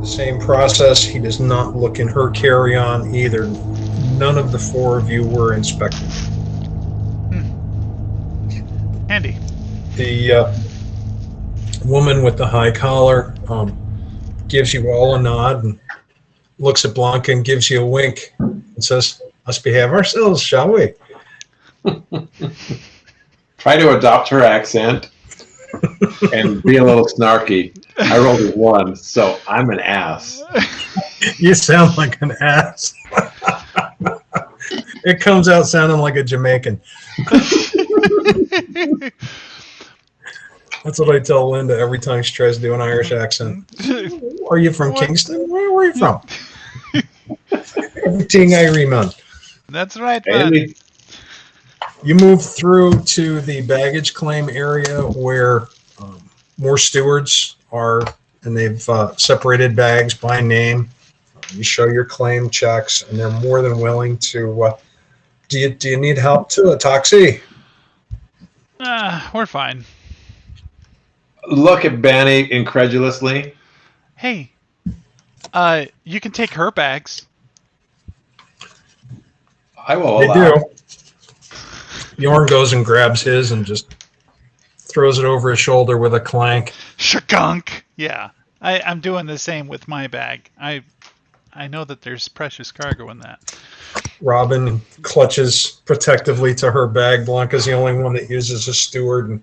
Same process. He does not look in her carry-on either. None of the four of you were inspected. Handy. The woman with the high collar gives you all a nod and looks at Blanka and gives you a wink and says, "Let's behave ourselves, shall we?" Try to adopt her accent and be a little snarky. I rolled a 1, so I'm an ass. You sound like an ass. It comes out sounding like a Jamaican. That's what I tell Linda every time she tries to do an Irish accent. Are you from Kingston? Where are you from? Everything Irie, man. That's right, man. You move through to the baggage claim area where more stewards are, and they've separated bags by name. You show your claim checks, and they're more than willing to. Do you need help too? A taxi? We're fine. Look at Bani incredulously. Hey, you can take her bags. I will They allow. do. Bjorn goes and grabs his and just throws it over his shoulder with a clank. Shakunk. Yeah, I'm doing the same with my bag. I know that there's precious cargo in that. Robin clutches protectively to her bag. Blanca's the only one that uses a steward, and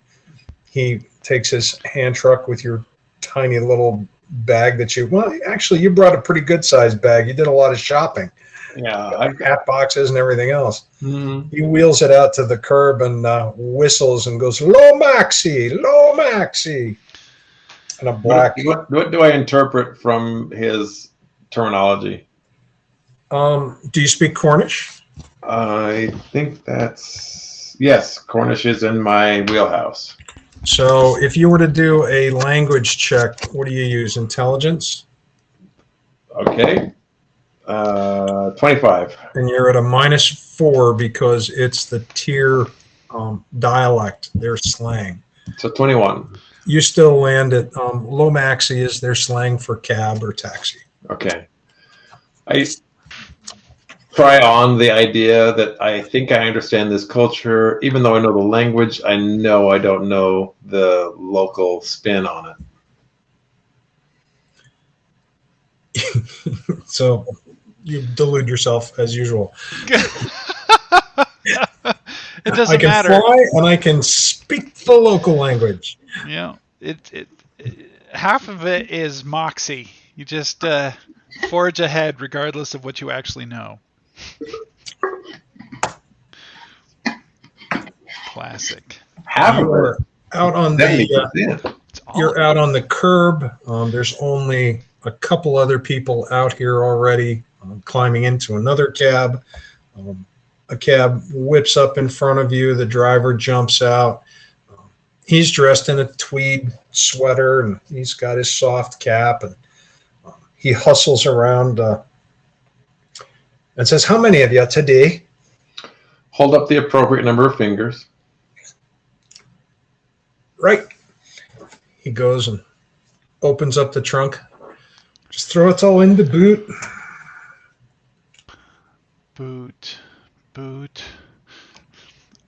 he takes his hand truck with your tiny little bag that you. Well, actually, you brought a pretty good sized bag. You did a lot of shopping. Yeah, Hat boxes and everything else. Mm-hmm. He wheels it out to the curb and whistles and goes, "Low Maxi, low Maxi," and a black. What do I interpret from his terminology? Do you speak Cornish? I think that's yes. Cornish is in my wheelhouse. So if you were to do a language check, what do you use? Intelligence? Okay. 25. And you're at a -4 because it's the tier dialect, their slang. So 21. You still land at low maxi is their slang for cab or taxi. Okay. I try on the idea that I think I understand this culture. Even though I know the language, I know I don't know the local spin on it. So you delude yourself as usual. It doesn't matter. I can fly and I can speak the local language. Yeah, it half of it is moxie. You just forge ahead regardless of what you actually know. Classic. Half of it. Out on the 70%. you're out on the curb. There's only a couple other people out here already, climbing into another cab. A cab whips up in front of you. The driver jumps out. He's dressed in a tweed sweater and he's got his soft cap, and he hustles around and says, "How many of you today?" Hold up the appropriate number of fingers. Right. He goes and opens up the trunk. Just throw it all in the boot. Boot.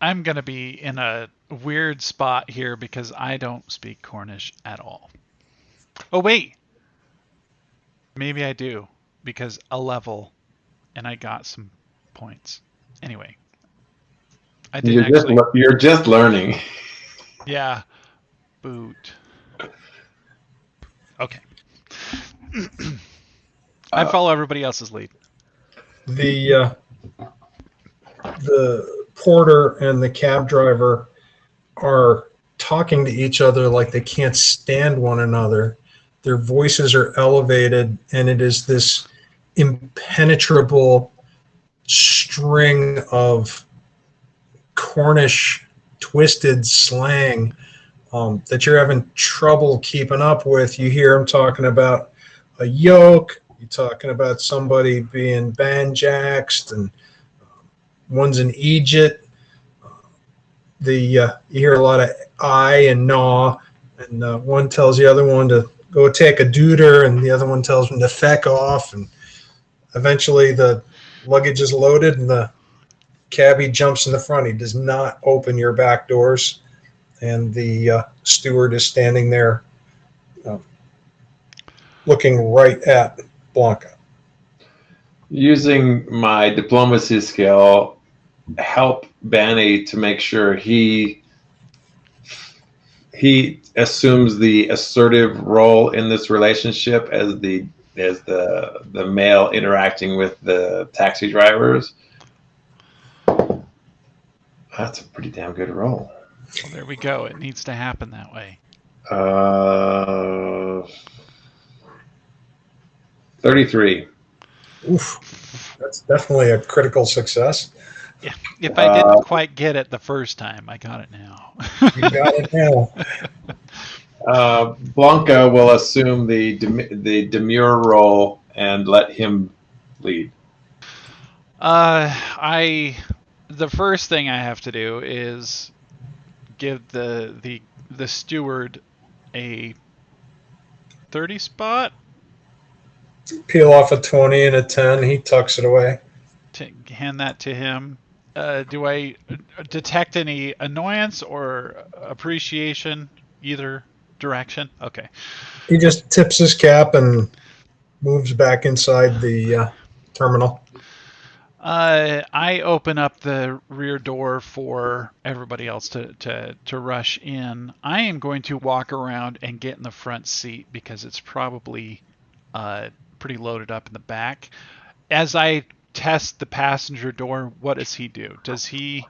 I'm going to be in a weird spot here because I don't speak Cornish at all. Oh, wait. Maybe I do because a level and I got some points. Anyway. I didn't You're just learning. Yeah. Boot. Okay. I follow everybody else's lead. The porter and the cab driver are talking to each other like they can't stand one another. Their voices are elevated, and it is this impenetrable string of Cornish twisted slang that you're having trouble keeping up with. You hear them talking about a yoke. You're talking about somebody being banjaxed, and one's in Egypt. You hear a lot of I and naw, and one tells the other one to go take a dooter, and the other one tells him to feck off. And eventually the luggage is loaded and the cabbie jumps in the front. He does not open your back doors, and the steward is standing there looking right at Blanka. Using my diplomacy skill, help Bani to make sure he assumes the assertive role in this relationship as the male interacting with the taxi drivers. That's a pretty damn good roll. Well, there we go. It needs to happen that way. 33. Oof, that's definitely a critical success. Yeah. If I didn't quite get it the first time, I got it now. You got it now. Blanka will assume the demure role and let him lead. The first thing I have to do is give the steward a 30 spot. Peel off a 20 and a 10. He tucks it away. To hand that to him. Do I detect any annoyance or appreciation either direction? Okay. He just tips his cap and moves back inside the terminal. I open up the rear door for everybody else to rush in. I am going to walk around and get in the front seat because it's probably pretty loaded up in the back. As I test the passenger door, what does he do? Does he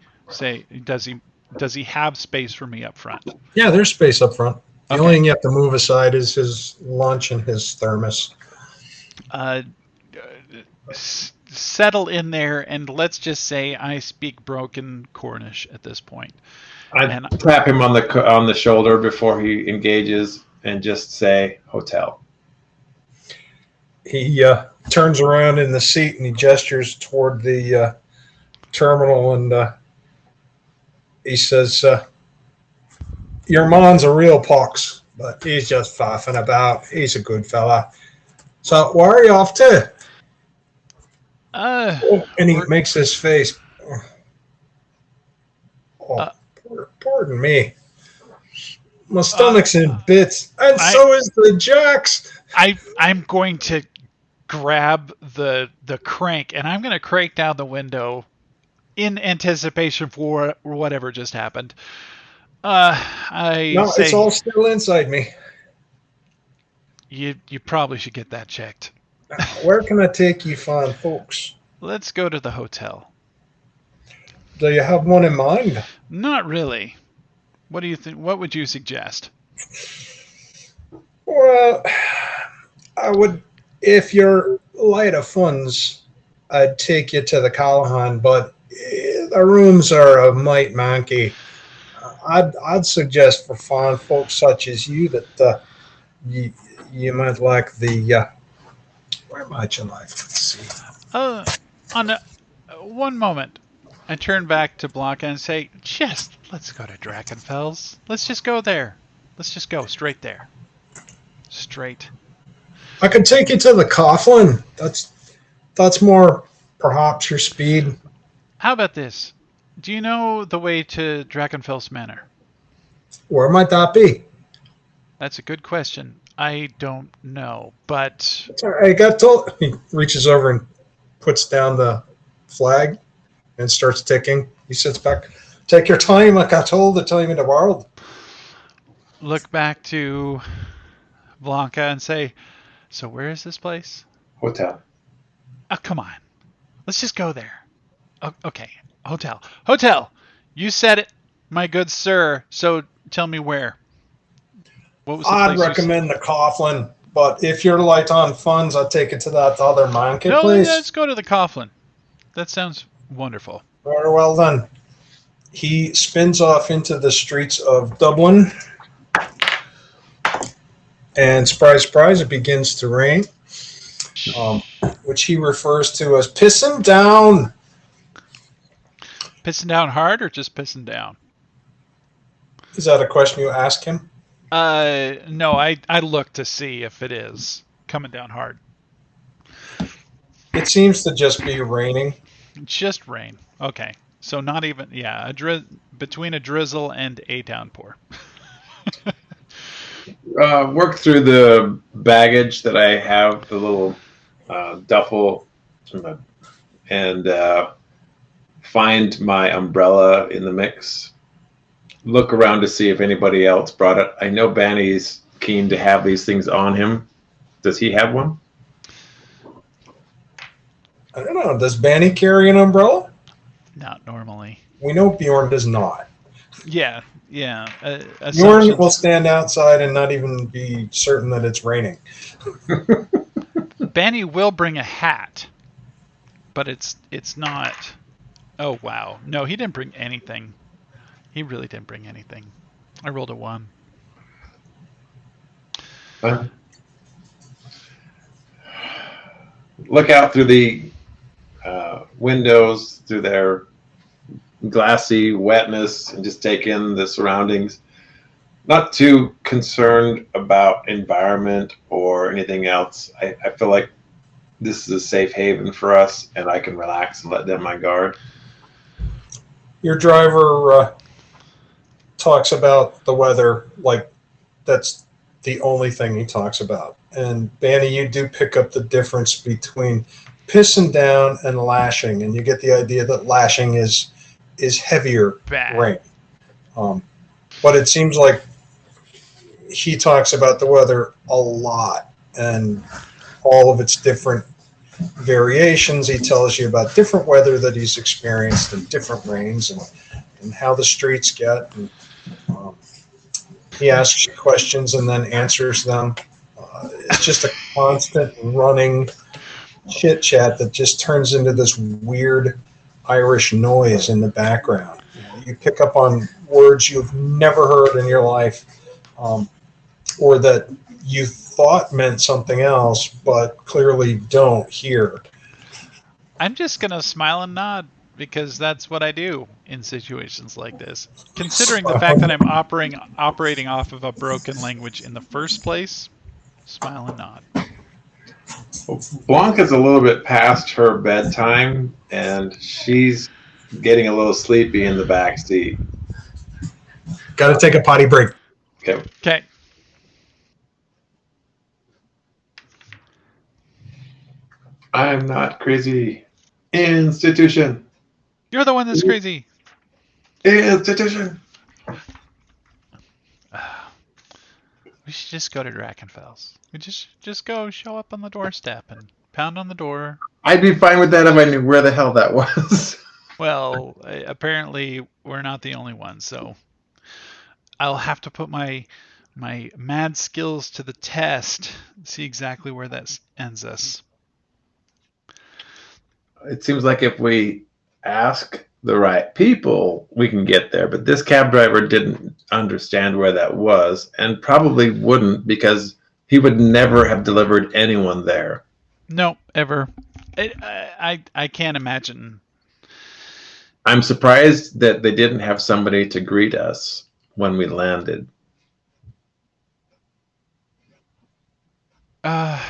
have space for me up front? Yeah, there's space up front. The Okay. only thing you have to move aside is his lunch and his thermos. Settle in there, and let's just say I speak broken Cornish at this point. I tap him on the shoulder before he engages and just say hotel. He turns around in the seat and he gestures toward the terminal, and he says, your man's a real pox, but he's just faffing about. He's a good fella. So where are you off to? And he makes this face. Pardon me. My stomach's in bits, and so is the jacks. I'm going to grab the crank, and I'm going to crank down the window in anticipation for whatever just happened. It's all still inside me. You probably should get that checked. Where can I take you fine folks? Let's go to the hotel. Do you have one in mind? Not really. What do you think? What would you suggest? Well, I would, if you're light of funds, I'd take you to the Callahan, but the rooms are a mite manky. I'd suggest for fine folks such as you that you might like the where might you like? Let's see. One moment. I turn back to Blanka and say, let's go to Drakenfels. Let's just go there. Let's just go straight there. Straight. I could take you to the Coughlin. That's more perhaps your speed. How about this? Do you know the way to Drachenfels Manor? Where might that be? That's a good question. I don't know, but I got told. He reaches over and puts down the flag and starts ticking. He sits back. Take your time, like I told the time in the world. Look back to Blanka and say, so where is this place? Hotel. Oh, come on. Let's just go there. Okay. Hotel. You said it, my good sir. So tell me where. What was the I'd place recommend the Coughlin, but if you're light on funds, I'd take it to that other market place. Let's go to the Coughlin. That sounds wonderful. Very well then. He spins off into the streets of Dublin, and surprise, surprise, it begins to rain, which he refers to as pissing down. Pissing down hard or just pissing down? Is that a question you ask him? No, I look to see if it is coming down hard. It seems to just be raining. Just rain. Okay. So not even, yeah, between a drizzle and a downpour. Work through the baggage that I have, the little duffel, and find my umbrella in the mix. Look around to see if anybody else brought it. I know Bani's keen to have these things on him. Does he have one? I don't know. Does Banny carry an umbrella? Not normally. We know Bjorn does not. Yeah. Bjorn Assumptions. will stand outside and not even be certain that it's raining. Banny will bring a hat, but it's not. Oh wow, no, he didn't bring anything. He really didn't bring anything. I rolled a 1. Look out through the windows, through their glassy wetness, and just take in the surroundings. Not too concerned about environment or anything else. I feel like this is a safe haven for us, and I can relax and let down my guard. Your driver talks about the weather like that's the only thing he talks about. And Banny, you do pick up the difference between pissing down and lashing, and you get the idea that lashing is heavier Bad. rain. But it seems like he talks about the weather a lot and all of its different variations. He tells you about different weather that he's experienced and different rains and how the streets get. And, he asks you questions and then answers them. It's just a constant running chit chat that just turns into this weird Irish noise in the background. You pick up on words you've never heard in your life, or that you thought meant something else, but clearly don't hear. I'm just gonna smile and nod because that's what I do in situations like this. Considering the fact that I'm operating off of a broken language in the first place, smile and nod. Blanca's a little bit past her bedtime, and she's getting a little sleepy in the back seat. Got to take a potty break. Okay. I'm not crazy. Institution. You're the one that's crazy. Institution. We should just go to Drakenfels. We just go show up on the doorstep and pound on the door. I'd be fine with that if I knew where the hell that was. Well, apparently we're not the only ones, so I'll have to put my mad skills to the test. See exactly where that ends us. It seems like if we ask the right people, we can get there. But this cab driver didn't understand where that was, and probably wouldn't, because he would never have delivered anyone there. No, ever. I can't imagine. I'm surprised that they didn't have somebody to greet us when we landed. I'm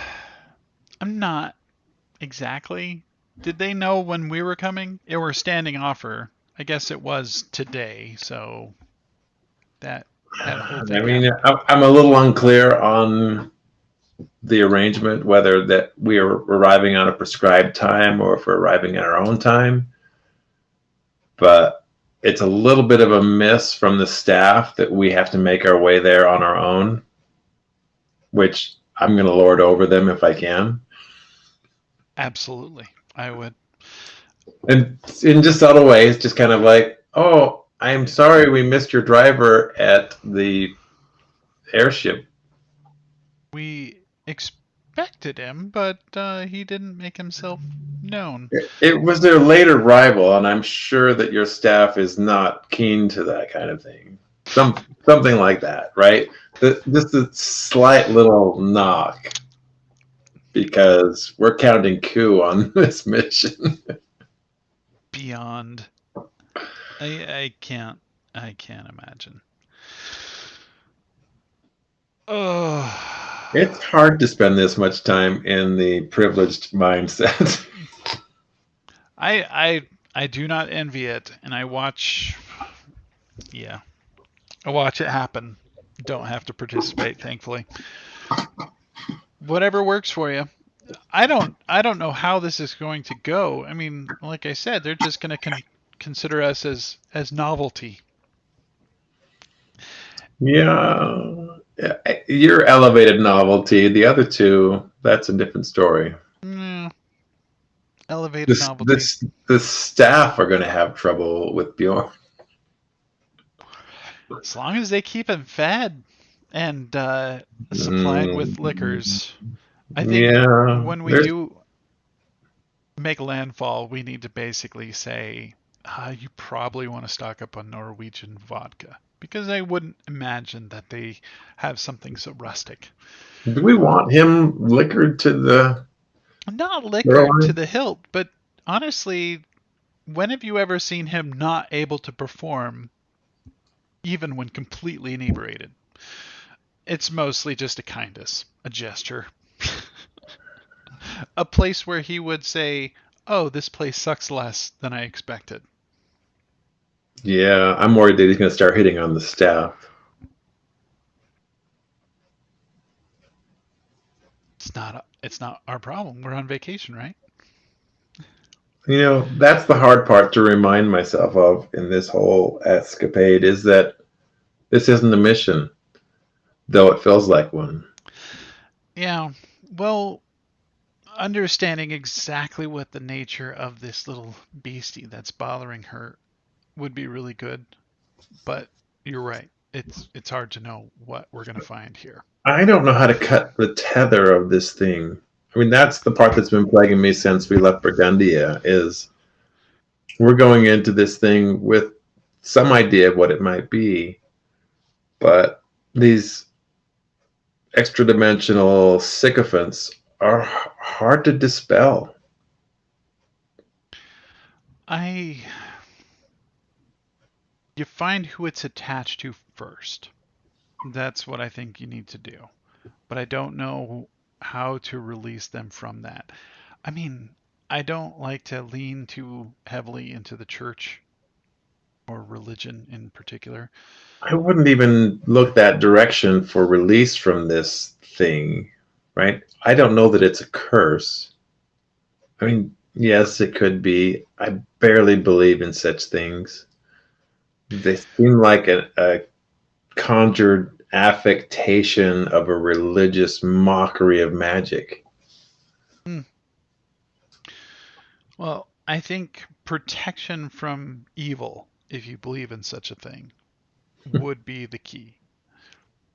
not exactly. Did they know when we were coming? It were standing offer. I guess it was today, so that whole thing. I mean, I'm a little unclear on the arrangement, whether that we are arriving on a prescribed time or if we're arriving at our own time. But it's a little bit of a miss from the staff that we have to make our way there on our own, which I'm going to lord over them if I can. Absolutely. I would. And in just subtle ways, just kind of like, oh, I'm sorry we missed your driver at the airship. We expected him, but he didn't make himself known. It was their late arrival, and I'm sure that your staff is not keen to that kind of thing. Something like that, right? Just a slight little knock, because we're counting coup on this mission. Beyond. I can't imagine. Oh, It's hard to spend this much time in the privileged mindset. I do not envy it, and yeah, I watch it happen. Don't have to participate, thankfully. Whatever works for you. I don't know how this is going to go. I mean, like I said, they're just going to consider us as novelty. Yeah. Your elevated novelty. The other two, that's a different story. Mm, elevated This, novelty. this, the staff are going to have trouble with Bjorn. As long as they keep him fed and supplied with Mm, liquors. I think yeah. when we There's. do make landfall, we need to basically say, you probably want to stock up on Norwegian vodka. Because I wouldn't imagine that they have something so rustic. Do we want him liquored to the Not liquored to shoreline? the hilt, but honestly, when have you ever seen him not able to perform, even when completely inebriated? It's mostly just a kindness, a gesture. A place where he would say, "Oh, this place sucks less than I expected." Yeah, I'm worried that he's going to start hitting on the staff. It's not our problem. We're on vacation, right? That's the hard part to remind myself of in this whole escapade is that this isn't a mission, though it feels like one. Yeah. Well, understanding exactly what the nature of this little beastie that's bothering her would be really good, but you're right. It's hard to know what we're going to find here. I don't know how to cut the tether of this thing. I mean, that's the part that's been plaguing me since we left Burgundia is we're going into this thing with some idea of what it might be, but these extra dimensional sycophants are hard to dispel. I You find who it's attached to first. That's what I think you need to do. But I don't know how to release them from that. I mean, I don't like to lean too heavily into the church or religion in particular. I wouldn't even look that direction for release from this thing, right? I don't know that it's a curse. I mean, yes, it could be. I barely believe in such things. They seem like a conjured affectation of a religious mockery of magic. Hmm. Well, I think protection from evil, if you believe in such a thing, would be the key.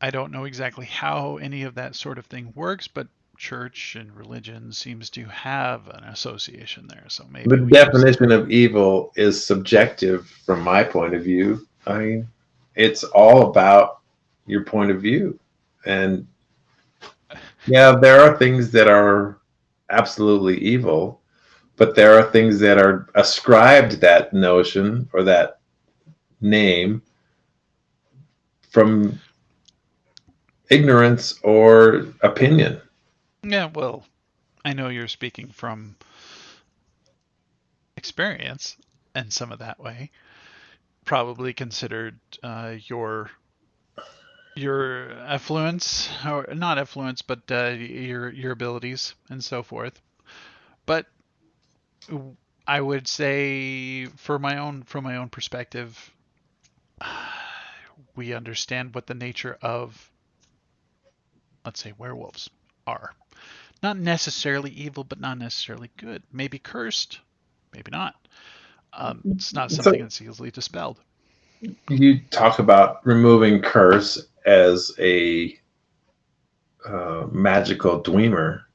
I don't know exactly how any of that sort of thing works, but church and religion seems to have an association there. So The maybe we just definition of evil is subjective from my point of view. I mean, it's all about your point of view. And yeah, there are things that are absolutely evil, but there are things that are ascribed that notion or that name from ignorance or opinion. yeah, well, I know you're speaking from experience and some of that way. Probably considered your affluence or not affluence, but your abilities and so forth. But I would say from my own perspective, we understand what the nature of, let's say, werewolves are. Not necessarily evil, but not necessarily good. Maybe cursed, maybe not. It's not something So that's easily dispelled. you talk about removing curse as a magical dweemer.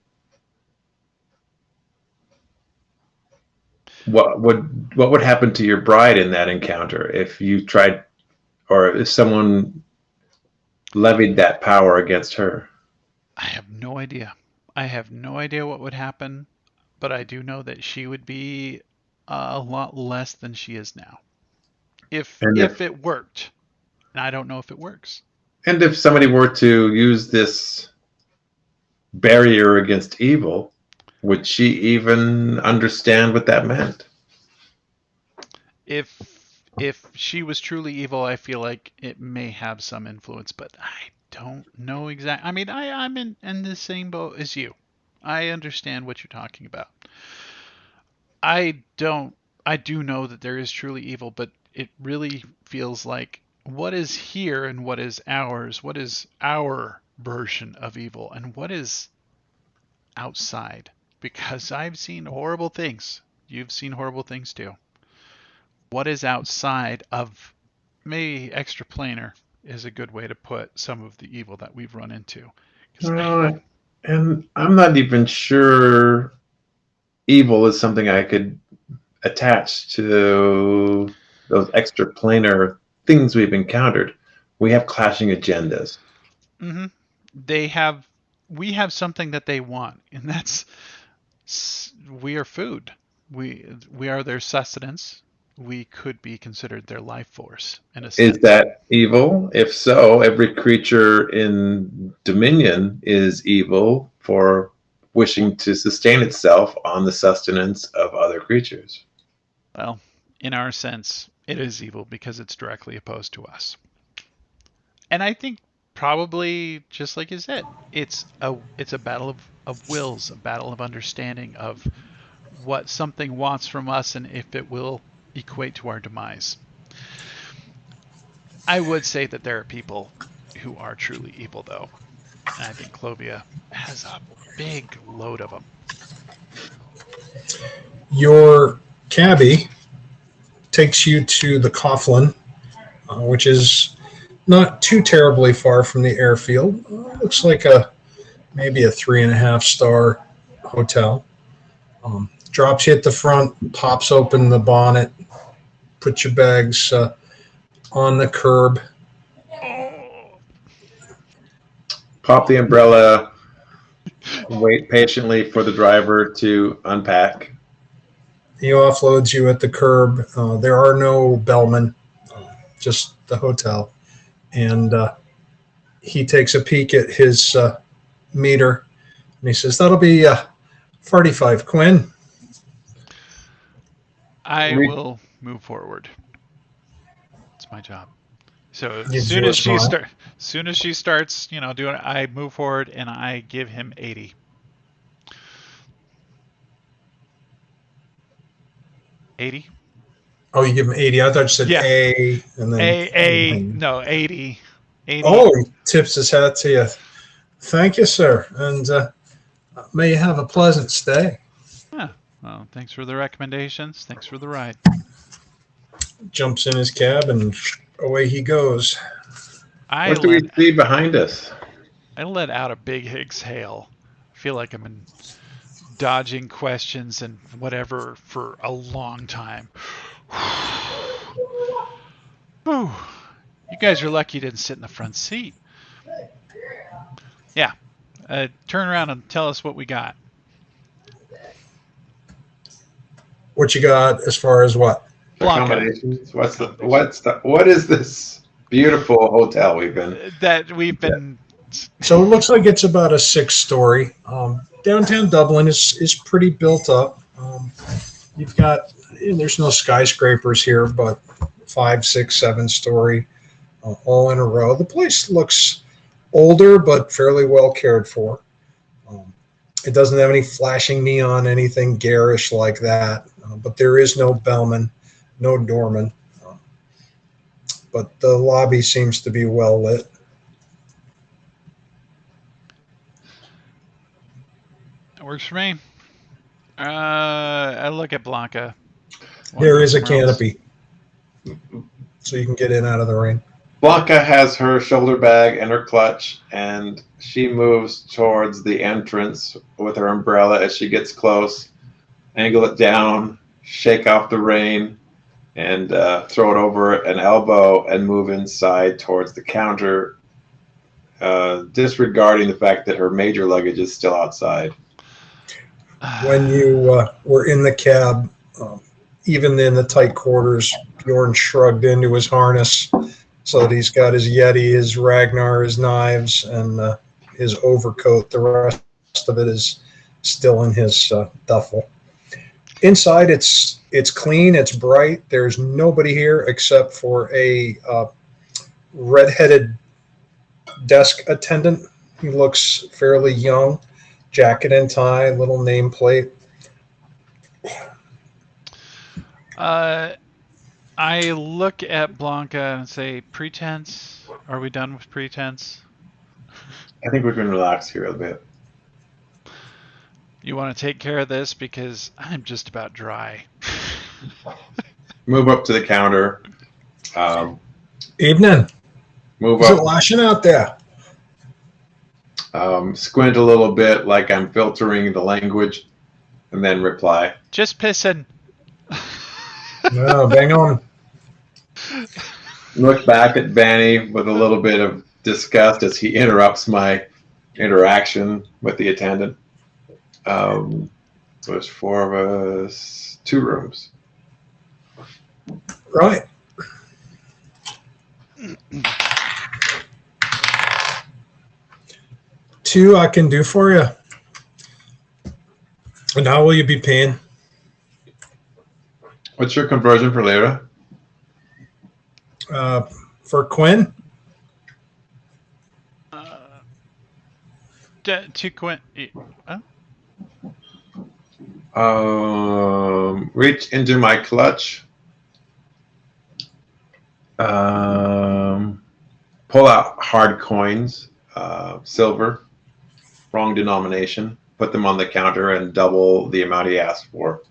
What would happen to your bride in that encounter if you tried, or if someone levied that power against her? I have no idea. I have no idea what would happen, but I do know that she would be a lot less than she is now. If And if if it worked, and I don't know if it works. And if somebody were to use this barrier against evil, would she even understand what that meant? If she was truly evil, I feel like it may have some influence, but I don't know exactly. I mean, I'm in the same boat as you. I understand what you're talking about. I don't. I do know that there is truly evil, but it really feels like what is here and what is ours? What is our version of evil, and what is outside? Because I've seen horrible things. You've seen horrible things too. What is outside of maybe extraplanar is a good way to put some of the evil that we've run into. And I'm not even sure evil is something I could attach to those extraplanar things we've encountered. We have clashing agendas. Mm-hmm. We have something that they want, and that's we are food. We are their sustenance. We could be considered their life force in a sense. Is that evil? If so, every creature in Dominion is evil for wishing to sustain itself on the sustenance of other creatures. Well, in our sense, it is evil because it's directly opposed to us. And I think probably just like you said, it's a battle of wills, a battle of understanding of what something wants from us and if it will equate to our demise. I would say that there are people who are truly evil, though. And I think Clovia has a big load of them. Your cabbie takes you to the Coughlin, which is not too terribly far from the airfield. Looks like maybe a 3.5-star hotel. Drops you at the front, pops open the bonnet, put your bags on the curb. Pop the umbrella, wait patiently for the driver to unpack. He offloads you at the curb. There are no bellmen, just the hotel. And he takes a peek at his meter, and he says, "That'll be 45 Quinn." I will move forward. It's my job. So as Gives soon you a as she smile. starts, doing it, I move forward and I give him 80. 80? Oh, you give him 80. I thought you said Yeah. A and then No, 80. 80. Oh, he tips his hat to you. Thank you, sir. And may you have a pleasant stay. Yeah. Well, thanks for the recommendations. Thanks for the ride. Jumps in his cab and away he goes. What do we see behind us? I let out a big exhale. I feel like I'm dodging questions and whatever for a long time. Whew. You guys are lucky you didn't sit in the front seat. Yeah. Turn around and tell us what we got. What you got as far as what? Accommodations. What is this beautiful hotel we've been? So it looks like it's about a 6-story. Downtown Dublin is pretty built up. You've got, there's no skyscrapers here, but 5, 6, 7-story, all in a row. The place looks older, but fairly well cared for. It doesn't have any flashing neon, anything garish like that. But there is no bellman, no doorman. But the lobby seems to be well lit. That works for me. I look at Blanka. There is a canopy, so you can get in out of the rain. Blanka has her shoulder bag and her clutch, and she moves towards the entrance with her umbrella as she gets close. Angle it down, shake off the rain, and throw it over an elbow and move inside towards the counter, disregarding the fact that her major luggage is still outside. When you were in the cab, even in the tight quarters, Bjorn shrugged into his harness, so that he's got his Yeti, his Ragnar, his knives, and his overcoat. The rest of it is still in his duffel. Inside, it's clean, it's bright. There's nobody here except for a red-headed desk attendant. He looks fairly young, jacket and tie, little nameplate. I look at Blanka and say, pretense? Are we done with pretense? I think we can relax here a bit. You want to take care of this because I'm just about dry. Move up to the counter. Evening. Move Is it up. lashing out there? Squint a little bit like I'm filtering the language, and then reply. Just pissing. No, bang on. Look back at Bani with a little bit of disgust as he interrupts my interaction with the attendant. There's 4 of us, 2 rooms. Right. Two I can do for you. And how will you be paying? What's your conversion for Lyra? For Quinn? 2 quint. Reach into my clutch. Pull out hard coins, silver, wrong denomination. Put them on the counter and double the amount he asked for.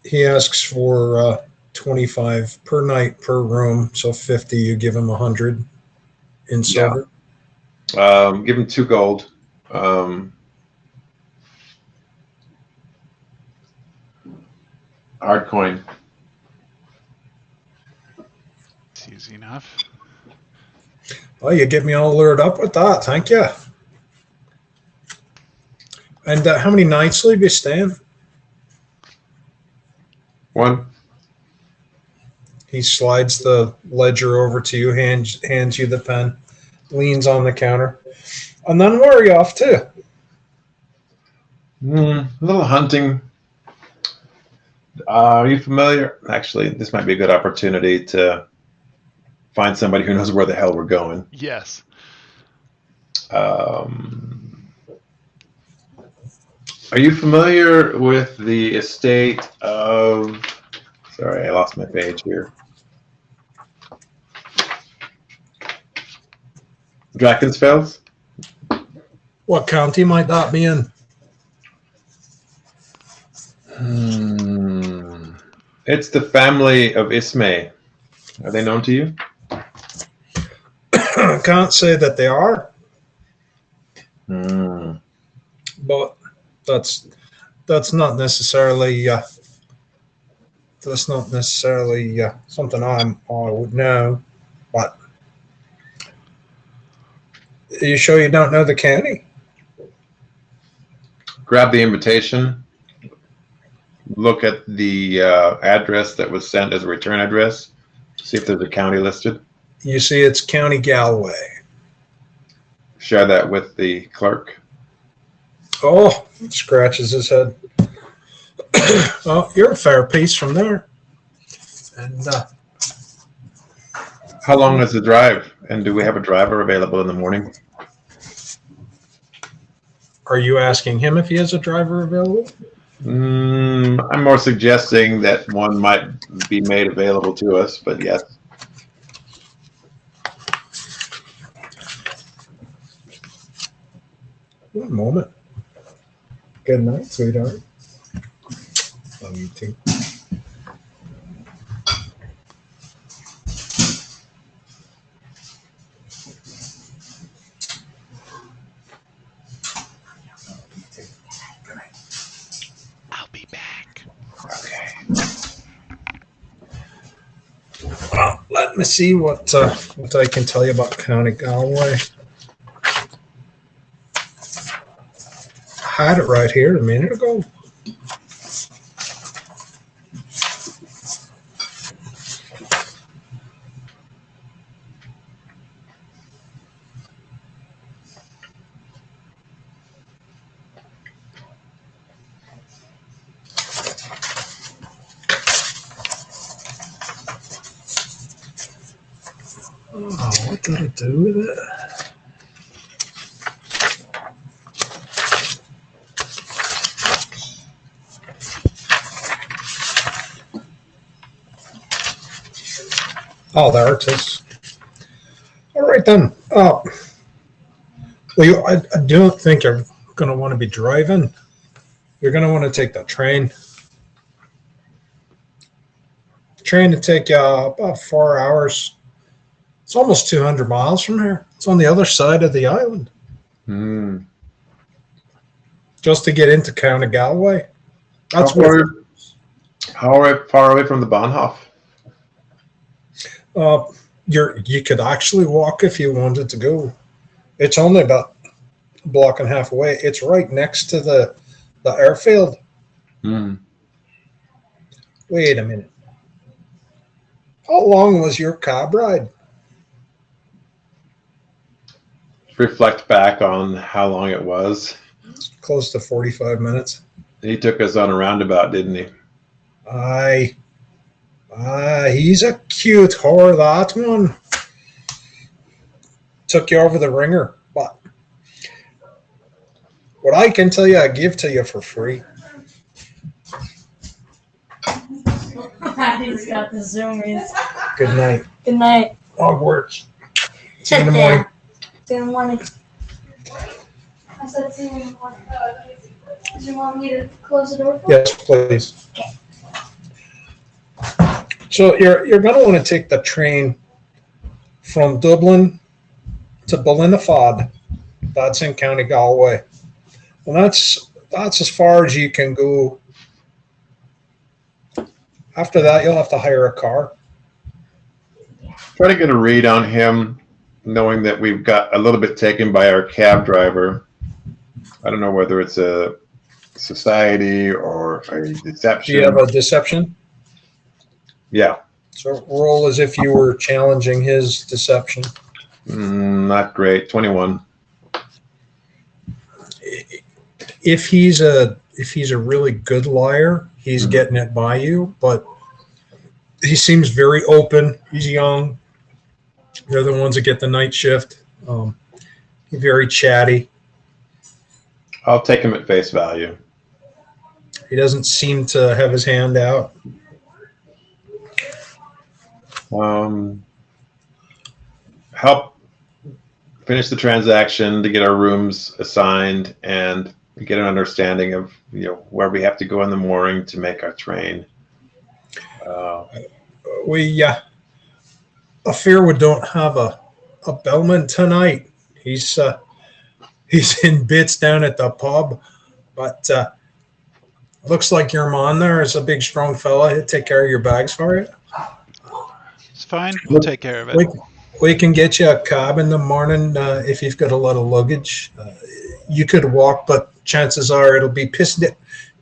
He asks for 25 per night per room, so 50. You give him 100 in silver. Yeah. Give him 2 gold. Hard coin. It's easy enough. Oh, you get me all lured up with that. Thank you. And how many nights will you be staying? 1. He slides the ledger over to you, hands you the pen, leans on the counter, and then where are you off to? A little hunting. Are you familiar? Actually, this might be a good opportunity to find somebody who knows where the hell we're going. Yes. Are you familiar with the estate of... Sorry, I lost my page here. Drakenfels? What county might that be in? It's the family of Ismay. Are they known to you? Can't say that they are, Hmm. but that's not necessarily something I would know. But are you sure you don't know the county? Grab the invitation. Look at the address that was sent as a return address. See if there's a county listed. You see, it's County Galway. Share that with the clerk. Oh, scratches his head. Oh, you're a fair piece from there. And How long is the drive? And do we have a driver available in the morning? are you asking him if he has a driver available? I'm more suggesting that one might be made available to us, but yes. One moment. Good night, sweetheart. Love you too. I'll be back. Okay. Well, let me see what I can tell you about County Galway. I had it right here a minute ago. Oh, what did it do with it? Oh, there it is. All right then. Oh, well, I don't think you're going to want to be driving. You're going to want to take the train. Train to take you about 4 hours. It's almost 200 miles from here. It's on the other side of the island. Hmm. Just to get into County Galway. That's How far away from the Bahnhof? You could actually walk if you wanted to go. It's only about a block and a half away. It's right next to the airfield. Hmm. Wait a minute. How long was your cab ride? Reflect back on how long it was. Close to 45 minutes. He took us on a roundabout, didn't he? Aye. He's a cute whore, that one. Took you over the ringer. But what I can tell you, I give to you for free. He's got the zoomies. Good night. Good night. Hogwarts. See you in the morning. See you in the morning. I said see you in the morning. Do you want me to close the door for you? Yes, please. So you're going to want to take the train from Dublin to Ballinafad. That's in County Galway. And that's as far as you can go. After that, you'll have to hire a car. Try to get a read on him, knowing that we've got a little bit taken by our cab driver. I don't know whether it's a society or a deception. Do you have a deception? Yeah. So roll as if you were challenging his deception. Not great. 21. If he's a really good liar, he's getting it by you, but he seems very open. He's young. They're the ones that get the night shift. Very chatty. I'll take him at face value. He doesn't seem to have his hand out. Help finish the transaction to get our rooms assigned and get an understanding of where we have to go in the morning to make our train. We Fairwood don't have a bellman tonight. He's in bits down at the pub, but looks like your man there is a big strong fella. He'll take care of your bags for you. It's fine. We'll take care of it. We can get you a cab in the morning if you've got a lot of luggage. You could walk, but chances are it'll be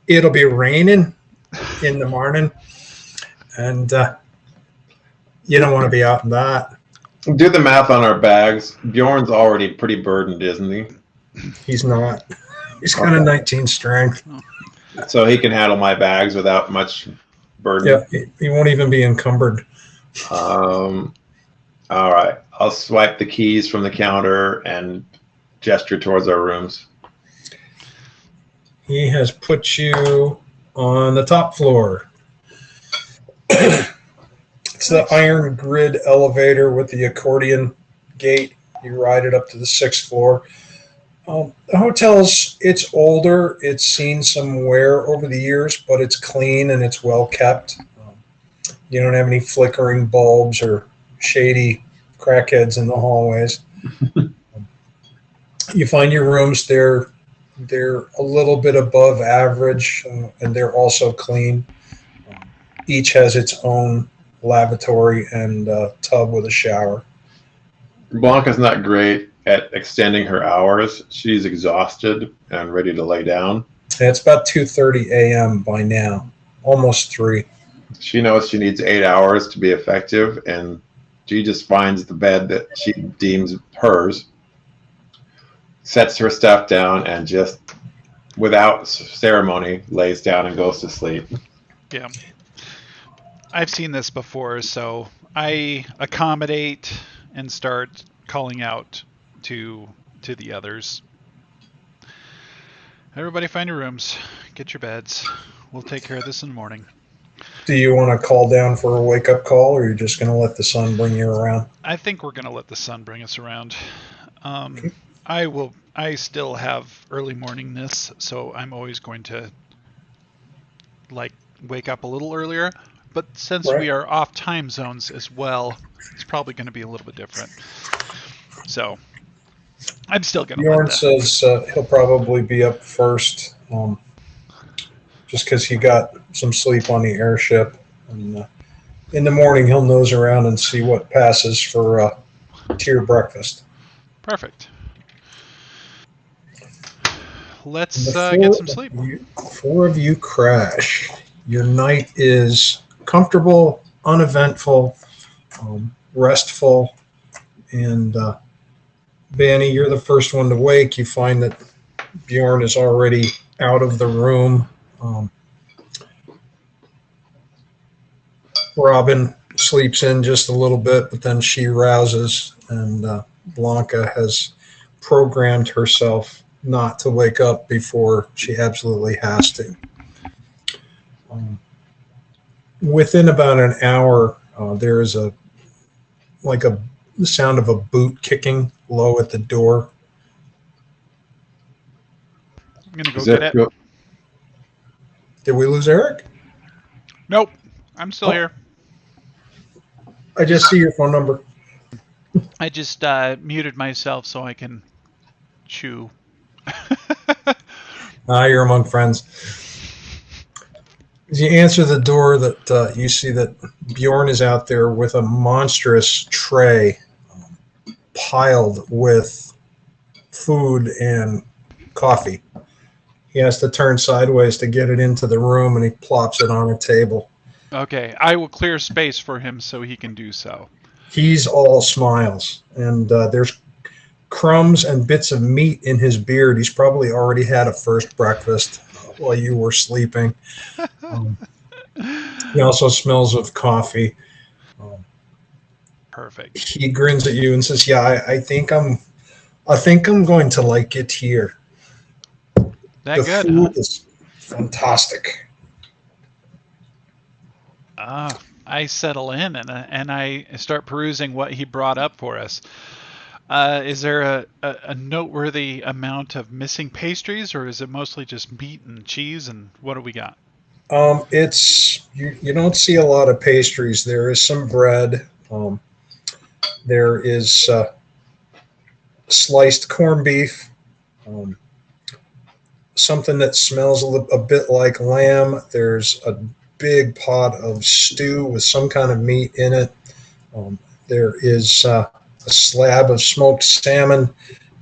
it'll be raining in the morning, and you don't want to be out in that. Do the math on our bags. Bjorn's already pretty burdened, isn't he? He's not. He's kind of 19 strength. So he can handle my bags without much burden. Yeah, he won't even be encumbered. All right. I'll swipe the keys from the counter and gesture towards our rooms. He has put you on the top floor. It's the iron grid elevator with the accordion gate. You ride it up to the 6th floor. The hotel's, it's older. It's seen some wear over the years, but it's clean and it's well kept. You don't have any flickering bulbs or shady crackheads in the hallways. You find your rooms, they're a little bit above average, and they're also clean. Each has its own lavatory and tub with a shower. Blanka's not great at extending her hours. She's exhausted and ready to lay down. And it's about 2:30 a.m. by now, almost 3. She knows she needs 8 hours to be effective, and she just finds the bed that she deems hers, sets her stuff down, and just, without ceremony, lays down and goes to sleep. Yeah. I've seen this before, so I accommodate and start calling out to the others. Everybody find your rooms. Get your beds. We'll take care of this in the morning. Do you want to call down for a wake-up call, or are you just going to let the sun bring you around? I think we're going to let the sun bring us around. Okay. I still have early morningness, so I'm always going to wake up a little earlier. But since Right. we are off time zones as well, it's probably going to be a little bit different. So I'm still going to Bjorn let says he'll probably be up first, just because he got some sleep on the airship. And in the morning, he'll nose around and see what passes for tier breakfast. Perfect. Let's And get some sleep. Four of you crash. Your night is comfortable, uneventful, restful, and Bani, you're the first one to wake. You find that Bjorn is already out of the room. Robin sleeps in just a little bit, but then she rouses, and Blanka has programmed herself not to wake up before she absolutely has to. Within about an hour, there is the sound of a boot kicking low at the door. I'm going to go Is get that it. Did we lose Eric? Nope. I'm still here. I just see your phone number. I just muted myself so I can chew. You're among friends. As you answer the door, that you see that Bjorn is out there with a monstrous tray piled with food and coffee. He has to turn sideways to get it into the room, and he plops it on a table. Okay, I will clear space for him so he can do so. He's all smiles, and there's crumbs and bits of meat in his beard. He's probably already had a first breakfast while you were sleeping. He also smells of coffee. Perfect. He grins at you and says, "Yeah, I think I'm going to like it here. That The good, food huh? is fantastic." I settle in and I start perusing what he brought up for us. Is there a noteworthy amount of missing pastries, or is it mostly just meat and cheese, and what do we got? It's you don't see a lot of pastries. There is some bread. There is sliced corned beef. Something that smells a bit like lamb. There's a big pot of stew with some kind of meat in it. There is a slab of smoked salmon,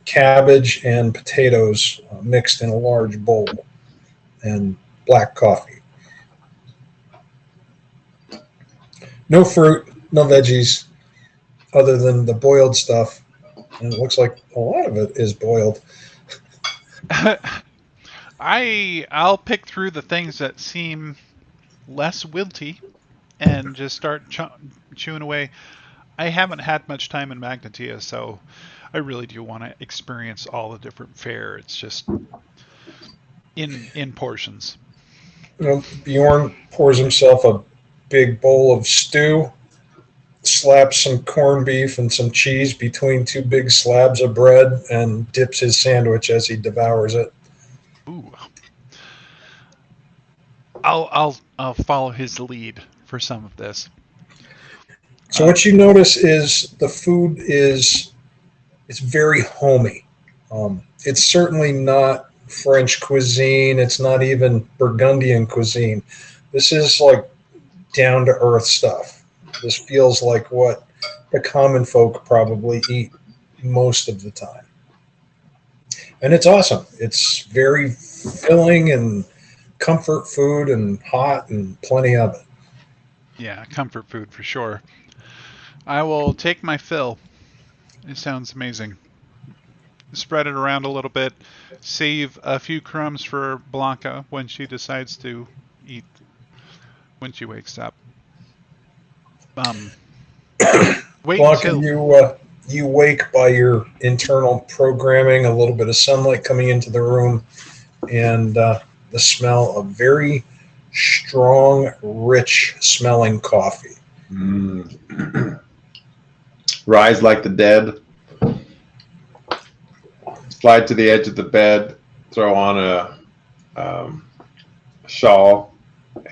cabbage, and potatoes mixed in a large bowl, and black coffee. No fruit, no veggies, other than the boiled stuff. And it looks like a lot of it is boiled. I'll pick through the things that seem less wilty and just start chewing away. I haven't had much time in Magnatia, so I really do want to experience all the different fare. It's just in portions. Bjorn pours himself a big bowl of stew, slaps some corned beef and some cheese between two big slabs of bread, and dips his sandwich as he devours it. Ooh. I'll follow his lead for some of this. So what you notice is the food it's very homey. It's certainly not French cuisine. It's not even Burgundian cuisine. This is like down to earth stuff. This feels like what the common folk probably eat most of the time. And it's awesome. It's very filling and comfort food and hot and plenty of it. Yeah, comfort food for sure. I will take my fill. It sounds amazing. Spread it around a little bit. Save a few crumbs for Blanka when she decides to eat when she wakes up. Wait Blanka, until you wake by your internal programming, a little bit of sunlight coming into the room, and the smell of very strong, rich smelling coffee. Mm. Rise like the dead. Slide to the edge of the bed. Throw on a shawl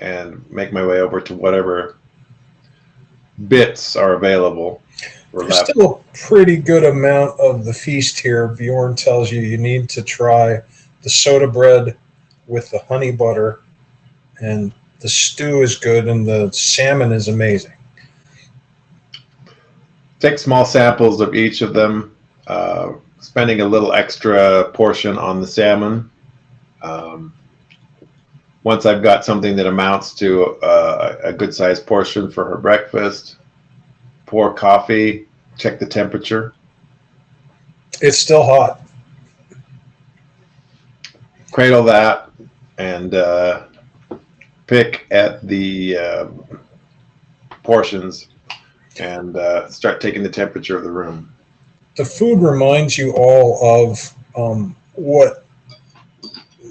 and make my way over to whatever bits are available. There's still a pretty good amount of the feast here. Bjorn tells you need to try the soda bread with the honey butter, and the stew is good, and the salmon is amazing. Take small samples of each of them, spending a little extra portion on the salmon. Once I've got something that amounts to a good-sized portion for her breakfast, pour coffee, check the temperature. It's still hot. Cradle that and pick at the portions and start taking the temperature of the room. The food reminds you all of what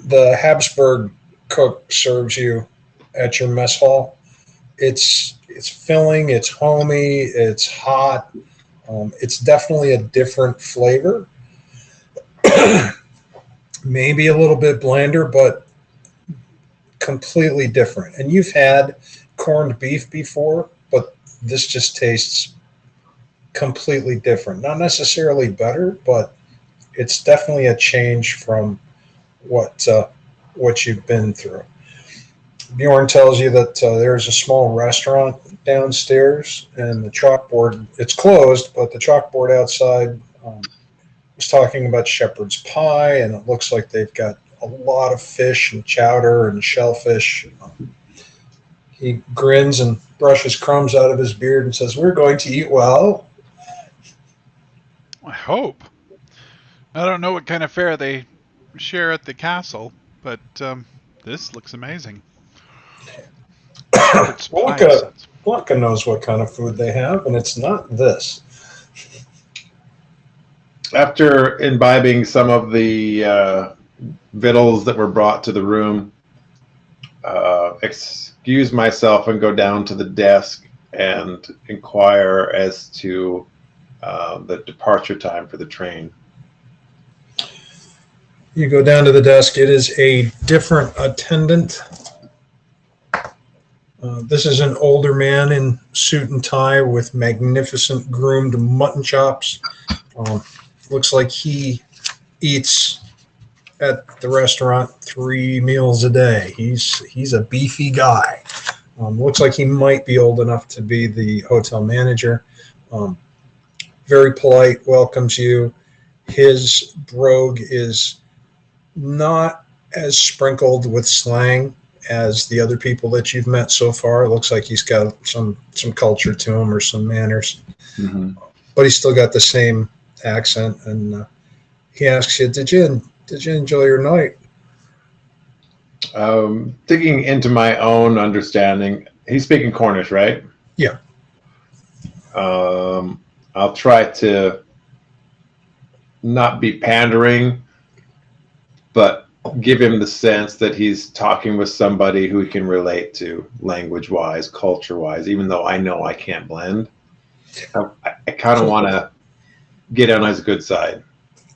the Habsburg cook serves you at your mess hall. It's filling, it's homey, it's hot. It's definitely a different flavor. Maybe a little bit blander, but completely different. And you've had corned beef before, but this just tastes completely different. Not necessarily better, but it's definitely a change from what you've been through. Bjorn tells you that there's a small restaurant downstairs, and the chalkboard, it's closed, but the chalkboard outside was talking about shepherd's pie, and it looks like they've got a lot of fish and chowder and shellfish. He grins and brushes crumbs out of his beard and says, "We're going to eat well." I hope. I don't know what kind of fare they share at the castle, but this looks amazing. It's pie, it says. Blanka knows what kind of food they have, and it's not this. After imbibing some of the victuals that were brought to the room, excuse myself and go down to the desk and inquire as to the departure time for the train. You go down to the desk. It is a different attendant. This is an older man in suit and tie with magnificent groomed mutton chops. Looks like he eats at the restaurant 3 meals a day. He's a beefy guy. Looks like he might be old enough to be the hotel manager. Very polite, welcomes you. His brogue is not as sprinkled with slang as the other people that you've met so far. It looks like he's got some culture to him or some manners. Mm-hmm. But he's still got the same accent, and he asks you, did you enjoy your night? Digging into my own understanding, he's speaking Cornish, right? Yeah. I'll try to not be pandering, but give him the sense that he's talking with somebody who he can relate to language-wise, culture-wise, even though I know I can't blend. I kind of want to get on his good side.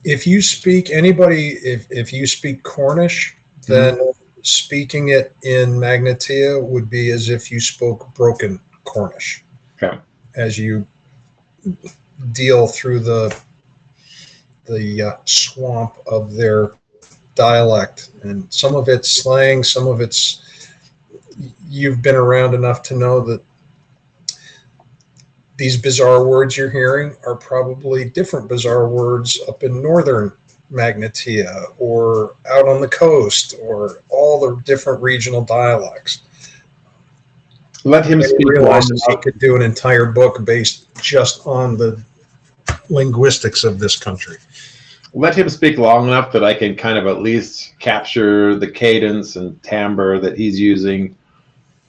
If you speak if you speak Cornish, then speaking it in Magnatia would be as if you spoke broken Cornish. Okay. As you deal through the swamp of their dialect, and some of it's slang, some of it's, you've been around enough to know that these bizarre words you're hearing are probably different bizarre words up in northern Magnatia or out on the coast, or all the different regional dialects. Let him speak long He could do an entire book based just on the linguistics of this country. Let him speak long enough that I can kind of at least capture the cadence and timbre that he's using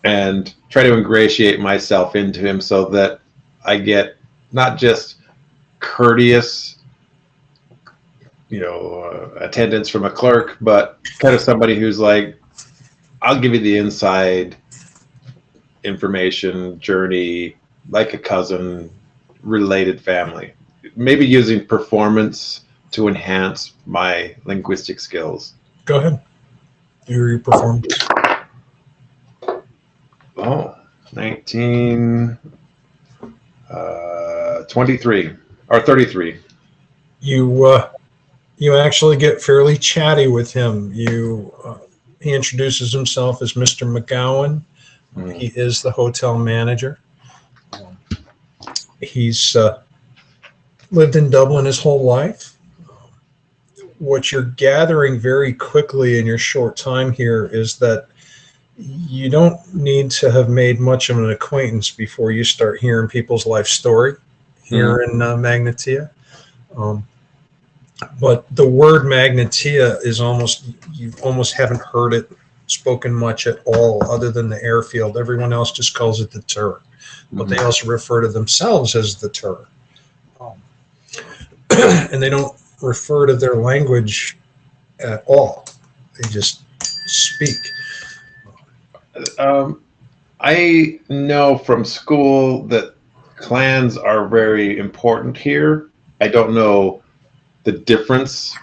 and try to ingratiate myself into him so that I get not just courteous, attendance from a clerk, but kind of somebody who's like, I'll give you the inside information journey, like a cousin, related family. Maybe using performance to enhance my linguistic skills. Go ahead. Do your performance. Oh, 23 or 33. You actually get fairly chatty with him. He introduces himself as Mr. McGowan. He is the hotel manager. He's lived in Dublin his whole life. What you're gathering very quickly in your short time here is that you don't need to have made much of an acquaintance before you start hearing people's life story here in Magnatia. But the word Magnatia is you almost haven't heard it spoken much at all other than the airfield. Everyone else just calls it the Tur. But they also refer to themselves as the Tur. And they don't refer to their language at all. They just speak. I know from school that clans are very important here. I don't know the difference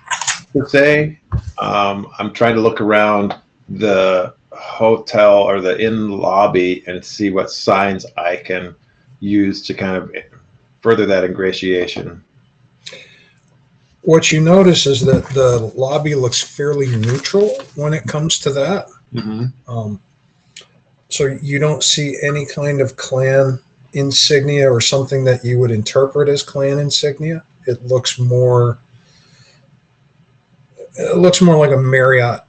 per se. I'm trying to look around the hotel or the inn lobby and see what signs I can use to kind of further that ingratiation. What you notice is that the lobby looks fairly neutral when it comes to that. So you don't see any kind of clan insignia or something that you would interpret as clan insignia. It looks more like a Marriott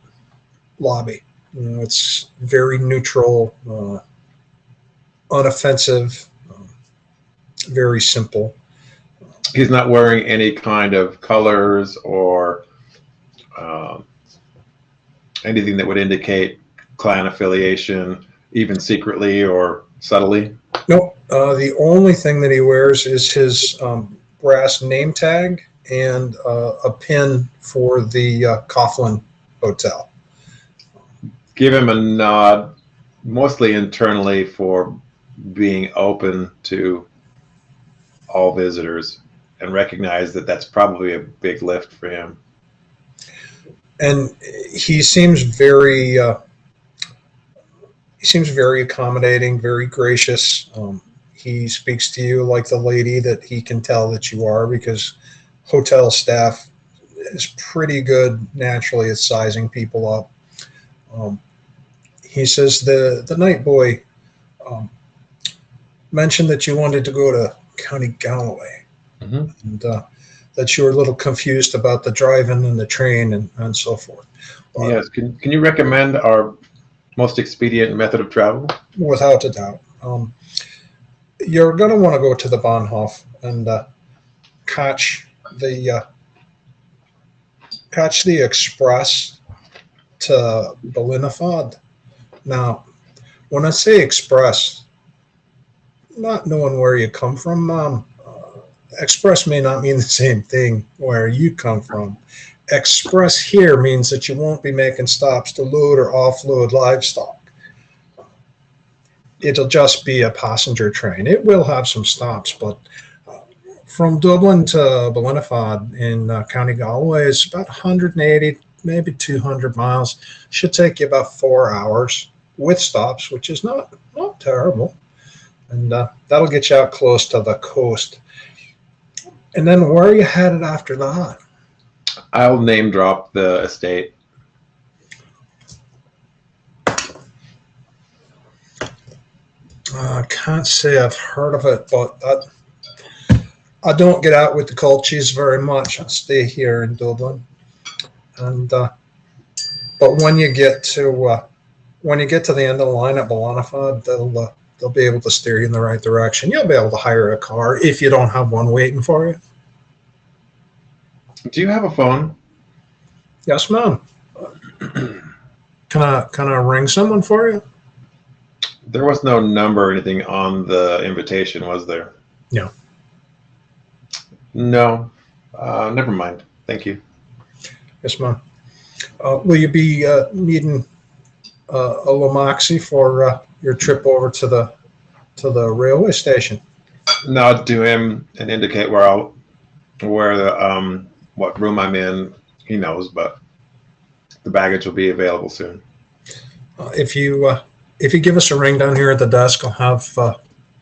lobby. It's very neutral, unoffensive, very simple. He's not wearing any kind of colors or anything that would indicate clan affiliation, even secretly or subtly. Nope. The only thing that he wears is his brass name tag and a pin for the Coughlin Hotel. Give him a nod, mostly internally, for being open to all visitors, and recognize that that's probably a big lift for him. And he seems very accommodating, very gracious. He speaks to you like the lady that he can tell that you are, because hotel staff is pretty good naturally at sizing people up. He says the night boy mentioned that you wanted to go to County Galway, and that you were a little confused about the driving and the train and so forth. Yes. Can you recommend our most expedient method of travel? Without a doubt. You're going to want to go to the Bahnhof and catch the express to Belinafad. Now, when I say express, not knowing where you come from, express may not mean the same thing where you come from. Express here means that you won't be making stops to load or offload livestock. It'll just be a passenger train. It will have some stops, but from Dublin to Belinafad in County Galway is about 180, maybe 200 miles. Should take you about 4 hours with stops, which is not terrible. And that'll get you out close to the coast. And then where are you headed after that? I'll name drop the estate. I can't say I've heard of it, but I don't get out with the cultures very much. I stay here in Dublin, and but when you get to the end of the line at Belinafad, they'll be able to steer you in the right direction. You'll be able to hire a car if you don't have one waiting for you. Do you have a phone? Yes, ma'am. Can I ring someone for you? There was no number or anything on the invitation, was there? No. No. Never mind. Thank you. Yes, ma'am. Will you be needing a Lomoxie for your trip over to the railway station? Nod to him and indicate where the what room I'm in. He knows, but the baggage will be available soon. If you give us a ring down here at the desk, I'll have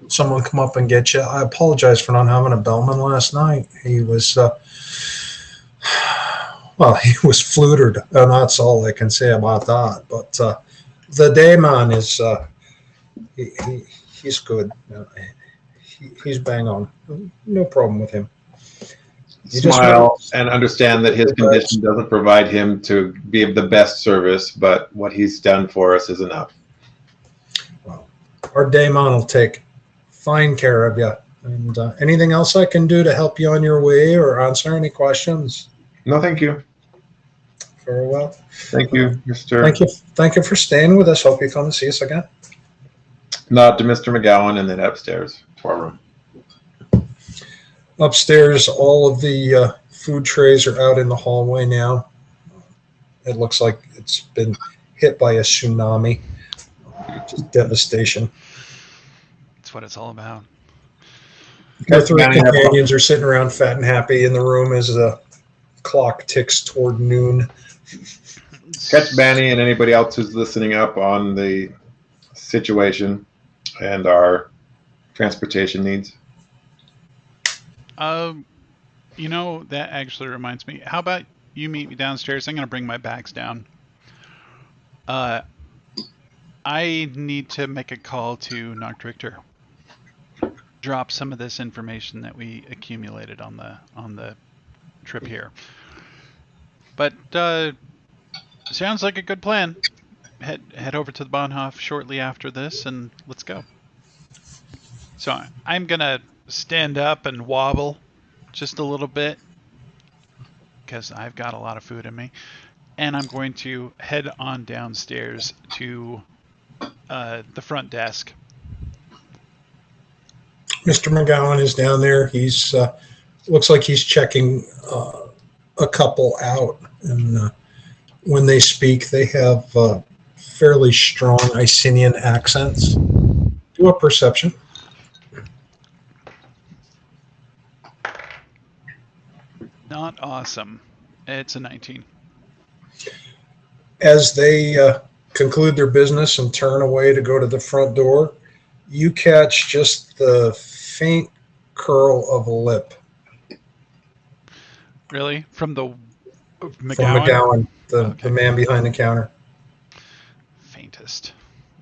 someone come up and get you. I apologize for not having a bellman last night. He was well, he was flutered, and that's all I can say about that. But the day man is he's good. He's bang on. No problem with him. You just Smile and understand that his condition doesn't provide him to be of the best service, but what he's done for us is enough. Well, our day man will take fine care of you. And anything else I can do to help you on your way or answer any questions? No, thank you. Very well. Thank you, Mr. Thank you for staying with us. Hope you come and see us again. Nod to Mr. McGowan and then upstairs to our room. Upstairs, all of the food trays are out in the hallway now. It looks like it's been hit by a tsunami. Just devastation. That's what it's all about. Your three companions are sitting around fat and happy in the room as the clock ticks toward noon. Catch Bani and anybody else who's listening up on the situation and our transportation needs. That actually reminds me. How about you meet me downstairs? I'm going to bring my bags down. I need to make a call to Noctrichter. Drop some of this information that we accumulated on the trip here. But sounds like a good plan. Head over to the Bahnhof shortly after this, and let's go. So I'm gonna stand up and wobble just a little bit because I've got a lot of food in me, and I'm going to head on downstairs to the front desk. Mr. McGowan is down there. He's looks like he's checking a couple out, and when they speak, they have fairly strong Icenian accents. Do a perception. Not awesome. It's a 19. As they conclude their business and turn away to go to the front door, you catch just the faint curl of a lip. Really? From the McGowan? From McGowan, the man behind the counter. Faintest.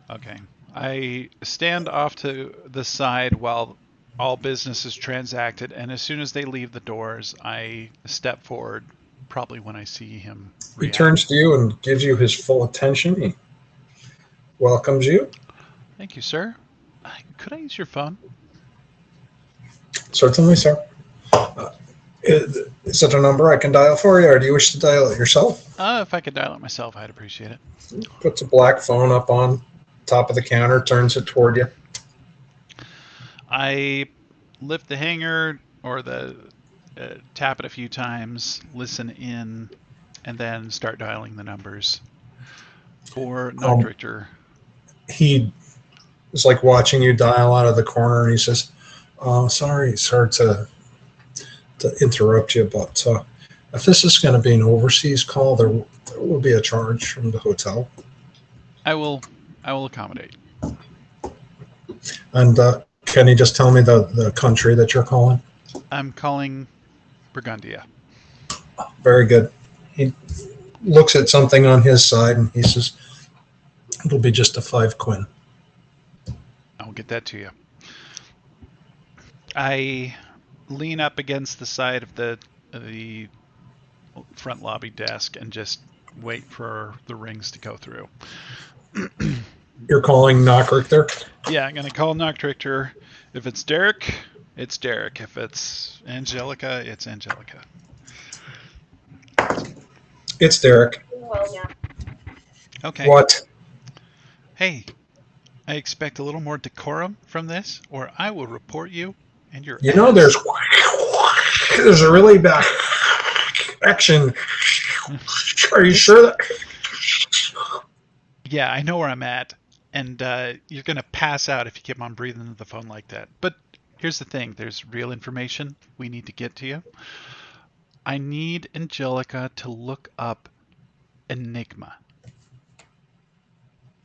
Okay. I stand off to the side while all business is transacted, and as soon as they leave the doors, I step forward, probably when I see him react. He turns to you and gives you his full attention. He welcomes you. Thank you, sir. Could I use your phone? Certainly, sir. Is that a number I can dial for you, or do you wish to dial it yourself? If I could dial it myself, I'd appreciate it. Puts a black phone up on top of the counter, turns it toward you. I lift the hanger or tap it a few times, listen in, and then start dialing the numbers for Noctrichter. He is like watching you dial out of the corner, and he says, sorry to interrupt you, but if this is going to be an overseas call, there will be a charge from the hotel. I will accommodate. And can you just tell me the country that you're calling? I'm calling Burgundia. Very good. He looks at something on his side and he says, it'll be just a 5 quin. I'll get that to you. I lean up against the side of the front lobby desk and just wait for the rings to go through. You're calling Noctrichter? Yeah, I'm going to call Noctrichter. If it's Derek, it's Derek. If it's Angelica, it's Angelica. It's Derek. Well, yeah. Okay. What? Hey, I expect a little more decorum from this, or I will report you and your You know, ass. there's there's a really bad action. Are you sure that? Yeah, I know where I'm at, and you're gonna pass out if you keep on breathing into the phone like that. But here's the thing: there's real information we need to get to you. I need Angelica to look up Enigma.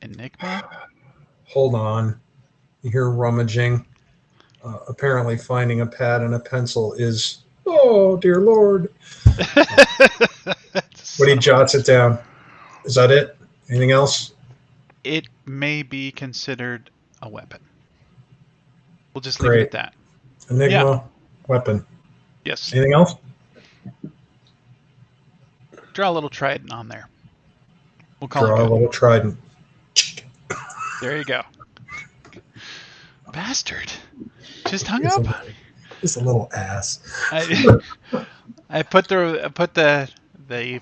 Enigma? Hold on. You hear rummaging. Apparently, finding a pad and a pencil is, oh dear Lord. When he jots it down. Is that it? Anything else? It may be considered a weapon. We'll just leave it at Great. that. Enigma, weapon. Yes. Anything else? Draw a little trident on there. We'll call Draw it a good. little trident. There you go. Bastard. Just hung It's up. Just a little ass. I put the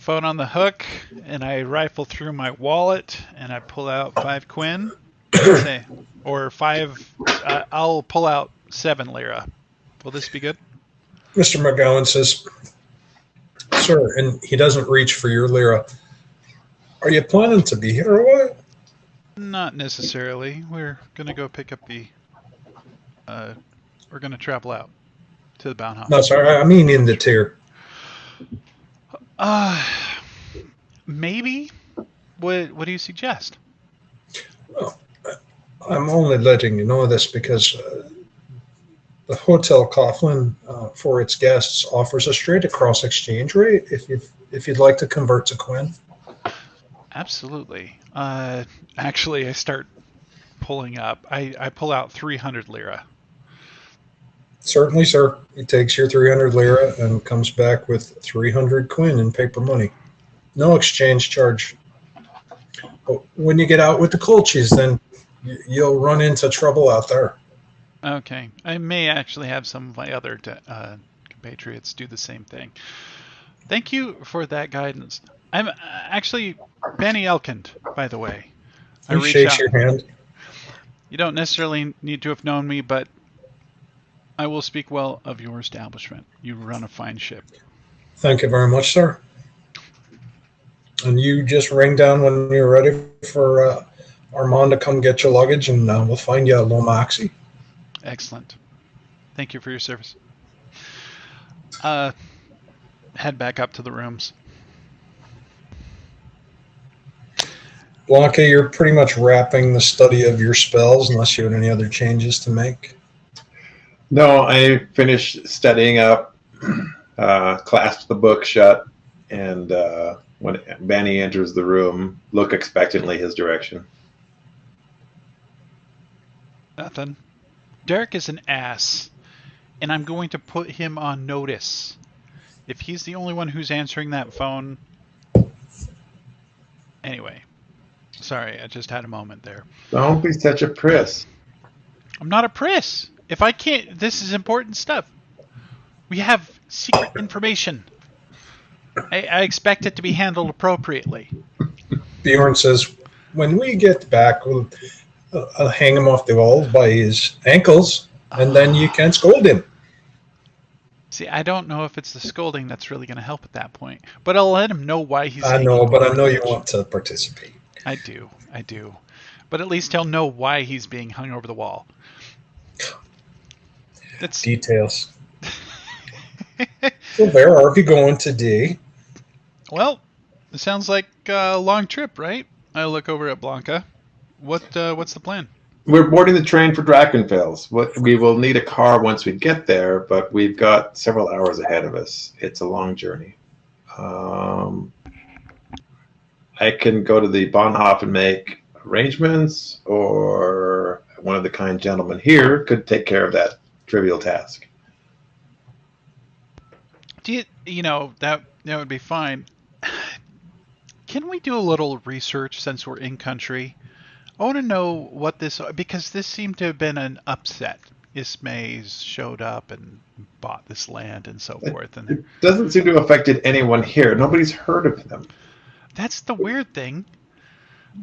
phone on the hook, and I rifle through my wallet, and I pull out 5 quin. Say, or 5. I'll pull out 7 lira. Will this be good? Mr. McGowan says, sir, and he doesn't reach for your lira. Are you planning to be here or what? Not necessarily. We're gonna go pick up the. We're gonna travel out to the Baunhof. No, sorry, I mean in the tier. Maybe. What do you suggest? I'm only letting you know this because the Hotel Coughlin, for its guests, offers a straight across exchange rate if you'd like to convert to Quinn. Absolutely. Actually, I start pulling up. I pull out 300 lira. Certainly, sir. He takes your 300 lira and comes back with 300 Quinn in paper money. No exchange charge. But when you get out with the Colchis, then you'll run into trouble out there. Okay. I may actually have some of my other compatriots do the same thing. Thank you for that guidance. I'm actually Bani Elkind, by the way. He shakes your hand. You don't necessarily need to have known me, but I will speak well of your establishment. You run a fine ship. Thank you very much, sir. And you just ring down when you're ready for Armand to come get your luggage, and we'll find you a Lomaxi. Excellent. Thank you for your service. Head back up to the rooms. Blanka, you're pretty much wrapping the study of your spells unless you had any other changes to make. No, I finished studying up, clasped the book shut, and when Bani enters the room, look expectantly his direction. Nothing. Derek is an ass, and I'm going to put him on notice. If he's the only one who's answering that phone... Anyway. Sorry, I just had a moment there. Don't be such a priss. I'm not a priss. If I can't... This is important stuff. We have secret information. I expect it to be handled appropriately. Bjorn says, when we get back, I'll hang him off the wall by his ankles, and then you can scold him. See, I don't know if it's the scolding that's really going to help at that point. But I'll let him know why he's... I know, but I know you want to participate. I do. But at least he'll know why he's being hung over the wall. That's... Details. So where are we going today? Well, it sounds like a long trip, right? I look over at Blanka. What's the plan? We're boarding the train for Drakenfels. We will need a car once we get there, but we've got several hours ahead of us. It's a long journey. I can go to the Bahnhof and make arrangements, or one of the kind gentlemen here could take care of that trivial task. You know, that would be fine. Can we do a little research since we're in country? I want to know what this... Because this seemed to have been an upset. Ismay's showed up and bought this land and so forth. And it doesn't seem to have affected anyone here. Nobody's heard of them. That's the weird thing.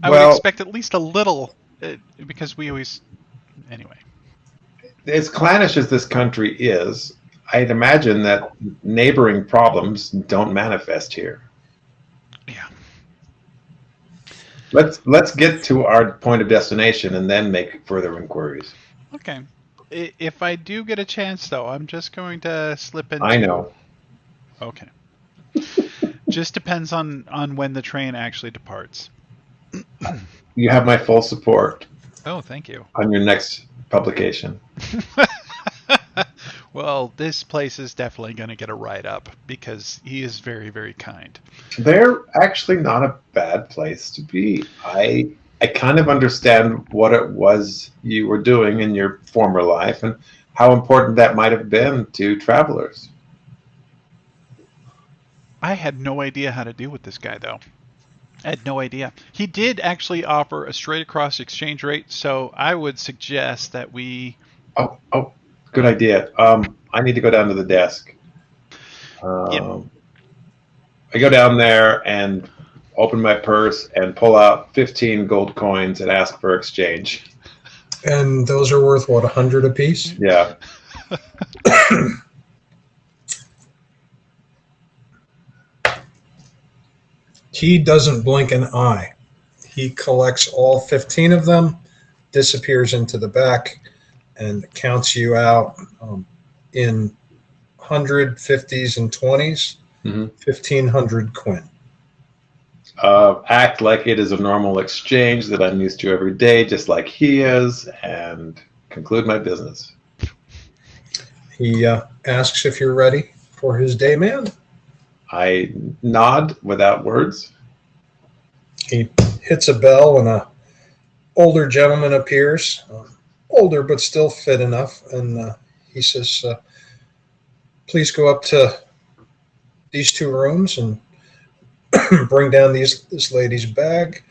I would expect at least a little, because we always... Anyway. As clannish as this country is, I'd imagine that neighboring problems don't manifest here. Yeah. Let's get to our point of destination and then make further inquiries. Okay. If I do get a chance, though, I'm just going to slip into. I know. Okay. Just depends on when the train actually departs. You have my full support Oh, thank you. on your next publication. Well, this place is definitely going to get a write-up because he is very, very kind. They're actually not a bad place to be. I kind of understand what it was you were doing in your former life and how important that might have been to travelers. I had no idea how to deal with this guy, though. I had no idea. He did actually offer a straight-across exchange rate, so I would suggest that we... Oh, good idea. I need to go down to the desk. Yep. I go down there and open my purse and pull out 15 gold coins and ask for exchange. And those are worth, what, 100 apiece? Yeah. He doesn't blink an eye. He collects all 15 of them, disappears into the back, and counts you out in 150s and 20s, Mm-hmm. 1,500 quin. Act like it is a normal exchange that I'm used to every day, just like he is, and conclude my business. He asks if you're ready for his day man. I nod without words. He hits a bell and a older gentleman appears, older but still fit enough, and he says, please go up to these 2 rooms and bring down this lady's bag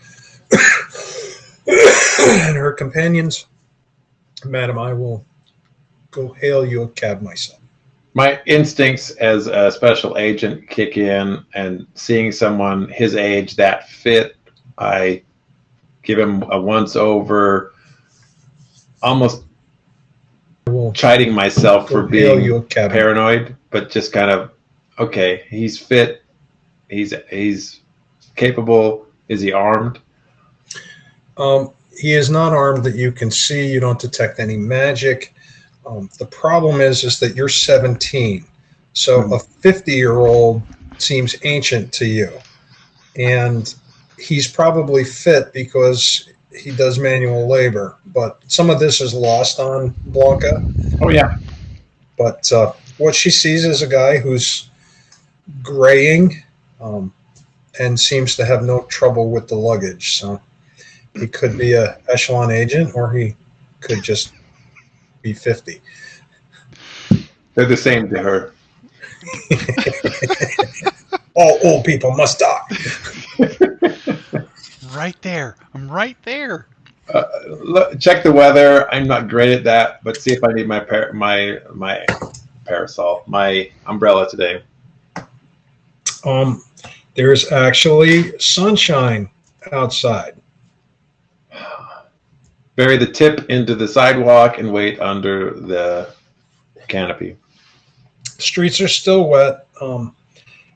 and her companions. Madam, I will go hail you a cab myself. My instincts as a special agent kick in, and seeing someone his age that fit, I give him a once over, almost I will chiding myself for go hail you being a cab. paranoid, but just kind of, okay, he's fit, he's capable. Is he armed? He is not armed that you can see. You don't detect any magic. The problem is that you're 17, so a 50-year-old seems ancient to you, and he's probably fit because he does manual labor. But some of this is lost on Blanka. Oh yeah. But what she sees is a guy who's graying and seems to have no trouble with the luggage. So he could be a echelon agent, or he could just be 50. They're the same to her. All old people must die. Right there. I'm right there. Check the weather. I'm not great at that, but see if I need my parasol, my umbrella today. There's actually sunshine outside. Bury the tip into the sidewalk and wait under the canopy. Streets are still wet.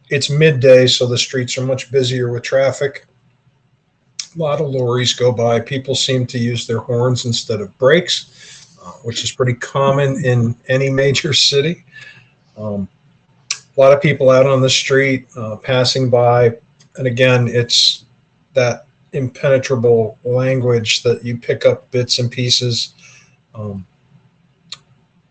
It's midday, so the streets are much busier with traffic. A lot of lorries go by. People seem to use their horns instead of brakes, which is pretty common in any major city. A lot of people out on the street passing by. And again, it's that impenetrable language that you pick up bits and pieces.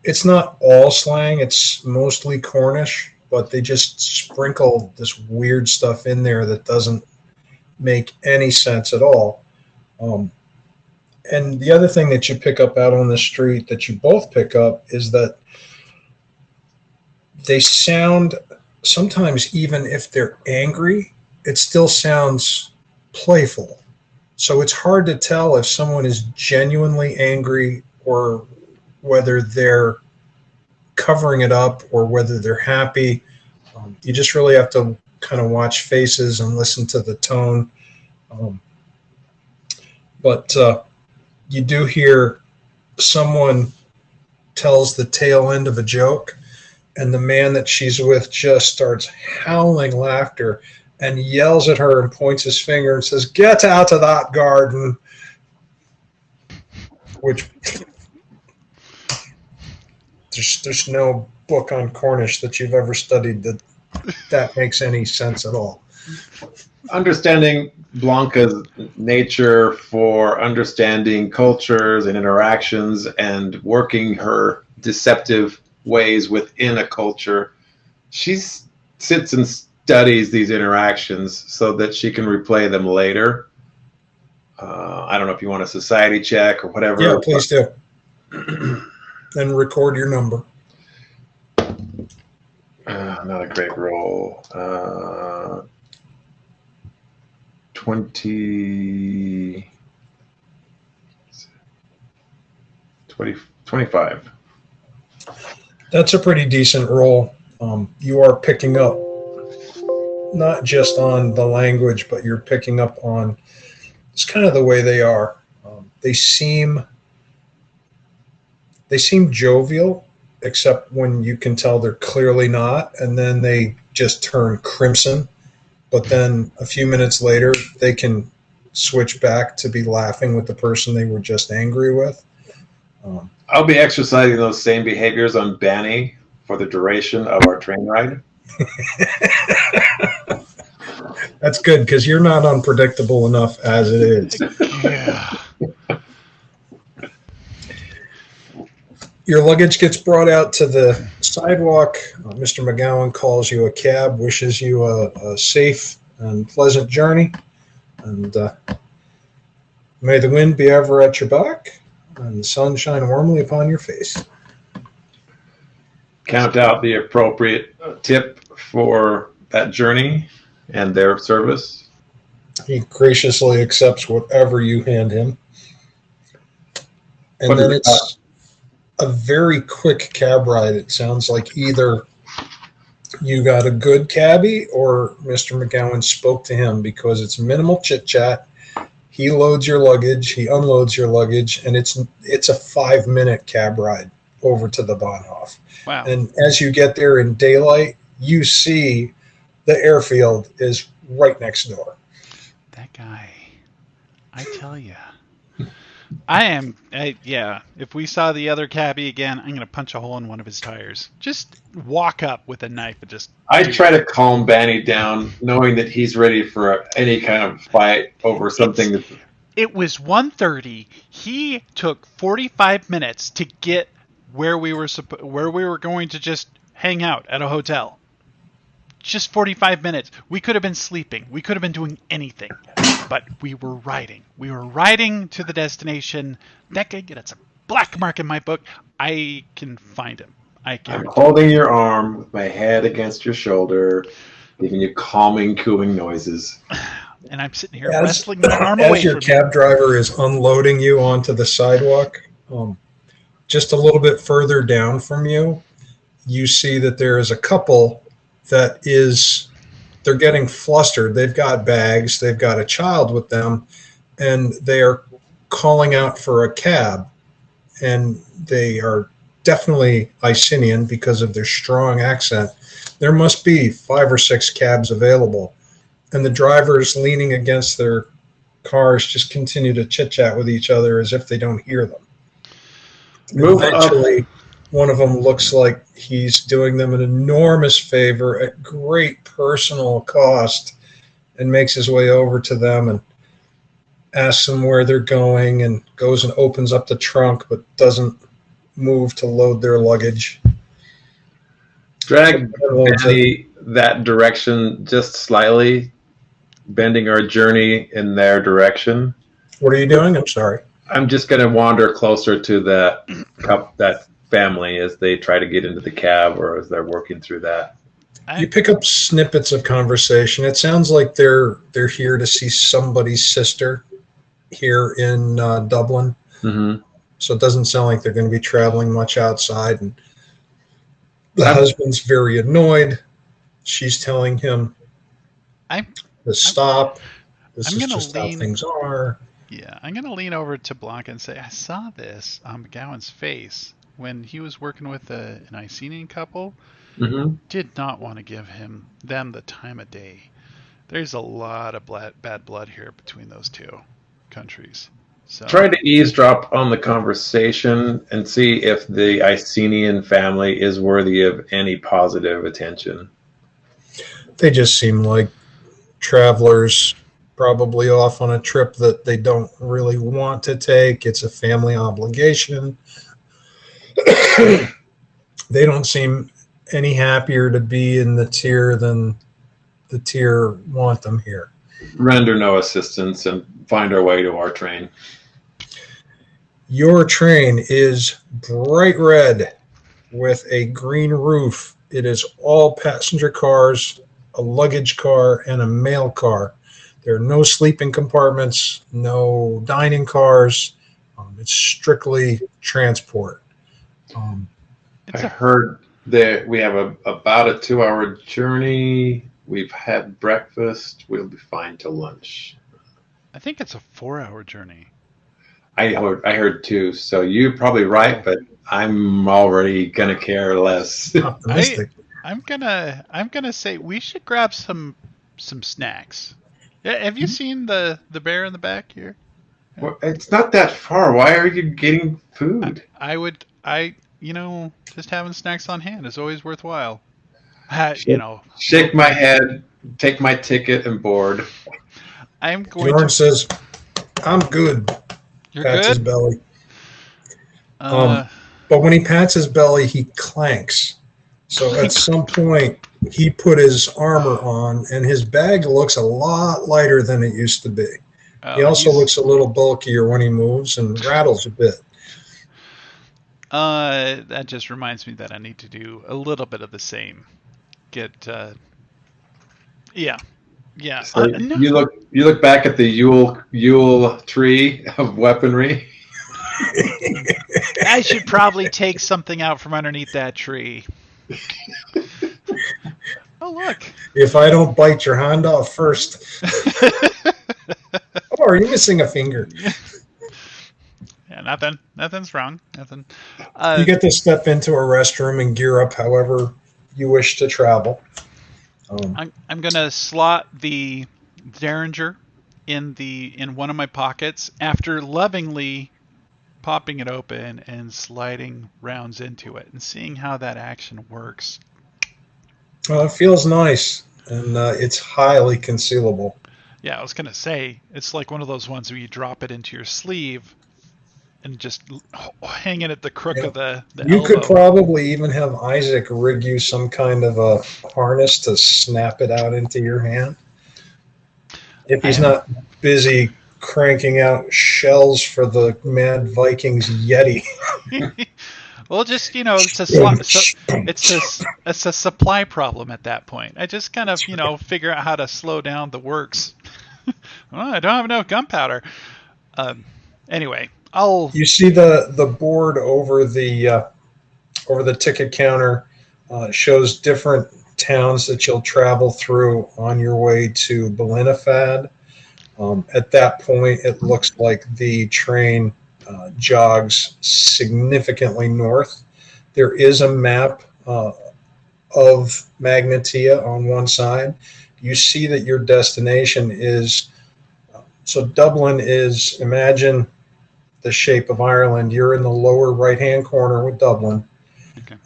It's not all slang. It's mostly Cornish, but they just sprinkle this weird stuff in there that doesn't make any sense at all. And the other thing that you pick up out on the street that you both pick up is that they sound, sometimes even if they're angry, it still sounds playful. So it's hard to tell if someone is genuinely angry or whether they're covering it up or whether they're happy. You just really have to kind of watch faces and listen to the tone. But you do hear someone tells the tail end of a joke, and the man that she's with just starts howling laughter and yells at her and points his finger and says, "Get out of that garden," which there's no book on Cornish that you've ever studied that makes any sense at all. Understanding Blanka's nature for understanding cultures and interactions and working her deceptive ways within a culture, she sits and studies these interactions so that she can replay them later. I don't know if you want a society check or whatever. Yeah, please do. And record your number. Not a great roll. 25. That's a pretty decent roll. You are picking up not just on the language, but you're picking up on it's kind of the way they are. They seem jovial, except when you can tell they're clearly not, and then they just turn crimson. But then a few minutes later, they can switch back to be laughing with the person they were just angry with. I'll be exercising those same behaviors on Bani for the duration of our train ride. That's good, because you're not unpredictable enough as it is. Yeah. Your luggage gets brought out to the sidewalk. Mr. McGowan calls you a cab, wishes you a safe and pleasant journey. And may the wind be ever at your back and the sun shine warmly upon your face. Count out the appropriate tip for that journey and their service. He graciously accepts whatever you hand him. And then it's a very quick cab ride. It sounds like either you got a good cabbie or Mr. McGowan spoke to him, because it's minimal chit chat. He loads your luggage, he unloads your luggage, and it's a 5-minute cab ride over to the Bahnhof. Wow. And as you get there in daylight, you see the airfield is right next door. That guy, I tell you. If we saw the other cabbie again, I'm going to punch a hole in one of his tires. Just walk up with a knife and just... I try to calm Bani down, knowing that he's ready for any kind of fight over something. It was 1:30. He took 45 minutes to get where we were going to just hang out at a hotel. Just 45 minutes. We could have been sleeping. We could have been doing anything. But we were riding. We were riding to the destination. That guy gets a black mark in my book. I can find him. I'm holding your arm with my head against your shoulder, giving you calming, cooing noises. And I'm sitting here wrestling my arm away as your from cab driver is unloading you onto the sidewalk, just a little bit further down from you, you see that there is a couple that they're getting flustered. They've got bags, they've got a child with them, and they are calling out for a cab. And they are definitely Icenian because of their strong accent. There must be 5 or 6 cabs available. And the drivers leaning against their cars just continue to chit-chat with each other as if they don't hear them. Eventually, one of them looks like he's doing them an enormous favor at great personal cost, and makes his way over to them and asks them where they're going, and goes and opens up the trunk but doesn't move to load their luggage. Drag Bani that direction just slightly, bending our journey in their direction. What are you doing? I'm sorry. I'm just going to wander closer to that family as they try to get into the cab, or as they're working through that. You pick up snippets of conversation. It sounds like they're here to see somebody's sister here in Dublin. Mm-hmm. So it doesn't sound like they're going to be traveling much outside. And the husband's very annoyed. She's telling him to stop. This is just how things are. Yeah, I'm going to lean over to Blanka and say, I saw this on McGowan's face when he was working with an Icenian couple. Mm-hmm. Did not want to give them the time of day. There's a lot of bad blood here between those two countries. So Try to eavesdrop on the conversation and see if the Icenian family is worthy of any positive attention. They just seem like travelers, probably off on a trip that they don't really want to take. It's a family obligation. They don't seem any happier to be in the tier than the tier want them here. Render no assistance and find our way to our train. Your train is bright red with a green roof. It is all passenger cars, a luggage car, and a mail car. There are no sleeping compartments, no dining cars. It's strictly transport. I heard that we have about a 2-hour journey. We've had breakfast. We'll be fine till lunch. I think it's a 4-hour journey. I heard too. So you're probably right, but I'm already gonna care less. Optimistic. I'm gonna say we should grab some snacks. Yeah, have you seen the bear in the back here? Well, it's not that far. Why are you getting food? Just having snacks on hand is always worthwhile. Shake my head, take my ticket, and board. I'm going Bjorn to. says, I'm good. You're Pats his good. belly. But when he pats his belly, he clanks. So at some point, he put his armor on, and his bag looks a lot lighter than it used to be. He also looks a little bulkier when he moves and rattles a bit. That just reminds me that I need to do a little bit of the same. Yeah. So No. you look back at the Yule tree of weaponry. I should probably take something out from underneath that tree. Oh, look. If I don't bite your hand off first. Oh, are you missing a finger? Yeah, nothing's wrong. Nothing. You get to step into a restroom and gear up however you wish to travel. I'm gonna slot the Derringer in one of my pockets after lovingly popping it open and sliding rounds into it and seeing how that action works. It feels nice, and it's highly concealable. Yeah, I was gonna say it's like one of those ones where you drop it into your sleeve and just hang it at the crook of the You elbow. could probably even have Isaac rig you some kind of a harness to snap it out into your hand. If he's not busy cranking out shells for the Mad Vikings Yeti. Well, just it's a supply problem at that point. I just kind of figure out how to slow down the works. Well, I don't have enough gunpowder. Anyway, You see the board over the ticket counter shows different towns that you'll travel through on your way to Belinafad. At that point, it looks like the train jogs significantly north. There is a map of Magnatia on one side. You see that your destination is so Dublin is, imagine the shape of Ireland. You're in the lower right-hand corner with Dublin. Okay.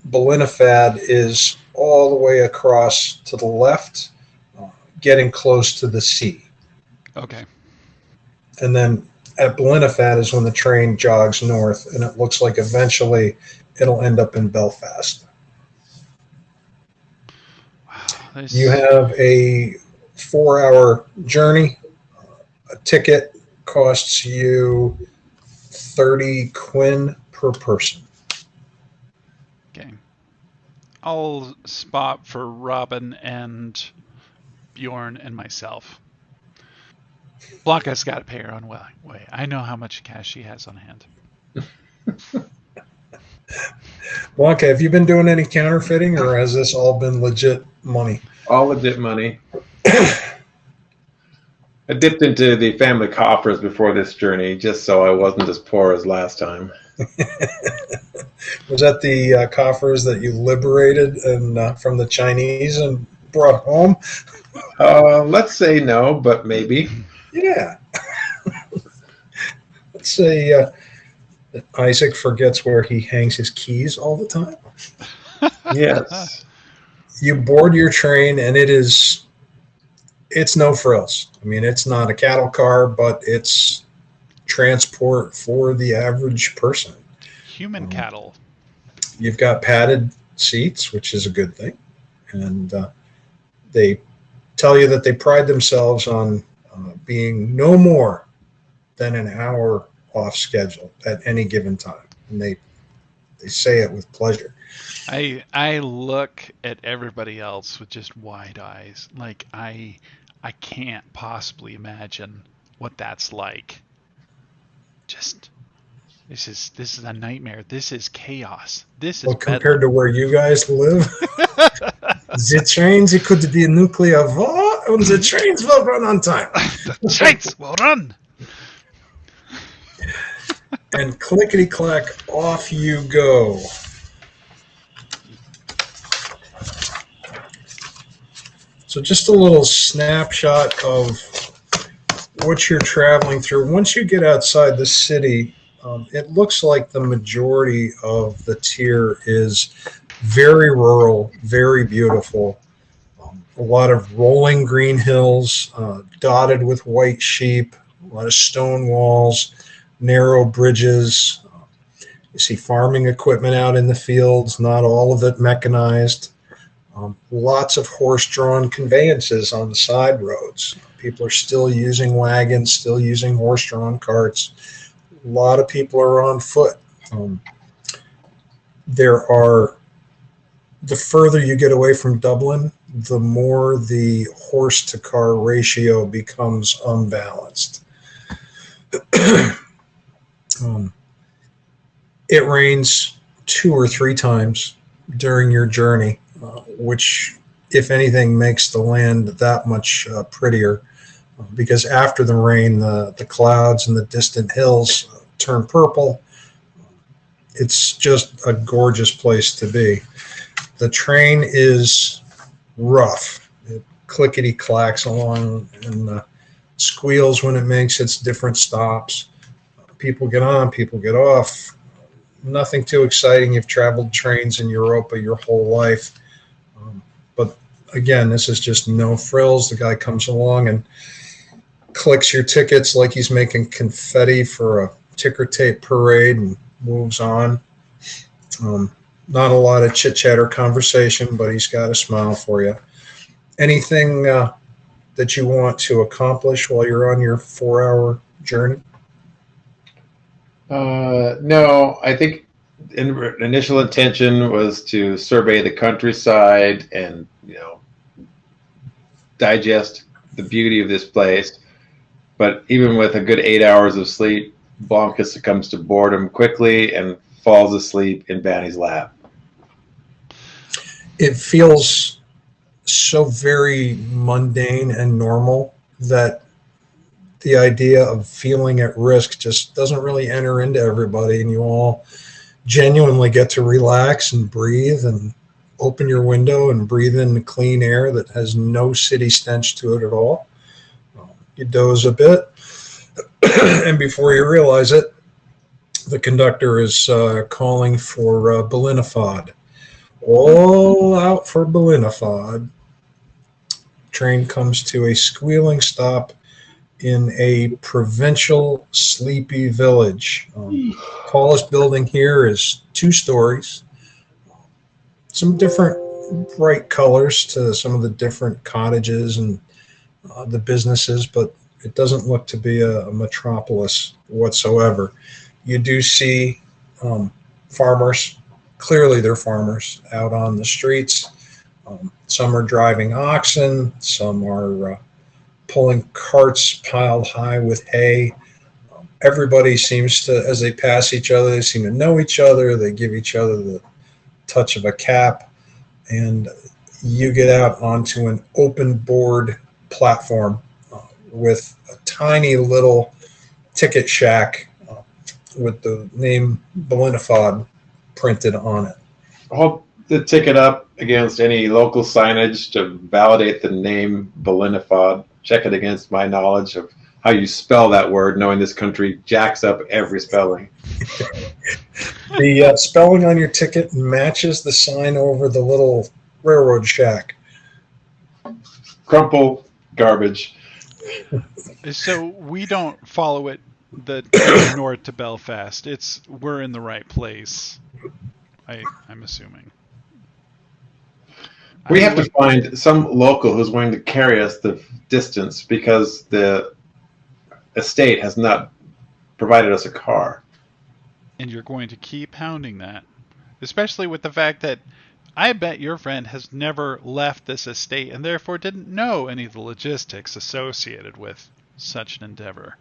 Belinafad is all the way across to the left, getting close to the sea. Okay. And then at Belinafad is when the train jogs north, and it looks like eventually it'll end up in Belfast. Wow, You have a 4-hour journey. A ticket costs you 30 quinn per person. Okay. I'll spot for Robin and Bjorn and myself. Blanka's got to pay her own way. I know how much cash she has on hand. Blanka, have you been doing any counterfeiting, or has this all been legit money? All legit money. I dipped into the family coffers before this journey just so I wasn't as poor as last time. Was that the coffers that you liberated and from the Chinese and brought home? Let's say no, but maybe. Yeah. Let's say that Isaac forgets where he hangs his keys all the time. Yes. You board your train, and it's no frills. I mean, it's not a cattle car, but it's transport for the average person. Human cattle. You've got padded seats, which is a good thing. And they tell you that they pride themselves on being no more than an hour off schedule at any given time. And they say it with pleasure. I look at everybody else with just wide eyes. Like I can't possibly imagine what that's like. Just this is a nightmare. This is chaos. This is well, compared to where you guys live, the trains, it could be a nuclear war, and the trains will run on time. The trains will run. And clickety-clack, off you go. So just a little snapshot of what you're traveling through. Once you get outside the city, it looks like the majority of the tier is very rural, very beautiful. A lot of rolling green hills, dotted with white sheep, a lot of stone walls, narrow bridges. You see farming equipment out in the fields, not all of it mechanized. Lots of horse-drawn conveyances on the side roads. People are still using wagons, still using horse-drawn carts. A lot of people are on foot. The further you get away from Dublin, the more the horse-to-car ratio becomes unbalanced. It rains 2 or 3 times during your journey, which, if anything, makes the land that much prettier. Because after the rain, the clouds and the distant hills turn purple. It's just a gorgeous place to be. The train is rough. It clickety-clacks along and squeals when it makes its different stops. People get on, people get off. Nothing too exciting. You've traveled trains in Europa your whole life. But again, this is just no frills. The guy comes along and clicks your tickets like he's making confetti for a ticker tape parade and moves on. Not a lot of chit-chat or conversation, but he's got a smile for you. Anything that you want to accomplish while you're on your 4-hour journey? No, I think initial intention was to survey the countryside and, digest the beauty of this place. But even with a good 8 hours of sleep, Blanka succumbs to boredom quickly and falls asleep in Bani's lap. It feels so very mundane and normal that the idea of feeling at risk just doesn't really enter into everybody, and you all genuinely get to relax and breathe and open your window and breathe in the clean air that has no city stench to it at all. You doze a bit, and before you realize it, the conductor is calling for Belinafod. All out for Belinafod. Train comes to a squealing stop in a provincial sleepy village. Tallest building here is 2 stories. Some different bright colors to some of the different cottages and the businesses, but it doesn't look to be a metropolis whatsoever. You do see farmers. Clearly they're farmers out on the streets. Some are driving oxen. Some are pulling carts piled high with hay. Everybody seems to, as they pass each other, they seem to know each other. They give each other the touch of a cap. And you get out onto an open board platform with a tiny little ticket shack with the name Belinifod printed on it. Hold the ticket up against any local signage to validate the name Belinifod. Check it against my knowledge of how you spell that word, knowing this country jacks up every spelling. The spelling on your ticket matches the sign over the little railroad shack. Crumple garbage. So we don't follow it the train north to Belfast. We're in the right place. I'm assuming. We have to find some local who's willing to carry us the distance because the estate has not provided us a car. And you're going to keep hounding that, especially with the fact that I bet your friend has never left this estate and therefore didn't know any of the logistics associated with such an endeavor.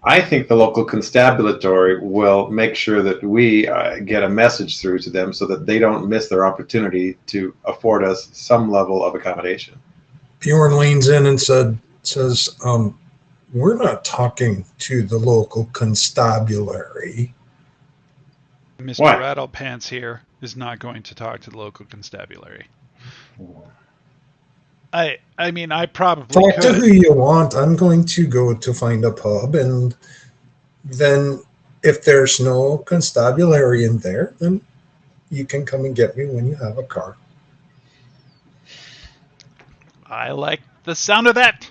I think the local constabulary will make sure that we get a message through to them so that they don't miss their opportunity to afford us some level of accommodation. Bjorn leans in and says, we're not talking to the local constabulary. Mr. What? Rattlepants here is not going to talk to the local constabulary. I mean, I probably Talk to could. who you want. I'm going to go to find a pub, and then if there's no constabulary in there, then you can come and get me when you have a car. I like the sound of that.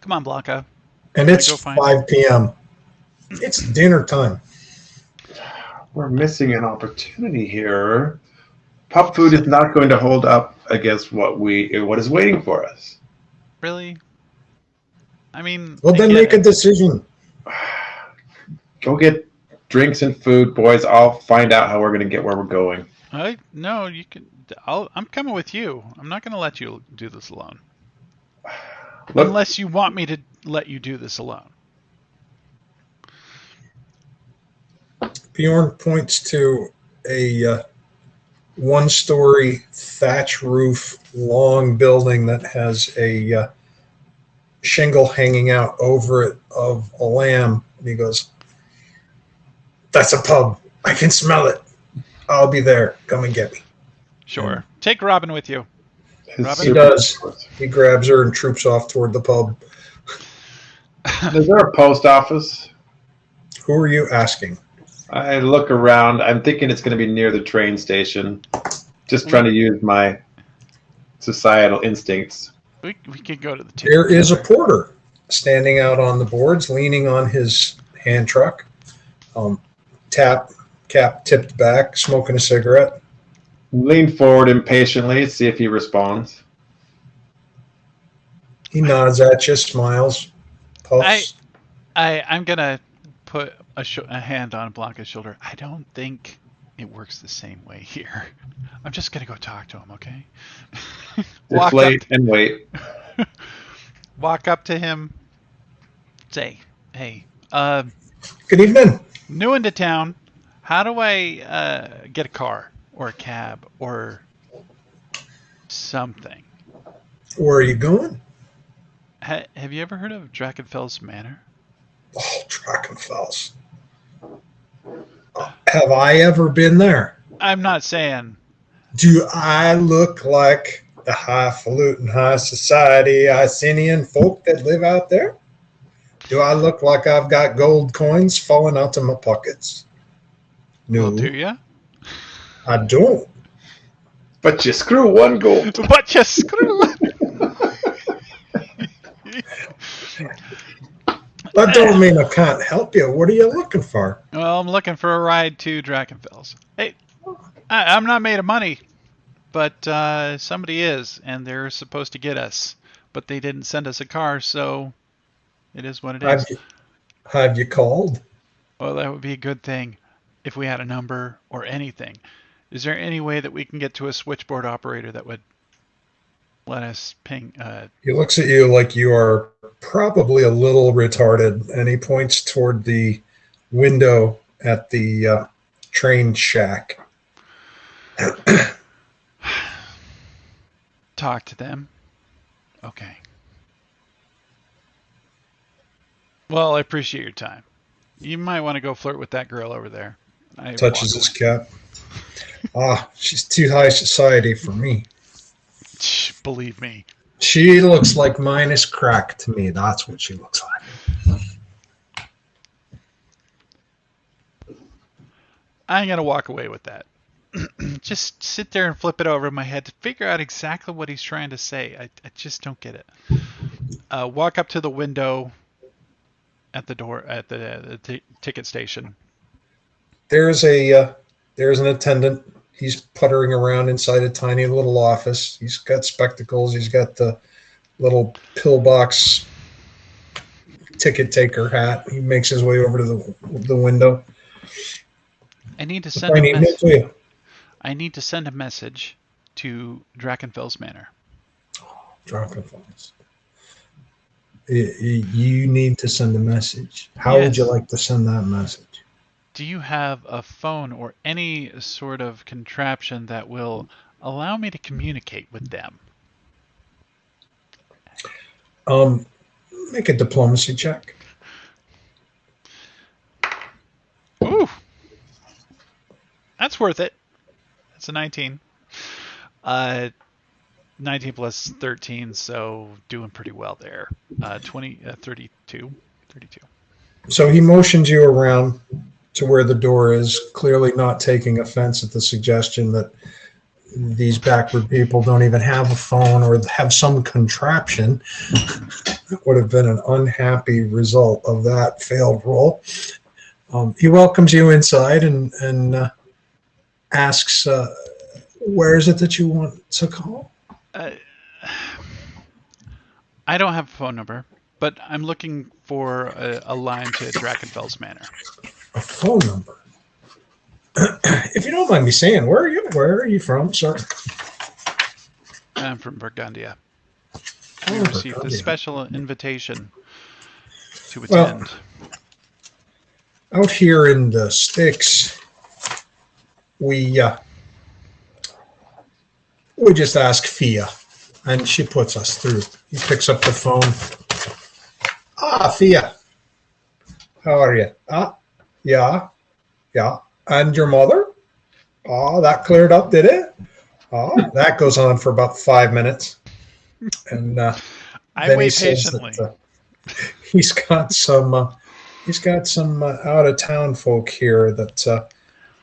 Come on, Blanka. And Go it's find 5 p.m. It's dinner time. We're missing an opportunity here. Pub food is not going to hold up against what is waiting for us. Really? I mean, Well, I then get make a it. decision. Go get drinks and food, boys. I'll find out how we're going to get where we're going. No, you can. I'm coming with you. I'm not going to let you do this alone. Look, Unless you want me to let you do this alone. Bjorn points to a one-story thatch roof long building that has a shingle hanging out over it of a lamb. And he goes, that's a pub. I can smell it. I'll be there. Come and get me. Sure. Take Robin with you. Robin? He does. He grabs her and troops off toward the pub. Is there a post office? Who are you asking? I look around. I'm thinking it's going to be near the train station. Just trying to use my societal instincts. We could go to the There is a porter standing out on the boards, leaning on his hand truck, cap tipped back, smoking a cigarette. Lean forward impatiently, see if he responds. He nods at you, smiles, puffs. I'm gonna put a hand on Blanca's shoulder. I don't think it works the same way here. I'm just gonna go talk to him, okay? Deflate and wait. Walk up to him. Say, hey, Good evening. new into town. How do I get a car or a cab or something? Where are you going? Have you ever heard of Drachenfels Manor? Oh, Drakenfels. Have I ever been there? I'm not saying. Do I look like the highfalutin high society Icenian folk that live out there? Do I look like I've got gold coins falling out of my pockets? No, Well, do you? I don't. But you screw one gold. But you screw. That don't mean I can't help you. What are you looking for? Well, I'm looking for a ride to Drakenfels. Hey, I'm not made of money, but somebody is, and they're supposed to get us. But they didn't send us a car, so it is what it is. Have you called? Well, that would be a good thing if we had a number or anything. Is there any way that we can get to a switchboard operator that would let us ping? He looks at you like you are probably a little retarded, and he points toward the window at the train shack. Talk to them. Okay. Well, I appreciate your time. You might want to go flirt with that girl over there. I Touches walk his cap. She's too high society for me. away. Shh, believe me. She looks like minus crack to me. That's what she looks like. I'm going to walk away with that. Just sit there and flip it over in my head to figure out exactly what he's trying to say. I just don't get it. Walk up to the window at the door at the ticket station. There's an attendant. He's puttering around inside a tiny little office. He's got spectacles. He's got the little pillbox ticket taker hat. He makes his way over to the window. I need to send a message. You. I need to send a message to Drachenfels Manor. Drakenfels. You need to send a message. How would you like to send that message? Do you have a phone or any sort of contraption that will allow me to communicate with them? Make a diplomacy check. Ooh, that's worth it. That's a 19. 19 plus 13, so doing pretty well there. 32. So he motions you around to where the door is, clearly not taking offense at the suggestion that these backward people don't even have a phone or have some contraption. That would have been an unhappy result of that failed roll. He welcomes you inside and asks, where is it that you want to call? I don't have a phone number, but I'm looking for a line to Drachenfels Manor. A phone number? If you don't mind me saying, where are you from, sir? I'm from Burgundia. Oh, We received a Burgundia. special invitation to attend. Out here in the sticks, we just ask Fia, and she puts us through. He picks up the phone. Fia, how are you? Yeah. And your mother? That cleared up, did it? That goes on for about 5 minutes, and I then he wait says patiently. that he's got some out of town folk here that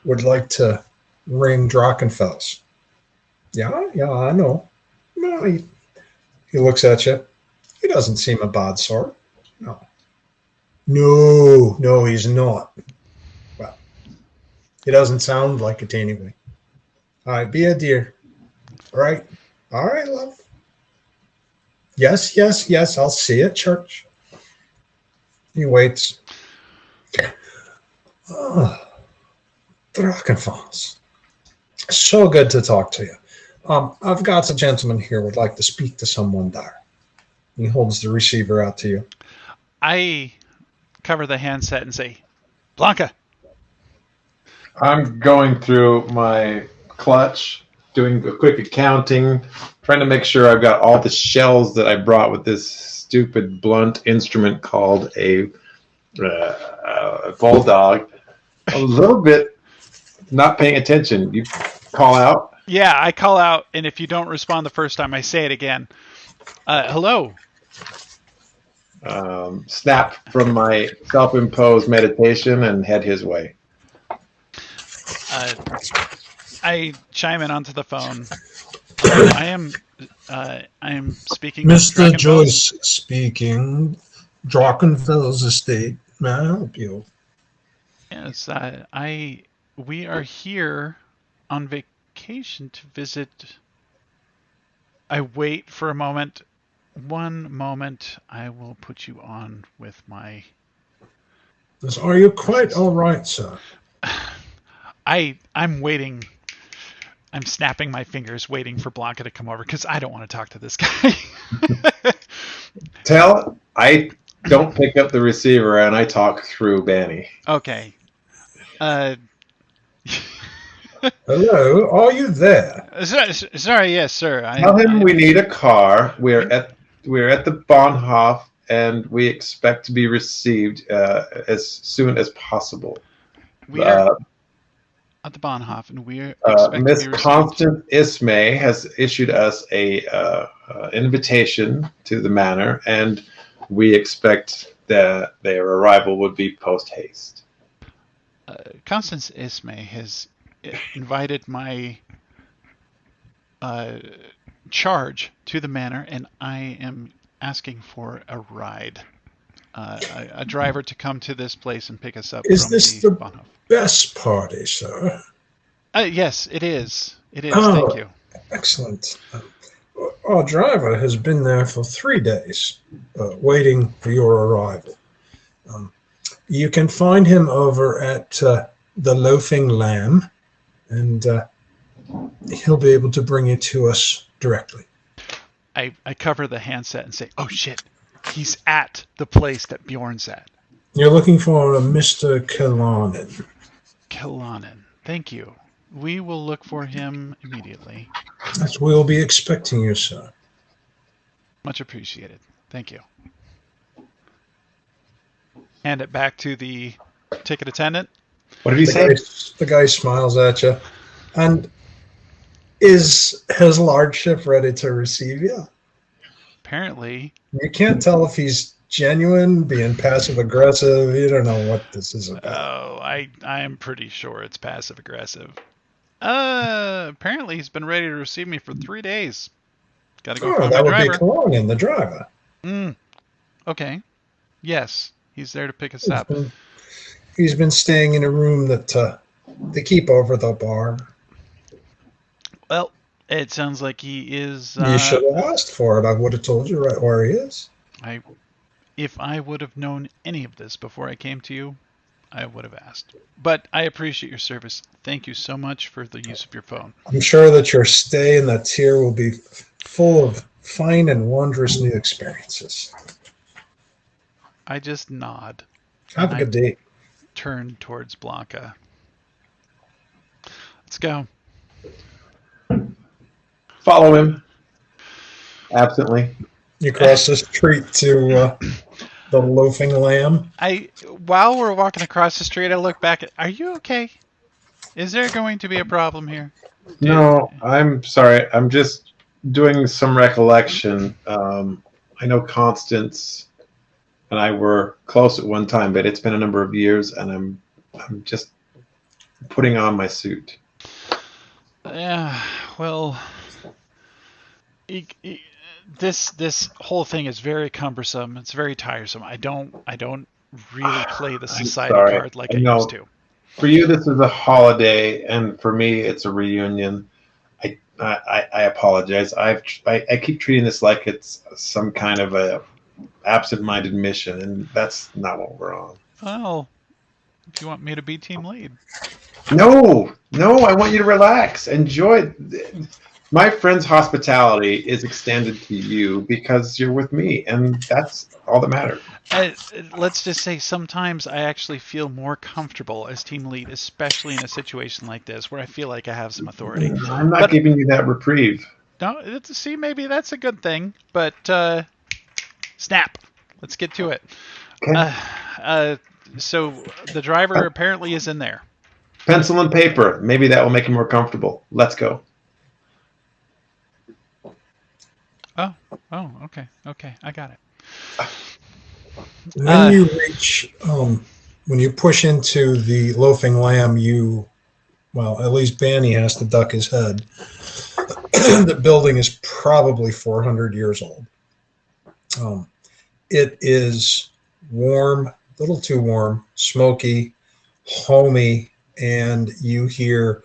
would like to ring Drakenfels. Yeah, I know. No, he looks at you. He doesn't seem a bad sort. No, he's not. Well, he doesn't sound like it anyway. All right, be a dear. All right, love. Yes, I'll see you at church. He waits. Drakenfels. So good to talk to you. I've got a gentleman here would like to speak to someone there. He holds the receiver out to you. I cover the handset and say, Blanka. I'm going through my clutch, doing a quick accounting, trying to make sure I've got all the shells that I brought with this stupid blunt instrument called a bulldog. A little bit not paying attention. You call out. Yeah, I call out, and if you don't respond the first time, I say it again. Hello. Snap from my self-imposed meditation and head his way. I chime in onto the phone. I am speaking with Mr. Drakenfels. Joyce speaking. Drakenfels Estate. May I help you? Yes, we are here on vacation to visit. I wait for a moment. One moment, I will put you on with my. Are you quite all right, sir? I'm waiting. I'm snapping my fingers, waiting for Blanka to come over because I don't want to talk to this guy. I don't pick up the receiver and I talk through Bani. Okay. Hello, are you there? Sorry, yes, sir. Tell him we need a car. We're at the Bahnhof and we expect to be received as soon as possible. We are at the Bahnhof, and we expect to Miss be received. Constance Ismay has issued us a invitation to the manor, and we expect that their arrival would be post haste. Constance Ismay has invited my charge to the manor, and I am asking for a ride. A driver to come to this place and pick us up Is from this the the Bahnhof. best party, sir? Yes, it is. It is. Oh. Thank you. Excellent. Our driver has been there for 3 days, waiting for your arrival. You can find him over at the Loafing Lamb, and he'll be able to bring you to us directly. I cover the handset and say, "Oh shit, he's at the place that Bjorn's at." You're looking for a Mr. Killanen. Killanen. Thank you. We will look for him immediately. Yes, we'll be expecting you, sir. Much appreciated. Thank you. Hand it back to the ticket attendant. What did he say? The guy smiles at you. And is his lordship ready to receive you? Apparently. You can't tell if he's genuine, being passive aggressive. You don't know what this is about. Oh, I am pretty sure it's passive aggressive. Apparently he's been ready to receive me for 3 days. Got to go find that my would driver. be Kalanian, the driver. Okay. Yes, he's there to pick us up. He's been staying in a room that they keep over the bar. Well, it sounds like he is. You should have asked for it. I would have told you right where he is. If I would have known any of this before I came to you, I would have asked. But I appreciate your service. Thank you so much for the use of your phone. I'm sure that your stay in that tier will be full of fine and wondrous new experiences. I just nod. Have a good day. Turn towards Blanka. Let's go. Follow him. Absently. You cross the street to the Loafing Lamb. While we're walking across the street, I look back at. Are you okay? Is there going to be a problem here? No, I'm sorry. I'm just doing some recollection. I know Constance and I were close at one time, but it's been a number of years, and I'm just putting on my suit. Yeah. Well. This whole thing is very cumbersome. It's very tiresome. I don't really play the society card like I used to. For you, this is a holiday, and for me, it's a reunion. I apologize. I keep treating this like it's some kind of a absent-minded mission, and that's not what we're on. Well, if you want me to be team lead. No, I want you to relax. Enjoy. My friend's hospitality is extended to you because you're with me, and that's all that matters. Let's just say sometimes I actually feel more comfortable as team lead, especially in a situation like this where I feel like I have some authority. I'm not giving you that reprieve. No, see, maybe that's a good thing, but snap. Let's get to it. Okay. So the driver apparently is in there. Pencil and paper. Maybe that will make you more comfortable. Let's go. Oh, okay, I got it. When you reach, when you push into the Loafing Lamb, at least Bani has to duck his head. The building is probably 400 years old. It is warm, a little too warm, smoky, homey, and you hear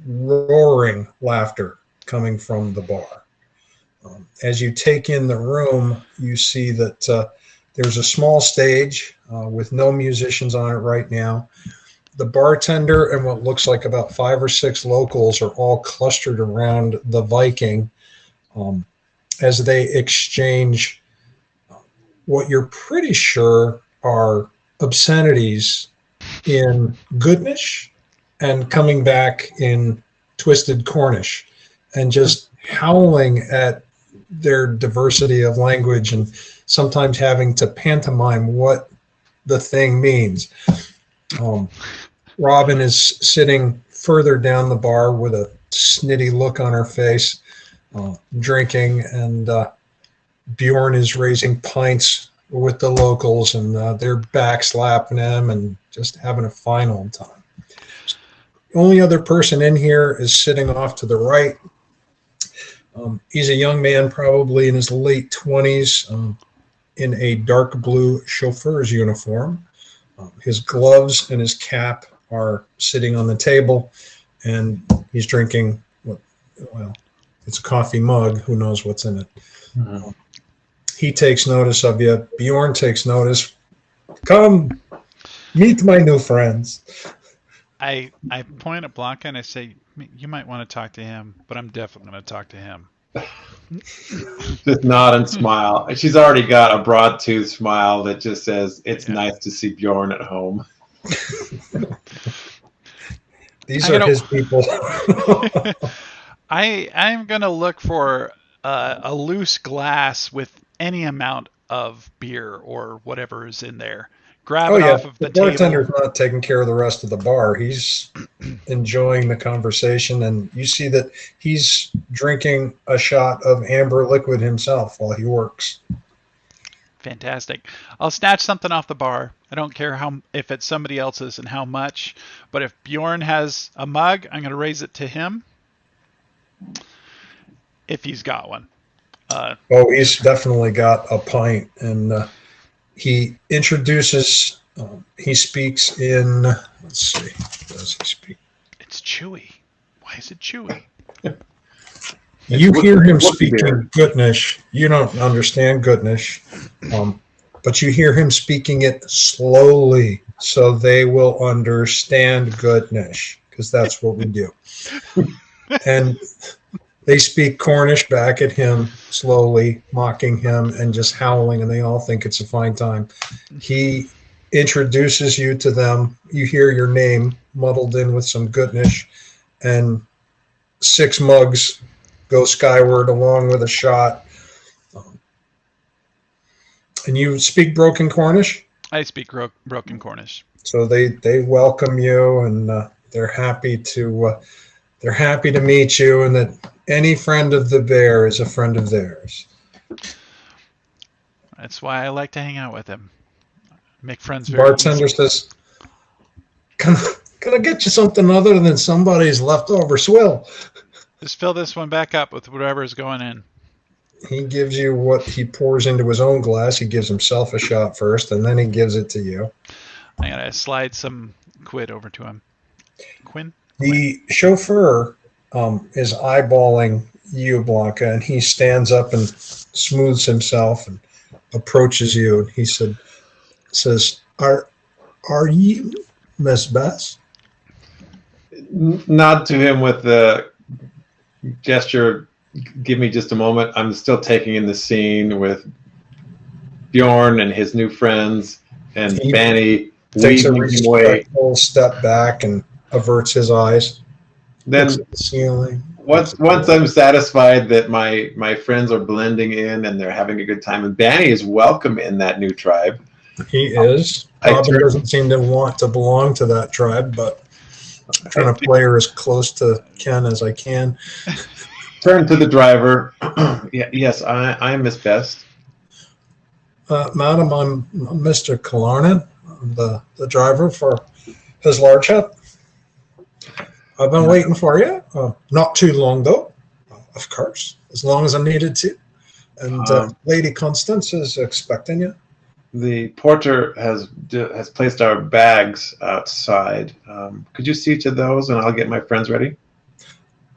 roaring laughter coming from the bar. As you take in the room, you see that there's a small stage with no musicians on it right now. The bartender and what looks like about 5 or 6 locals are all clustered around the Viking as they exchange what you're pretty sure are obscenities in Goodnish and coming back in Twisted Cornish, and just howling at their diversity of language and sometimes having to pantomime what the thing means. Robin is sitting further down the bar with a snitty look on her face, drinking, and Bjorn is raising pints with the locals, and they're backslapping him and just having a fine old time. The only other person in here is sitting off to the right. He's a young man, probably in his late 20s, in a dark blue chauffeur's uniform. His gloves and his cap are sitting on the table, and he's drinking, well, it's a coffee mug. Who knows what's in it? Mm-hmm. He takes notice of you. Bjorn takes notice. Come, meet my new friends. I point at Blanka and I say, you might want to talk to him, but I'm definitely going to talk to him. Just nod and smile. She's already got a broad tooth smile that just says, it's nice to see Bjorn at home. These are his people. I'm going to look for a loose glass with any amount of beer or whatever is in there. Grab it off of the table. The bartender's not taking care of the rest of the bar. He's enjoying the conversation, and you see that he's drinking a shot of amber liquid himself while he works. Fantastic. I'll snatch something off the bar. I don't care if it's somebody else's and how much, but if Bjorn has a mug, I'm going to raise it to him if he's got one. He's definitely got a pint, and he introduces, he speaks in, let's see, does he speak? It's Chewy. Why is it Chewy? You hear him speaking Gutnish. You don't understand Gutnish, but you hear him speaking it slowly so they will understand Gutnish, because that's what we do. And they speak Cornish back at him slowly, mocking him and just howling, and they all think it's a fine time. He introduces you to them. You hear your name muddled in with some Gutnish, and 6 mugs go skyward along with a shot. And you speak broken Cornish? I speak broken Cornish. So they welcome you, and they're happy to meet you, and that any friend of the bear is a friend of theirs. That's why I like to hang out with him. Make friends. The bartender says, "Can I get you something other than somebody's leftover swill?" Just fill this one back up with whatever's going in. He gives you what he pours into his own glass. He gives himself a shot first, and then he gives it to you. I'm going to slide some quid over to him. Quinn? The chauffeur is eyeballing you, Blanka, and he stands up and smooths himself and approaches you. And he says, Are you Miss Bess? Nod to him with the gesture, give me just a moment. I'm still taking in the scene with Bjorn and his new friends and Bani takes a respectful step back and averts his eyes. Then the ceiling. Once I'm satisfied that my friends are blending in and they're having a good time, and Bani is welcome in that new tribe. He is. Robin doesn't seem to want to belong to that tribe, but I'm trying to play her as close to Ken as I can. Turn to the driver. Yes, I'm Miss Best. Madam, I'm Mr. Killarnan. I'm the driver for his lordship. I've been waiting for you. Not too long, though, of course, as long as I needed to. And Lady Constance is expecting you. The porter has placed our bags outside. Could you see to those, and I'll get my friends ready?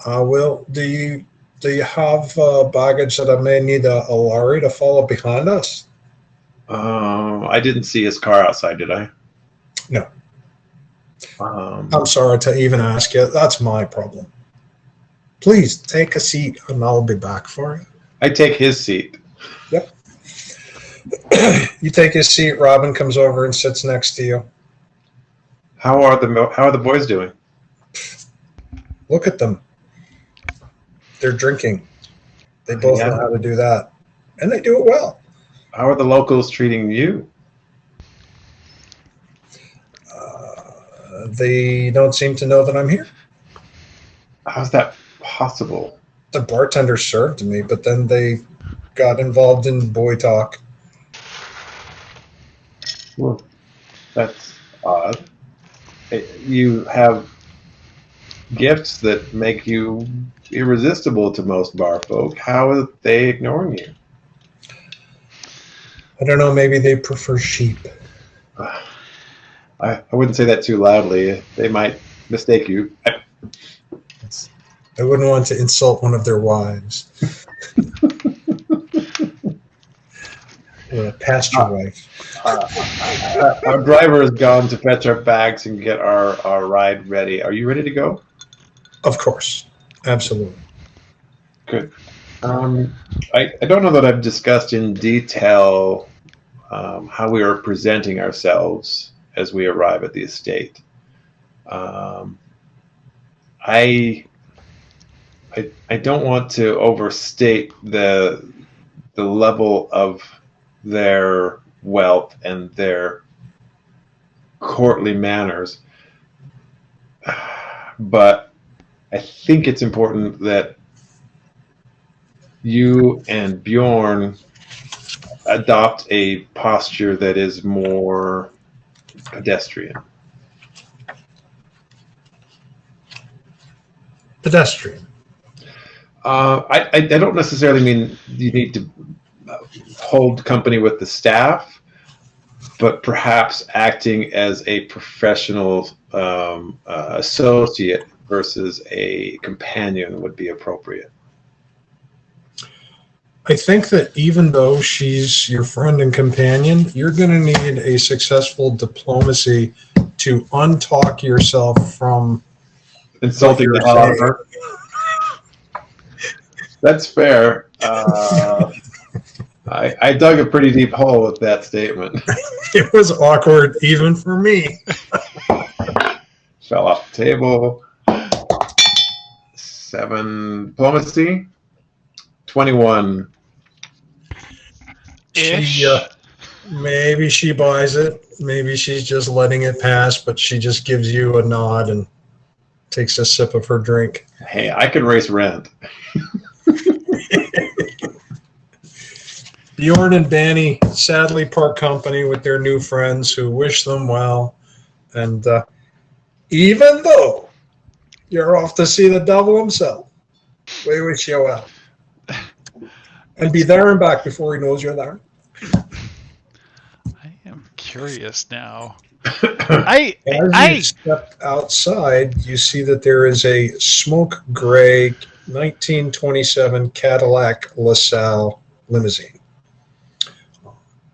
Will. Do you have baggage that I may need a lorry to follow behind us? I didn't see his car outside, did I? No. I'm sorry to even ask you. That's my problem. Please take a seat, and I'll be back for you. I take his seat. Yep. You take his seat. Robin comes over and sits next to you. How are the boys doing? Look at them. They're drinking. They both Yeah. know how to do that, and they do it well. How are the locals treating you? They don't seem to know that I'm here. How's that possible? The bartender served me, but then they got involved in boy talk. Well, that's odd. You have gifts that make you irresistible to most bar folk. How are they ignoring you? I don't know, maybe they prefer sheep. I wouldn't say that too loudly. They might mistake you. I wouldn't want to insult one of their wives. Or a pasture wife. Our driver has gone to fetch our bags and get our ride ready. Are you ready to go? Of course. Absolutely. Good. I don't know that I've discussed in detail how we are presenting ourselves as we arrive at the estate. I don't want to overstate the level of their wealth and their courtly manners, but I think it's important that you and Bjorn adopt a posture that is more pedestrian. Pedestrian. I don't necessarily mean you need to hold company with the staff, but perhaps acting as a professional associate versus a companion would be appropriate. I think that even though she's your friend and companion, you're going to need a successful diplomacy to untalk yourself from Insulting the hell out of her. That's fair. I dug a pretty deep hole with that statement. It was awkward even for me. Fell off the table. 7 diplomacy. 21. She, maybe she buys it. Maybe she's just letting it pass, but she just gives you a nod and takes a sip of her drink. Hey, I could raise rent. Bjorn and Bani sadly part company with their new friends who wish them well. And even though you're off to see the devil himself, we wish you well. And be there and back before he knows you're there. I am curious now. As you step outside, you see that there is a smoke gray 1927 Cadillac LaSalle limousine.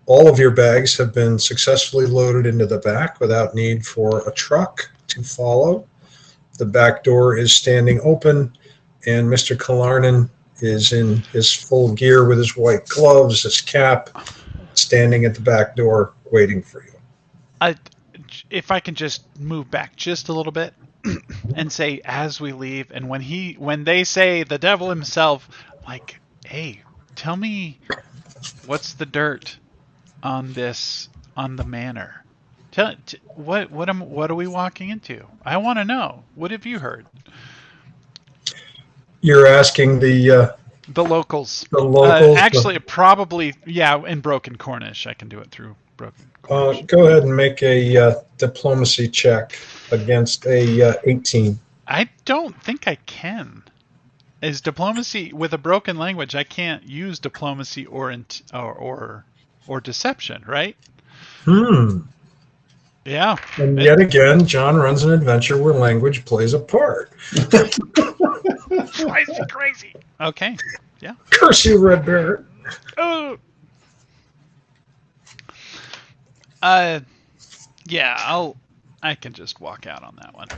All of your bags have been successfully loaded into the back without need for a truck to follow. The back door is standing open, and Mr. Killarnan is in his full gear with his white gloves, his cap, standing at the back door waiting for you. If I can just move back just a little bit and say, as we leave, and when they say the devil himself, like, hey, tell me what's the dirt on the manor? What are we walking into? I want to know. What have you heard? You're asking the locals. The locals. Actually, probably, yeah, in broken Cornish. I can do it through broken Cornish. Go ahead and make a diplomacy check against a 18. I don't think I can. Is diplomacy with a broken language? I can't use diplomacy or deception, right? Yeah. And yet again, John runs an adventure where language plays a part. Crazy. Okay. Yeah. Curse you, Red Bear. Oh. Yeah. I can just walk out on that one.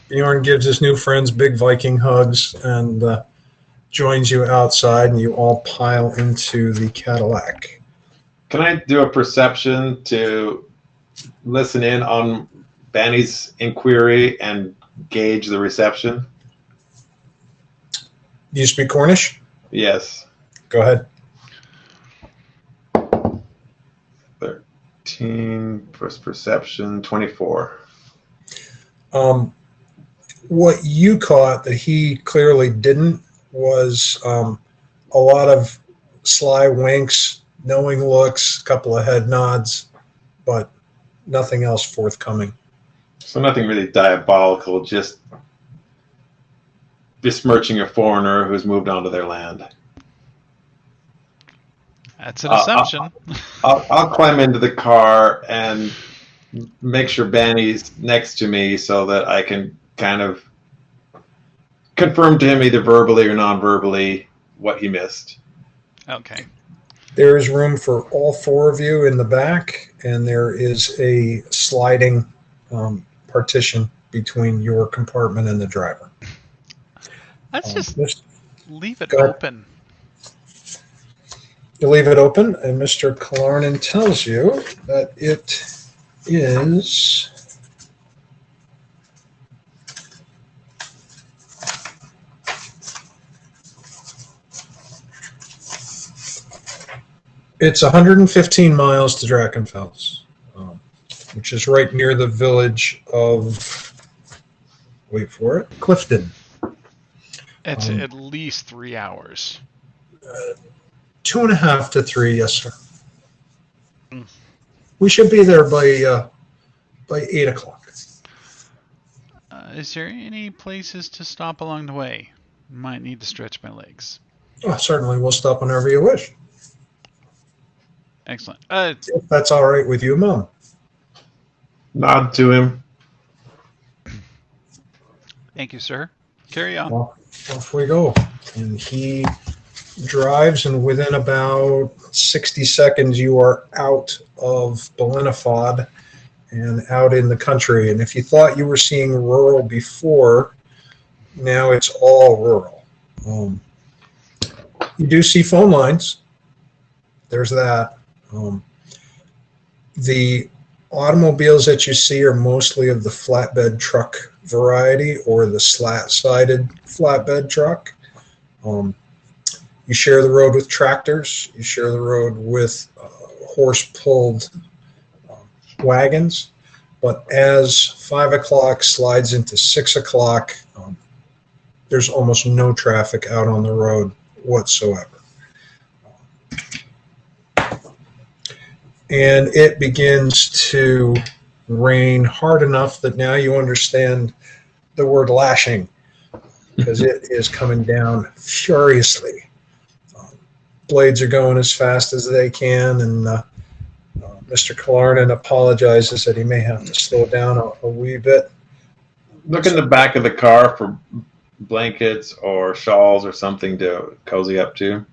Bjorn gives his new friends big Viking hugs and joins you outside, and you all pile into the Cadillac. Can I do a perception to listen in on Bani's inquiry and gauge the reception? Do you speak Cornish? Yes. Go ahead. 13 plus perception, 24. What you caught that he clearly didn't was a lot of sly winks, knowing looks, a couple of head nods, but nothing else forthcoming. So nothing really diabolical, just besmirching a foreigner who's moved onto their land. That's an assumption. I'll climb into the car and make sure Bani's next to me so that I can kind of confirm to him either verbally or non-verbally what he missed. Okay. There is room for all four of you in the back, and there is a sliding partition between your compartment and the driver. Let's just leave it go ahead. open. You leave it open, and Mr. Killarnan tells you that it is it's 115 miles to Drakenfels, which is right near the village of, wait for it, Clifton. It's at least 3 hours. 2.5 to 3, yes, sir. We should be there by 8 o'clock. Is there any places to stop along the way? Might need to stretch my legs. Oh, certainly, we'll stop whenever you wish. Excellent. If that's all right with you, Mom. Nod to him. Thank you, sir. Carry on. Well, off we go. And he drives, and within about 60 seconds, you are out of Belenafod and out in the country. And if you thought you were seeing rural before, now it's all rural. You do see phone lines. There's that. The automobiles that you see are mostly of the flatbed truck variety or the slat-sided flatbed truck. You share the road with tractors. You share the road with horse-pulled wagons. But as 5 o'clock slides into 6 o'clock, there's almost no traffic out on the road whatsoever. And it begins to rain hard enough that now you understand the word lashing, because it is coming down furiously. Blades are going as fast as they can, and Mr. Killarnan apologizes that he may have to slow down a wee bit. Look in the back of the car for blankets or shawls or something to cozy up to.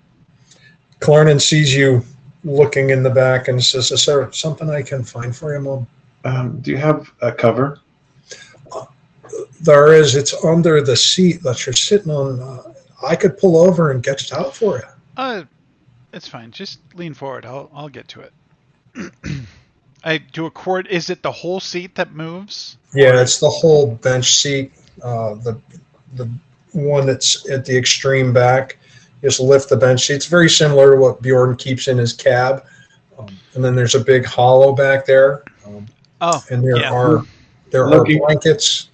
Killarnan sees you looking in the back and says, "Is there something I can find for you, Mom?" Do you have a cover? There is. It's under the seat that you're sitting on. I could pull over and get it out for you. It's fine. Just lean forward. I'll get to it. I do a cord. Is it the whole seat that moves? Yeah, it's the whole bench seat. The one that's at the extreme back. Just lift the bench seat. It's very similar to what Bjorn keeps in his cab. And then there's a big hollow back there. And there are blankets.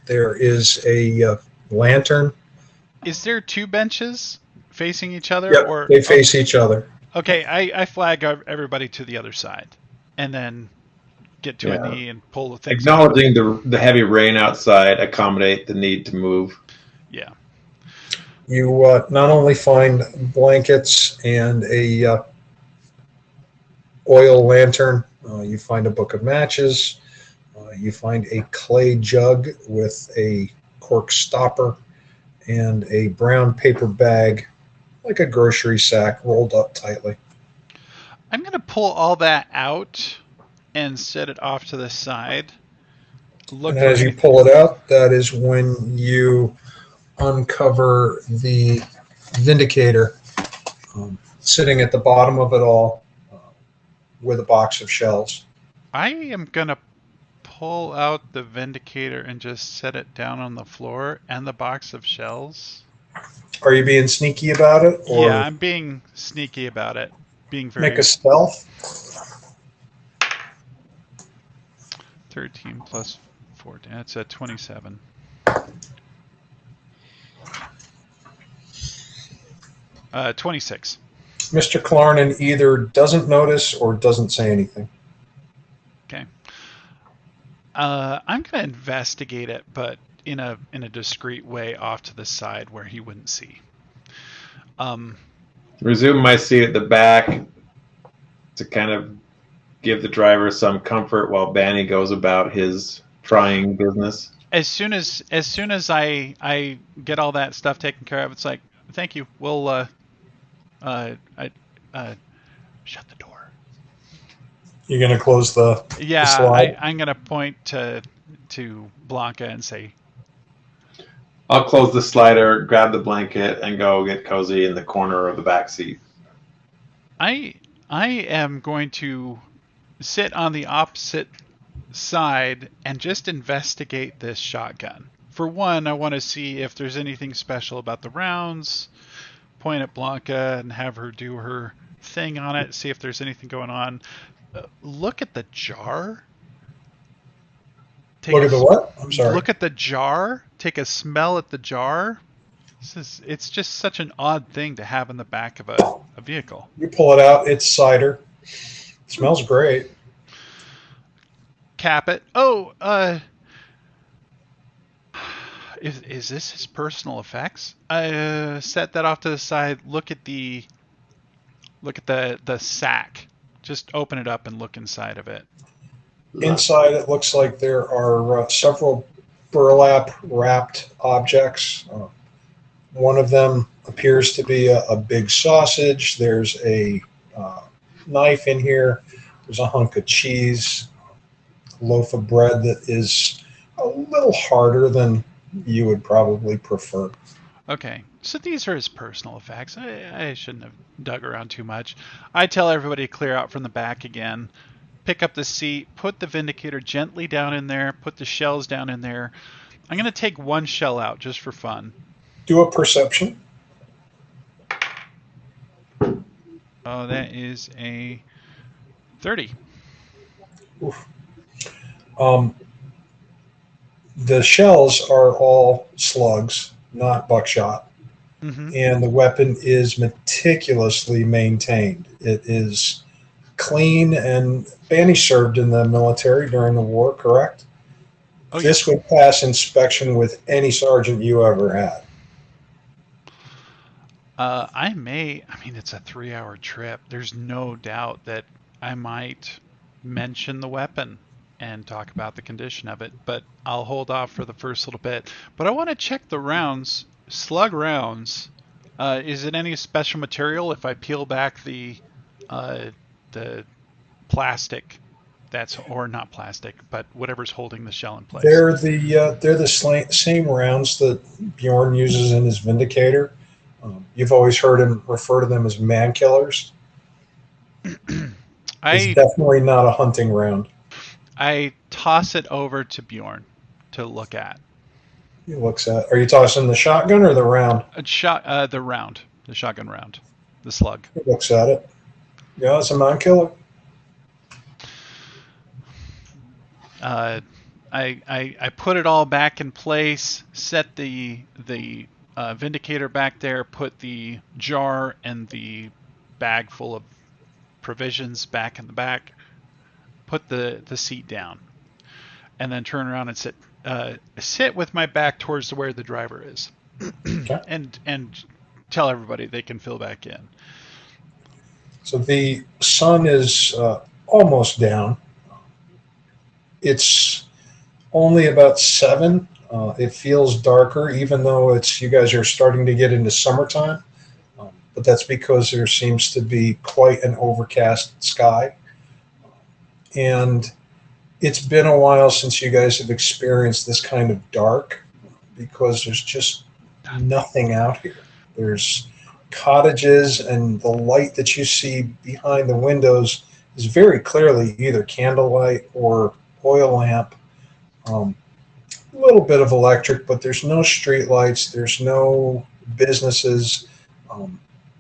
There is a lantern. Is there two benches facing each other? Yep, or they face each other. Okay, I flag everybody to the other side, and then get to a knee and pull the things. Acknowledging the heavy rain outside, accommodate the need to move. Yeah. You not only find blankets and a oil lantern, you find a book of matches, you find a clay jug with a cork stopper, and a brown paper bag, like a grocery sack, rolled up tightly. I'm going to pull all that out and set it off to the side. And as you pull it out, that is when you uncover the Vindicator sitting at the bottom of it all with a box of shells. I am going to pull out the Vindicator and just set it down on the floor and the box of shells. Are you being sneaky about it? Or Yeah, I'm being sneaky about it. Being make very a stealth? 13 plus 14. That's a 27. Uh, 26. Mr. Clarnan either doesn't notice or doesn't say anything. Okay. I'm gonna investigate it, but in a discreet way off to the side where he wouldn't see. Resume my seat at the back to kind of give the driver some comfort while Bani goes about his trying business. As soon as I get all that stuff taken care of, it's like, thank you. We'll shut the door. You're going to close the Yeah, slide? I'm gonna point to Blanka and say, I'll close the slider, grab the blanket, and go get cozy in the corner of the back seat. I am going to sit on the opposite side and just investigate this shotgun. For one, I want to see if there's anything special about the rounds. Point at Blanka and have her do her thing on it. See if there's anything going on. Look at the jar. Look at the what? I'm sorry. Look at the jar. Take a smell at the jar. It's just such an odd thing to have in the back of a vehicle. You pull it out. It's cider. It smells great. Cap it. Oh, is this his personal effects? Set that off to the side. Look at the sack. Just open it up and look inside of it. Inside, it looks like there are several burlap wrapped objects. One of them appears to be a big sausage. There's a knife in here. There's a hunk of cheese, a loaf of bread that is a little harder than you would probably prefer. Okay, so these are his personal effects. I shouldn't have dug around too much. I tell everybody to clear out from the back again. Pick up the seat, put the Vindicator gently down in there, put the shells down in there. I'm going to take one shell out just for fun. Do a perception. Oh, that is a 30. Oof. The shells are all slugs, not buckshot. Mm-hmm. And the weapon is meticulously maintained. It is clean, and Bani served in the military during the war, correct? Oh, This would pass inspection with any sergeant you ever had. I mean, it's a 3-hour trip. There's no doubt that I might mention the weapon and talk about the condition of it, but I'll hold off for the first little bit. But I want to check the rounds, slug rounds. Is it any special material if I peel back the plastic? Or not plastic, but whatever's holding the shell in place. They're the same rounds that Bjorn uses in his Vindicator. You've always heard him refer to them as man killers. It's definitely not a hunting round. I toss it over to Bjorn to look at. He looks at. Are you tossing the shotgun or the round? The shotgun round, the slug. He looks at it. Yeah, it's a man killer. I put it all back in place, set the Vindicator back there, put the jar and the bag full of provisions back in the back, put the seat down, and then turn around and sit with my back towards where the driver is. Okay. and tell everybody they can fill back in. So the sun is almost down. It's only about 7. It feels darker, even though you guys are starting to get into summertime. But that's because there seems to be quite an overcast sky. And it's been a while since you guys have experienced this kind of dark, because there's just nothing out here. There's cottages, and the light that you see behind the windows is very clearly either candlelight or oil lamp. A little bit of electric, but there's no street lights. There's no businesses.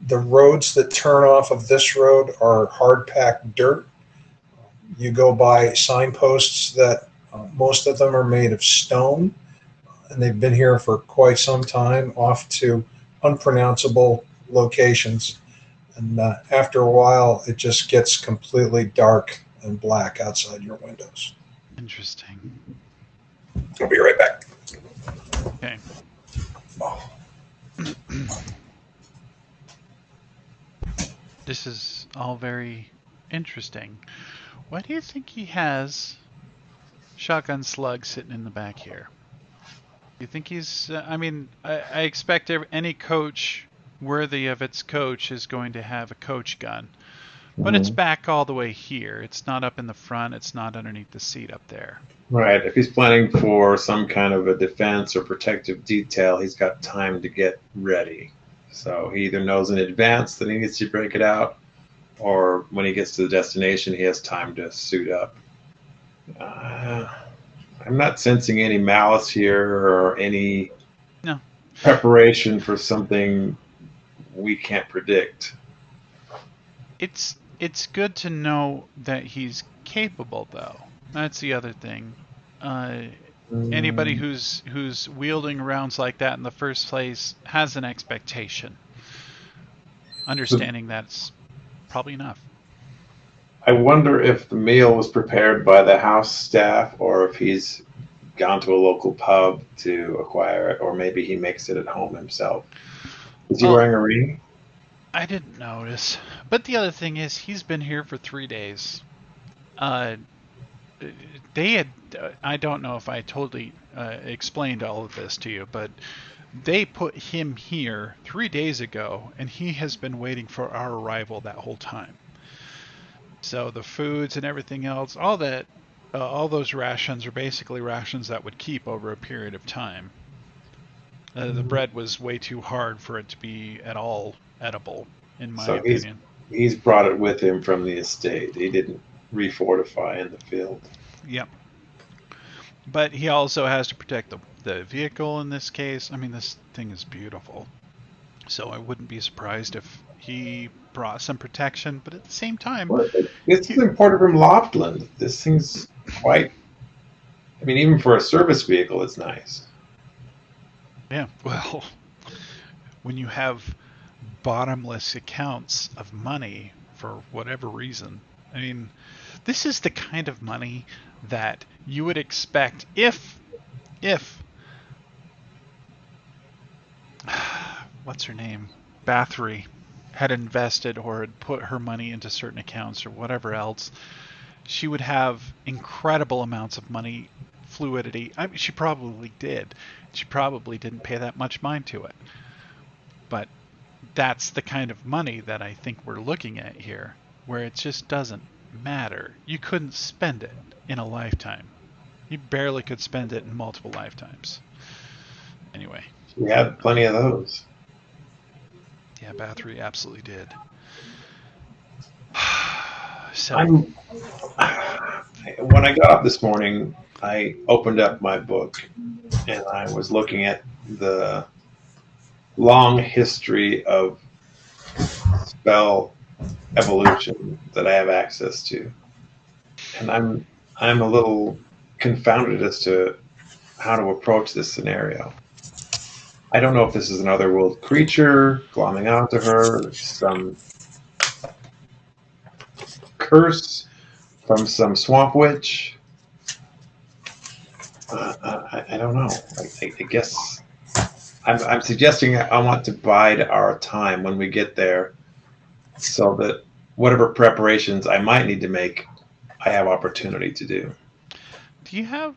The roads that turn off of this road are hard packed dirt. You go by signposts that most of them are made of stone, and they've been here for quite some time, off to unpronounceable locations. And after a while, it just gets completely dark and black outside your windows. Interesting. I'll be right back. Okay. This is all very interesting. Why do you think he has shotgun slugs sitting in the back here? You think he's... I expect any coach worthy of its coach is going to have a coach gun. But it's back all the way here. It's not up in the front. It's not underneath the seat up there. Right. If he's planning for some kind of a defense or protective detail, he's got time to get ready. So he either knows in advance that he needs to break it out, or when he gets to the destination, he has time to suit up. I'm not sensing any malice here or any preparation for something we can't predict. It's good to know that he's capable, though. That's the other thing. Anybody who's wielding rounds like that in the first place has an expectation. Understanding that's probably enough. I wonder if the meal was prepared by the house staff, or if he's gone to a local pub to acquire it, or maybe he makes it at home himself. Is he wearing a ring? I didn't notice. But the other thing is, he's been here for 3 days. They had... I don't know if I totally explained all of this to you, but they put him here 3 days ago, and he has been waiting for our arrival that whole time. So the foods and everything else, all those rations are basically rations that would keep over a period of time. The bread was way too hard for it to be at all edible, in my opinion. He's brought it with him from the estate. He didn't refortify in the field. Yep. But he also has to protect the vehicle in this case. I mean, this thing is beautiful. So I wouldn't be surprised if he brought some protection, but at the same time... Well, this is imported from Loftland. This thing's quite... I mean, even for a service vehicle, it's nice. Yeah, well, when you have bottomless accounts of money for whatever reason, I mean, this is the kind of money that you would expect if what's her name? Bathory had invested or had put her money into certain accounts or whatever else, she would have incredible amounts of money fluidity. I mean, she probably did. She probably didn't pay that much mind to it. But that's the kind of money that I think we're looking at here, where it just doesn't matter. You couldn't spend it in a lifetime. You barely could spend it in multiple lifetimes. Anyway. We had plenty of those. Yeah, Bathory absolutely did. So, when I got up this morning, I opened up my book and I was looking at the long history of spell evolution that I have access to, and I'm a little confounded as to how to approach this scenario. I don't know if this is an otherworld creature glomming onto her, some curse from some swamp witch. I don't know. I guess I'm suggesting I want to bide our time when we get there, so that whatever preparations I might need to make, I have opportunity to do. do you have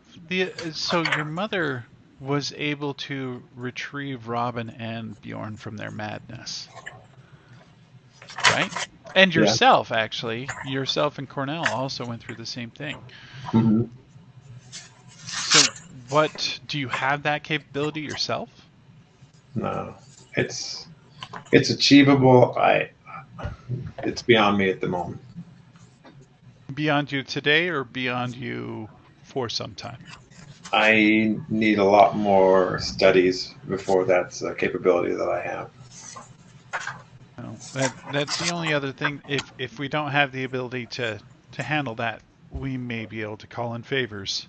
so your mother was able to retrieve Robin and Bjorn from their madness, right? And yourself, actually. Yourself and Cornell also went through the same thing. Mm-hmm. So do you have that capability yourself? No, it's achievable. It's beyond me at the moment. Beyond you today or beyond you for some time? I need a lot more studies before that's a capability that I have. No, that's the only other thing. If we don't have the ability to handle that, we may be able to call in favors.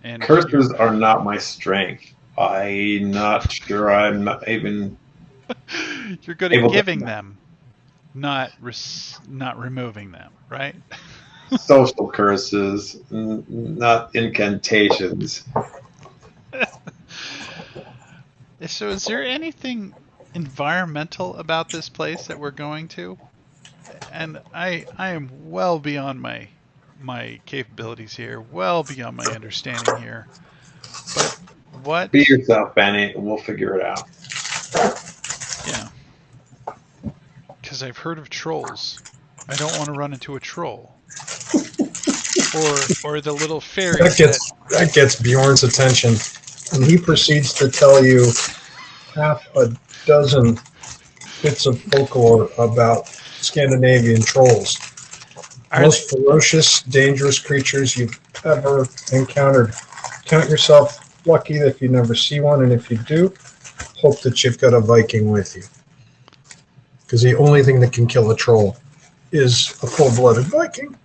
And Curses are not my strength. I'm not sure I'm not even you're good able at to giving them, not removing them, right? social curses, not incantations. So, is there anything environmental about this place that we're going to? And I am well beyond my capabilities here, well beyond my understanding here. But what? Be yourself, Bani, and we'll figure it out. Yeah. Because I've heard of trolls. I don't want to run into a troll. Or the little fairies That gets Bjorn's attention, and he proceeds to tell you half a dozen bits of folklore about Scandinavian trolls. Most ferocious, dangerous creatures you've ever encountered. Count yourself lucky if you never see one, and if you do, hope that you've got a Viking with you. Because the only thing that can kill a troll is a full-blooded Viking.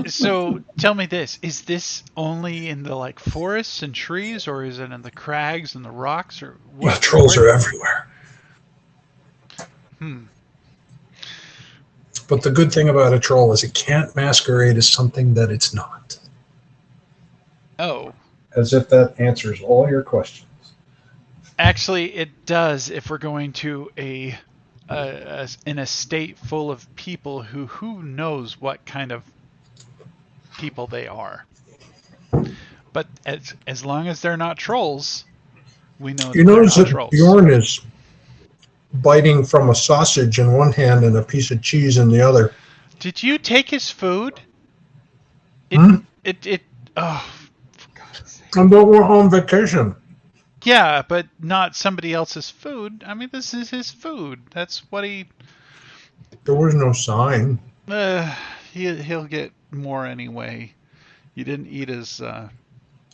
So tell me this: is this only in the like forests and trees, or is it in the crags and the rocks, or what? Yeah, trolls are everywhere. But the good thing about a troll is it can't masquerade as something that it's not. Oh. As if that answers all your questions. Actually, it does if we're going to in a state full of people who knows what kind of people they are. But as long as they're not trolls, we know You that notice they're that not trolls. Bjorn is biting from a sausage in one hand and a piece of cheese in the other. Did you take his food? Oh, for God's sake. And but we're on vacation. Yeah, but not somebody else's food. I mean, this is his food. That's what he... There was no sign. He'll get more anyway. You didn't eat his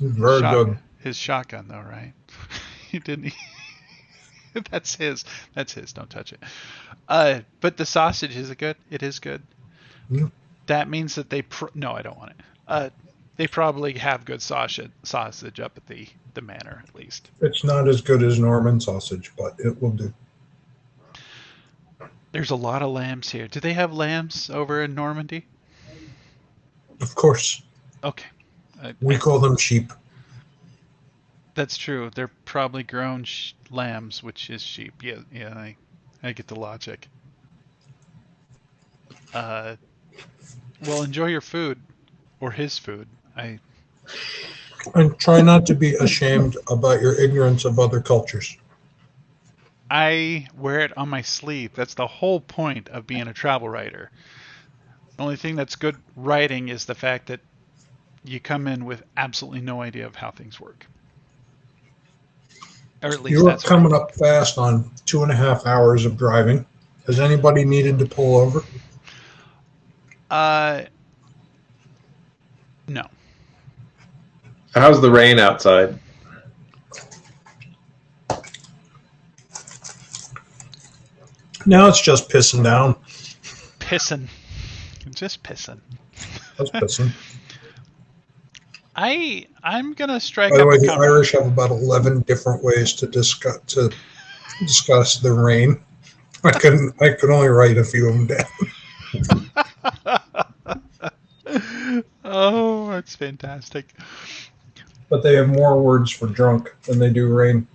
Very good. his shotgun though, right? You didn't eat... That's his. Don't touch it. But the sausage, is it good? It is good. Yeah. That means that no, I don't want it. They probably have good sausage up at the manor, at least. It's not as good as Norman sausage, but it will do. There's a lot of lambs here. Do they have lambs over in Normandy? Of course. Okay. We call them sheep. That's true. They're probably grown lambs, which is sheep. Yeah, I get the logic. Well, enjoy your food. Or his food. And try not to be ashamed about your ignorance of other cultures. I wear it on my sleeve. That's the whole point of being a travel writer. The only thing that's good writing is the fact that you come in with absolutely no idea of how things work. Or at least You are that's coming up fast on 2.5 hours of driving. Has anybody needed to pull over? No. How's the rain outside? Now it's just pissing down. Pissing. Just pissing. That's pissing. I'm gonna strike By the up way, a the conversation. Irish have about 11 different ways to discuss the rain. I could only write a few of them down. Oh, that's fantastic. But they have more words for drunk than they do rain.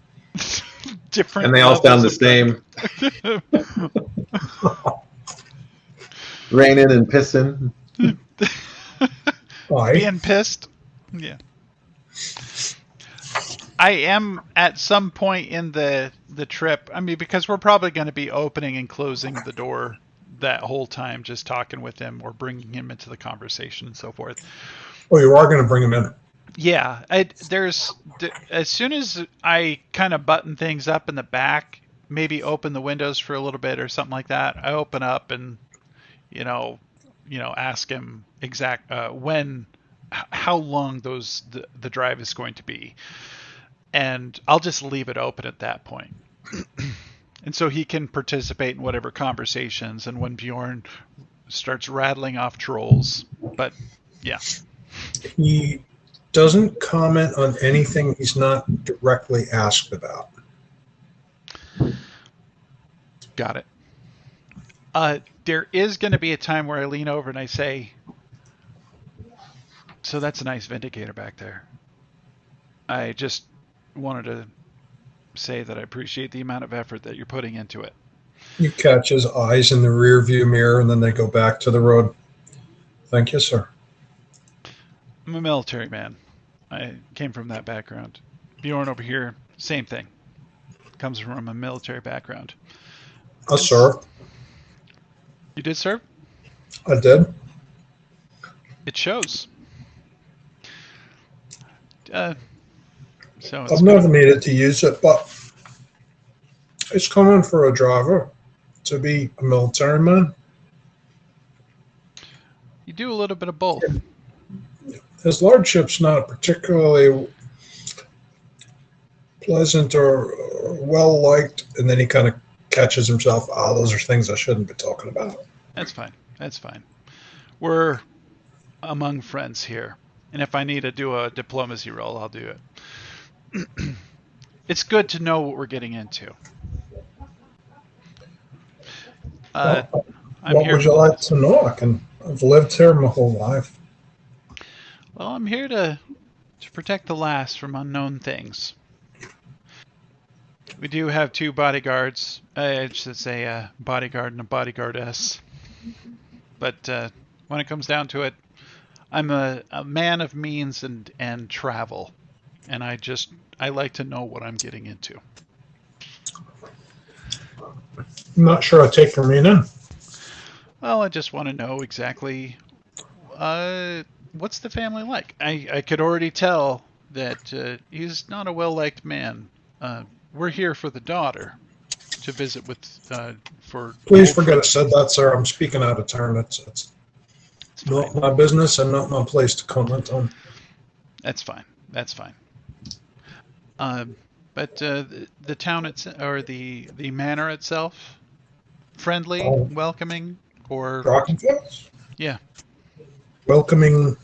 Different. And they all sound the same. Raining and pissing. Why? Being pissed. Yeah. I am at some point in the trip. I mean, because we're probably going to be opening and closing the door that whole time, just talking with him or bringing him into the conversation and so forth. Oh, you are going to bring him in. Yeah, as soon as I kind of button things up in the back, maybe open the windows for a little bit or something like that, I open up and ask him when how long the drive is going to be, and I'll just leave it open at that point. And so he can participate in whatever conversations, and when Bjorn starts rattling off trolls. But yeah, He doesn't comment on anything he's not directly asked about. got it. There is going to be a time where I lean over and I say, so that's a nice Vindicator back there. I just wanted to say that I appreciate the amount of effort that you're putting into it. You catch his eyes in the rear view mirror, and then they go back to the road. Thank you, sir. I'm a military man. I came from that background. Bjorn over here, same thing. Comes from a military background. Sir. You did, sir? I did. It shows. So it's I've never needed to use it, but it's common for a driver to be a military man. You do a little bit of both. His lordship's not particularly pleasant or well liked, and then he kind of catches himself. Those are things I shouldn't be talking about. That's fine. That's fine. We're among friends here, and if I need to do a diplomacy roll, I'll do it. It's good to know what we're getting into. I'm what here. Would you like to know? I've lived here my whole life. Well, I'm here to protect the lass from unknown things. We do have two bodyguards. I should say a bodyguard and a bodyguardess. But when it comes down to it, I'm a man of means and travel. And I like to know what I'm getting into. I'm not sure I take your meaning. Well, I just want to know exactly what's the family like. I could already tell that he's not a well-liked man. We're here for the daughter to visit with. Please forget I said that, sir. I'm speaking out of turn. It's not my business and not my place to comment on. That's fine. That's fine. But the town or the manor itself, friendly, welcoming, or Drakenfels? Yeah. Welcoming.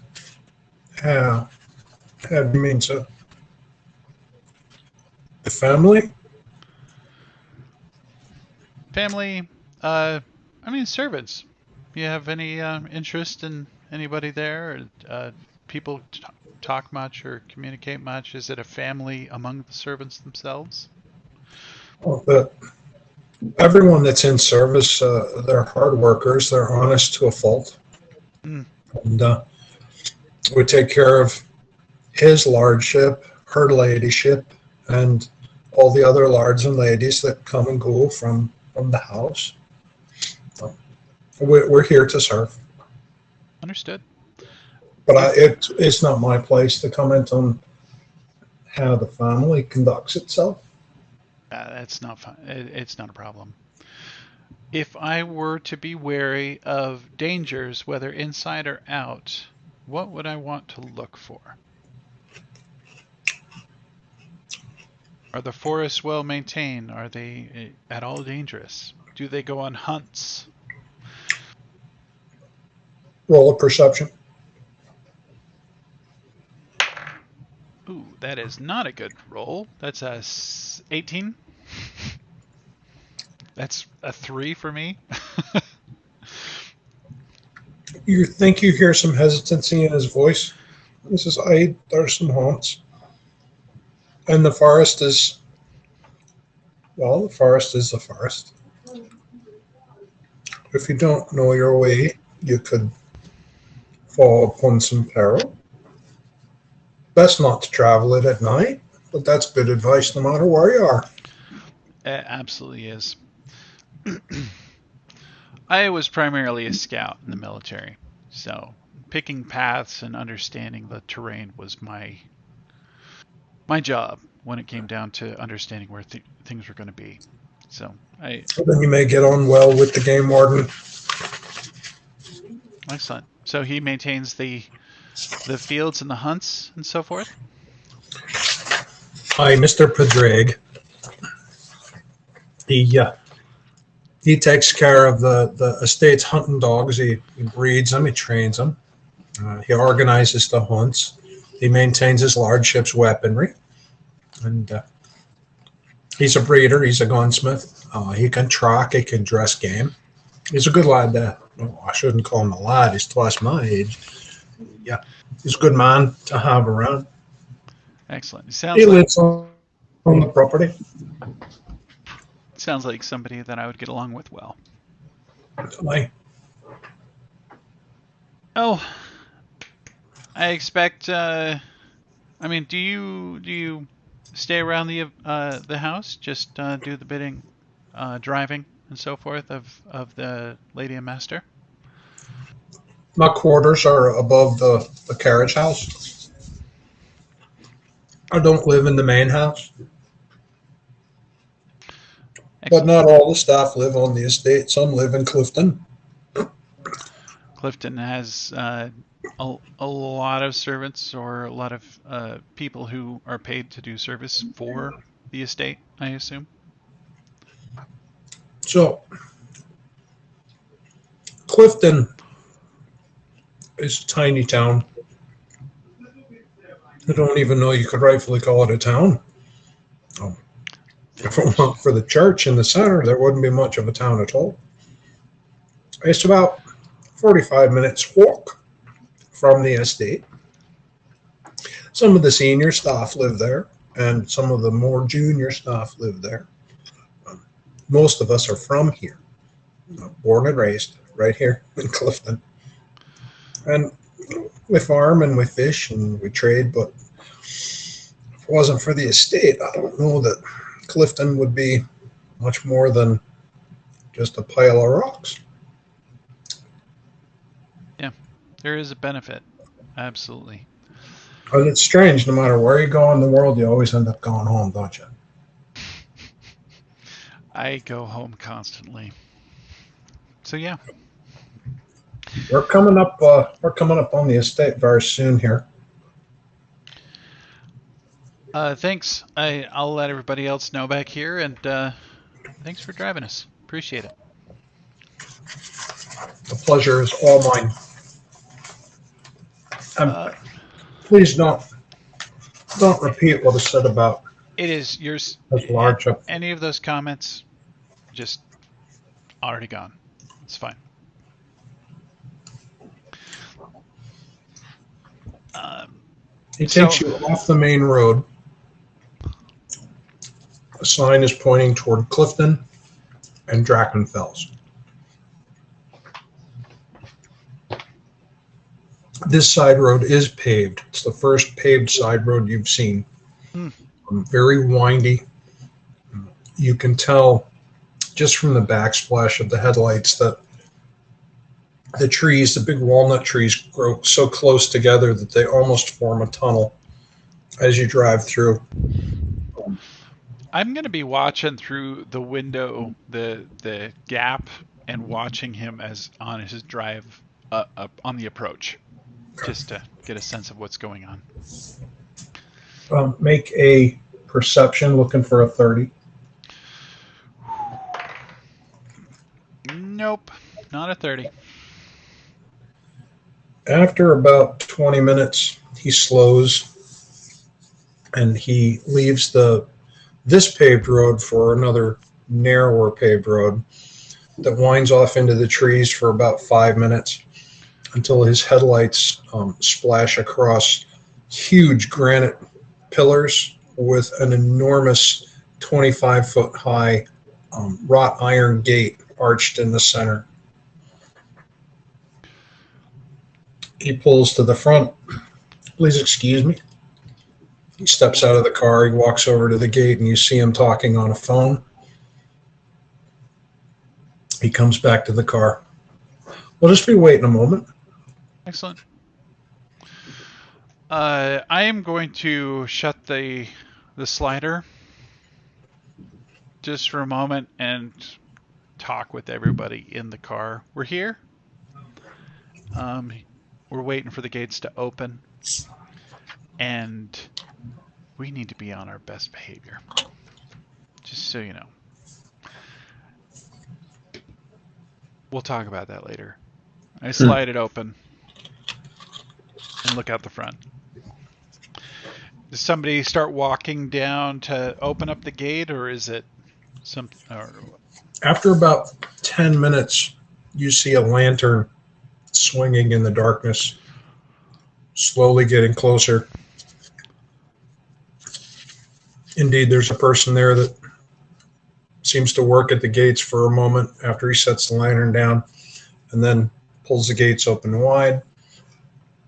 How do you mean, sir? The family? Family. I mean servants. You have any interest in anybody there? Or, people talk much or communicate much? Is it a family among the servants themselves? Well, but everyone that's in service, they're hard workers. They're honest to a fault. Mm. And we take care of his lordship, her ladyship, and all the other lords and ladies that come and go from the house. We're here to serve. Understood. But it's not my place to comment on how the family conducts itself. That's not fun. It's not a problem. If I were to be wary of dangers, whether inside or out, what would I want to look for? Are the forests well maintained? Are they at all dangerous? Do they go on hunts? Roll of perception. Ooh, that is not a good roll. That's a 18. That's a 3 for me. You think you hear some hesitancy in his voice. He says, there's some haunts. And the forest is the forest. If you don't know your way, you could fall upon some peril. Best not to travel it at night, but that's good advice no matter where you are. It absolutely is. I was primarily a scout in the military, so picking paths and understanding the terrain was my job when it came down to understanding where things were going to be. So then you may get on well with the game warden. Excellent. So he maintains the the fields and the hunts and so forth? Hi, Mr. Padraig. He takes care of the estate's hunting dogs. He breeds them. He trains them. He organizes the hunts. He maintains his large ship's weaponry. And he's a breeder. He's a gunsmith. He can track. He can dress game. He's a good lad. I shouldn't call him a lad. He's twice my age. Yeah, he's a good man to have around. Excellent. Sounds He like lives on the property. sounds like somebody that I would get along with well. Like, Oh, I expect. I mean, do you stay around the house? Just do the bidding, driving, and so forth of the lady and master. my quarters are above the carriage house. I don't live in the main house, but not all the staff live on the estate. Some live in Clifton. Clifton has a lot of servants or a lot of people who are paid to do service for the estate, I assume. So, Clifton is a tiny town. I don't even know you could rightfully call it a town. If it weren't for the church in the center, there wouldn't be much of a town at all. It's about 45 minutes walk from the estate. Some of the senior staff live there, and some of the more junior staff live there. Most of us are from here, born and raised right here in Clifton. And we farm and we fish and we trade, but if it wasn't for the estate, I don't know that Clifton would be much more than just a pile of rocks. Yeah, there is a benefit. Absolutely. And it's strange, no matter where you go in the world, you always end up going home, don't you? I go home constantly. So yeah. We're coming up on the estate very soon here. Thanks. I'll let everybody else know back here, and thanks for driving us. Appreciate it. The pleasure is all mine. Please don't repeat what is said about It is yours. this large. Any of those comments, just already gone. It's fine. He takes you off the main road. A sign is pointing toward Clifton and Drakenfels. This side road is paved. It's the first paved side road you've seen. Very windy. You can tell just from the backsplash of the headlights that the trees, the big walnut trees, grow so close together that they almost form a tunnel as you drive through. I'm going to be watching through the window, the gap, and watching him as on his drive up on the approach, just to get a sense of what's going on. Make a perception, looking for a 30. Nope, not a 30. After about 20 minutes, he slows and he leaves this paved road for another narrower paved road that winds off into the trees for about 5 minutes until his headlights splash across huge granite pillars with an enormous 25-foot high wrought iron gate arched in the center. He pulls to the front. Please excuse me. He steps out of the car. He walks over to the gate, and you see him talking on a phone. He comes back to the car. We'll just be waiting a moment. Excellent. I am going to shut the slider just for a moment and talk with everybody in the car. We're here. we're waiting for the gates to open, and we need to be on our best behavior. Just so you know. We'll talk about that later. I slide it open and look out the front. Does somebody start walking down to open up the gate, or is it some? Or... After about 10 minutes, you see a lantern swinging in the darkness, slowly getting closer. Indeed, there's a person there that seems to work at the gates for a moment after he sets the lantern down and then pulls the gates open wide.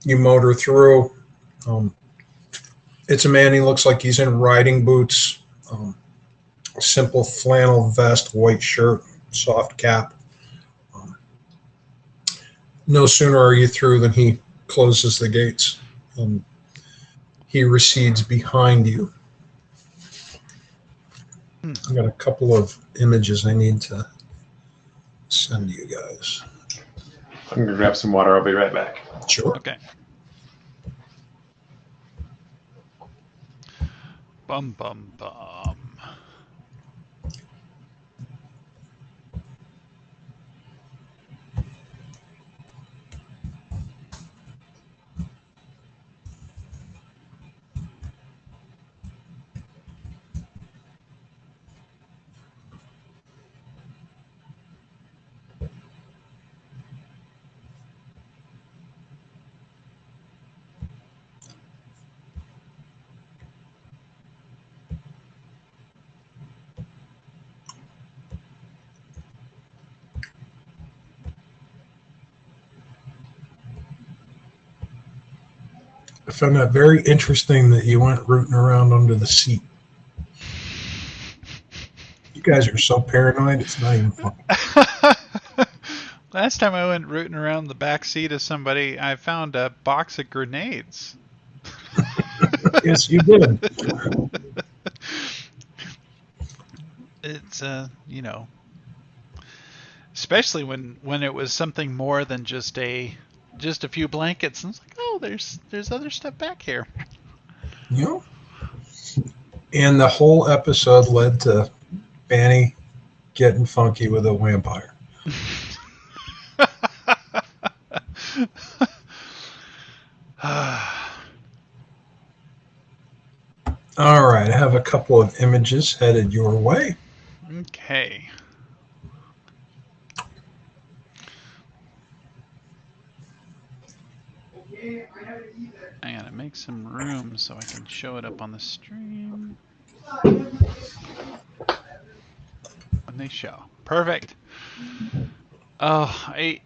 You motor through. It's a man. He looks like he's in riding boots, simple flannel vest, white shirt, soft cap. No sooner are you through than he closes the gates. He recedes behind you. I've got a couple of images I need to send you guys. I'm going to grab some water. I'll be right back. Sure. Okay. Bum, bum, bum. I found that very interesting that you went rooting around under the seat. You guys are so paranoid, it's not even funny. Last time I went rooting around the back seat of somebody, I found a box of grenades. Yes, you did. It's you know, especially when it was something more than just a few blankets, and it's like, oh, there's other stuff back here. Yeah. And the whole episode led to Bani getting funky with a vampire. All right, I have a couple of images headed your way. Okay. I gotta make some room so I can show it up on the stream. When they show. Perfect. Oh, I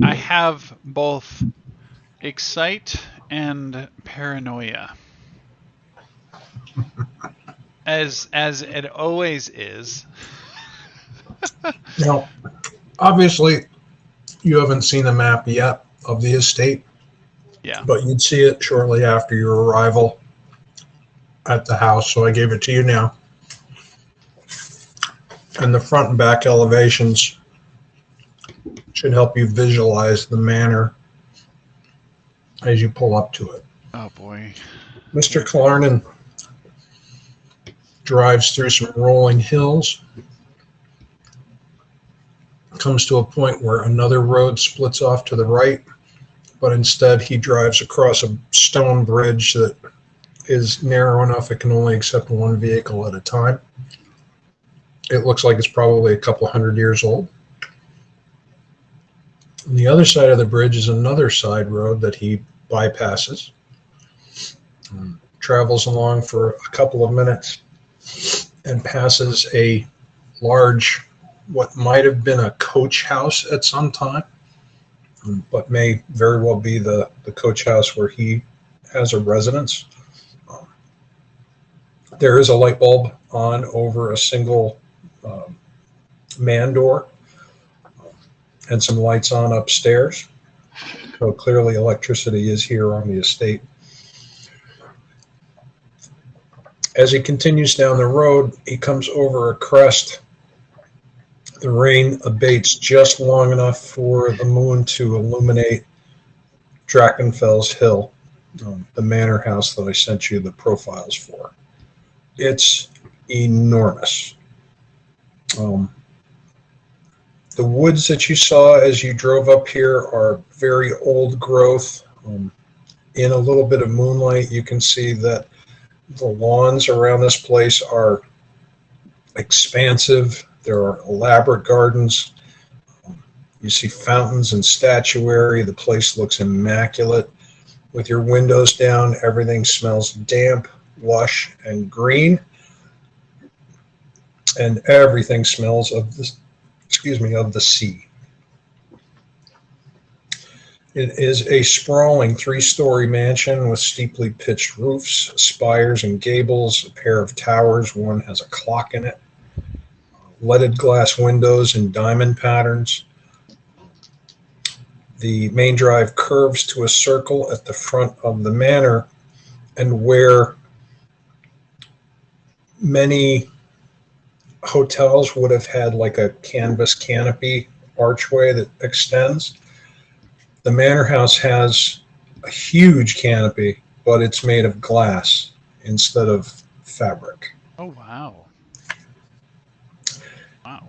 have both excite and paranoia. As it always is. Now, obviously, you haven't seen the map yet of the estate. Yeah. But you'd see it shortly after your arrival at the house, so I gave it to you now. And the front and back elevations should help you visualize the manor as you pull up to it. Oh boy. Mr. Clarnan drives through some rolling hills, comes to a point where another road splits off to the right, but instead he drives across a stone bridge that is narrow enough it can only accept one vehicle at a time. It looks like it's probably a couple hundred years old. On the other side of the bridge is another side road that he bypasses, travels along for a couple of minutes, and passes a large, what might have been a coach house at some time, but may very well be the coach house where he has a residence. There is a light bulb on over a single man door, and some lights on upstairs. So clearly electricity is here on the estate. As he continues down the road, he comes over a crest. The rain abates just long enough for the moon to illuminate Drachenfels Hill, the manor house that I sent you the profiles for. It's enormous. The woods that you saw as you drove up here are very old growth. In a little bit of moonlight, you can see that the lawns around this place are expansive. There are elaborate gardens. You see fountains and statuary. The place looks immaculate. With your windows down, everything smells damp, lush, and green. And everything smells of the sea. It is a sprawling 3-story mansion with steeply pitched roofs, spires, and gables, a pair of towers. One has a clock in it, leaded glass windows in diamond patterns. The main drive curves to a circle at the front of the manor, and where many hotels would have had like a canvas canopy archway that extends, the manor house has a huge canopy, but it's made of glass instead of fabric. Oh, wow. Wow.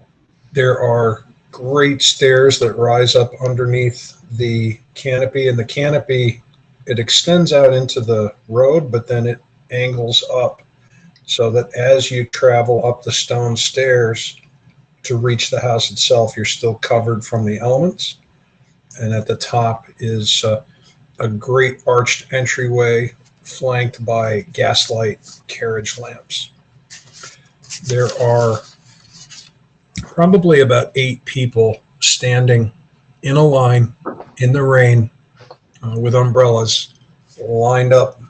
There are great stairs that rise up underneath the canopy, and the canopy, it extends out into the road, but then it angles up so that as you travel up the stone stairs to reach the house itself, you're still covered from the elements. And at the top is a great arched entryway flanked by gaslight carriage lamps. There are probably about 8 people standing in a line in the rain with umbrellas lined up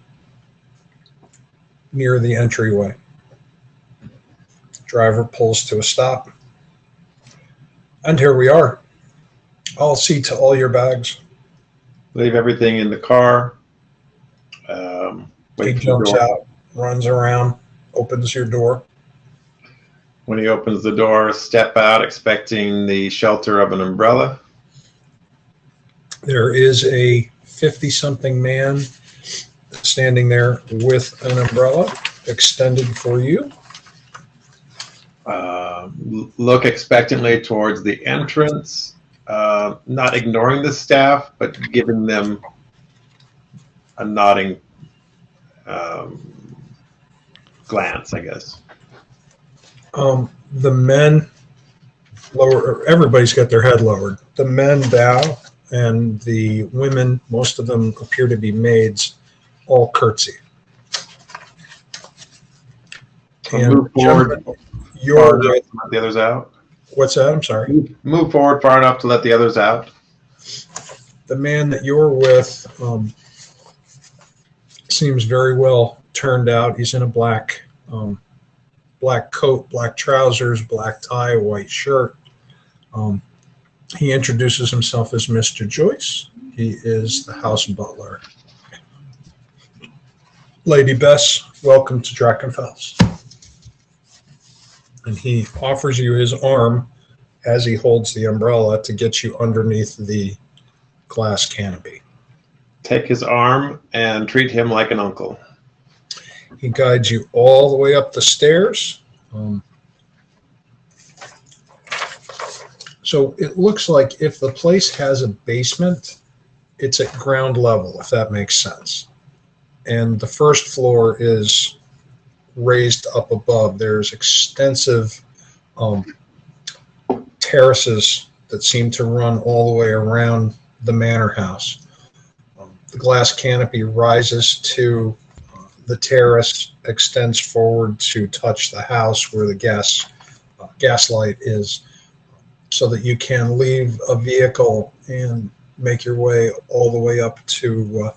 near the entryway. Driver pulls to a stop. And here we are. I'll see to all your bags. Leave everything in the car. He jumps out, runs around, opens your door. When he opens the door, step out expecting the shelter of an umbrella. There is a 50-something man standing there with an umbrella extended for you. Look expectantly towards the entrance, not ignoring the staff, but giving them a nodding glance, I guess. The men lower, everybody's got their head lowered. The men bow, and the women, most of them appear to be maids, all curtsy. Move forward You're to let the others out. What's that? I'm sorry. Move forward far enough to let the others out. The man that you're with seems very well turned out. He's in a black coat, black trousers, black tie, white shirt. He introduces himself as Mr. Joyce. He is the house butler. Lady Bess, welcome to Drakenfels. And he offers you his arm as he holds the umbrella to get you underneath the glass canopy. Take his arm and treat him like an uncle. He guides you all the way up the stairs. So it looks like if the place has a basement, it's at ground level, if that makes sense. And the first floor is raised up above. There's extensive terraces that seem to run all the way around the manor house. The glass canopy rises to the terrace, extends forward to touch the house where the gaslight is, so that you can leave a vehicle and make your way all the way up to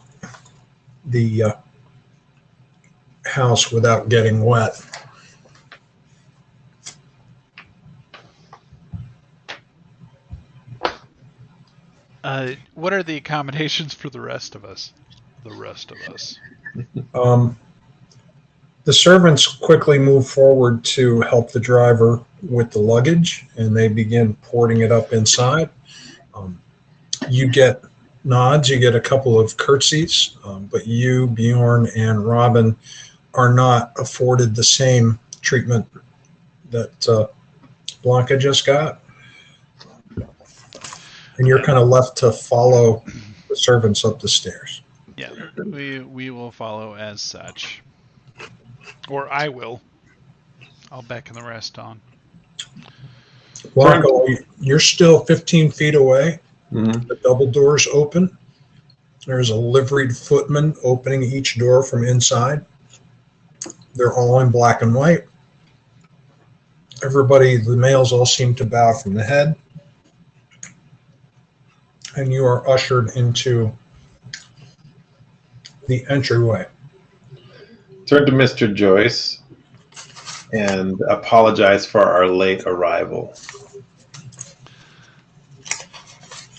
the house without getting wet. What are the accommodations for the rest of us? The servants quickly move forward to help the driver with the luggage, and they begin porting it up inside. You get nods. You get a couple of curtsies, but you, Bjorn, and Robin are not afforded the same treatment that Blanka just got. And you're kind of left to follow the servants up the stairs. Yeah, we will follow as such. Or I will. I'll beckon the rest on. Blanka, you're still 15 feet away. Mhm. The double doors open. There's a liveried footman opening each door from inside. They're all in black and white. Everybody, the males all seem to bow from the head. And you are ushered into the entryway. Turn to Mr. Joyce and apologize for our late arrival.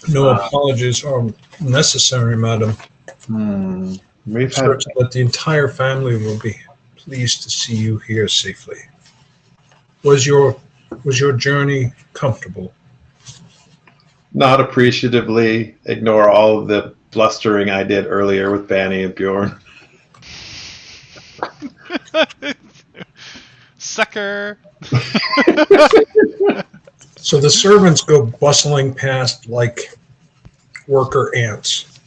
No apologies are necessary, madam. We've had Certain that the entire family will be pleased to see you here safely. Was your journey comfortable? not appreciatively ignore all of the blustering I did earlier with Bani and Bjorn. Sucker. So the servants go bustling past like worker ants.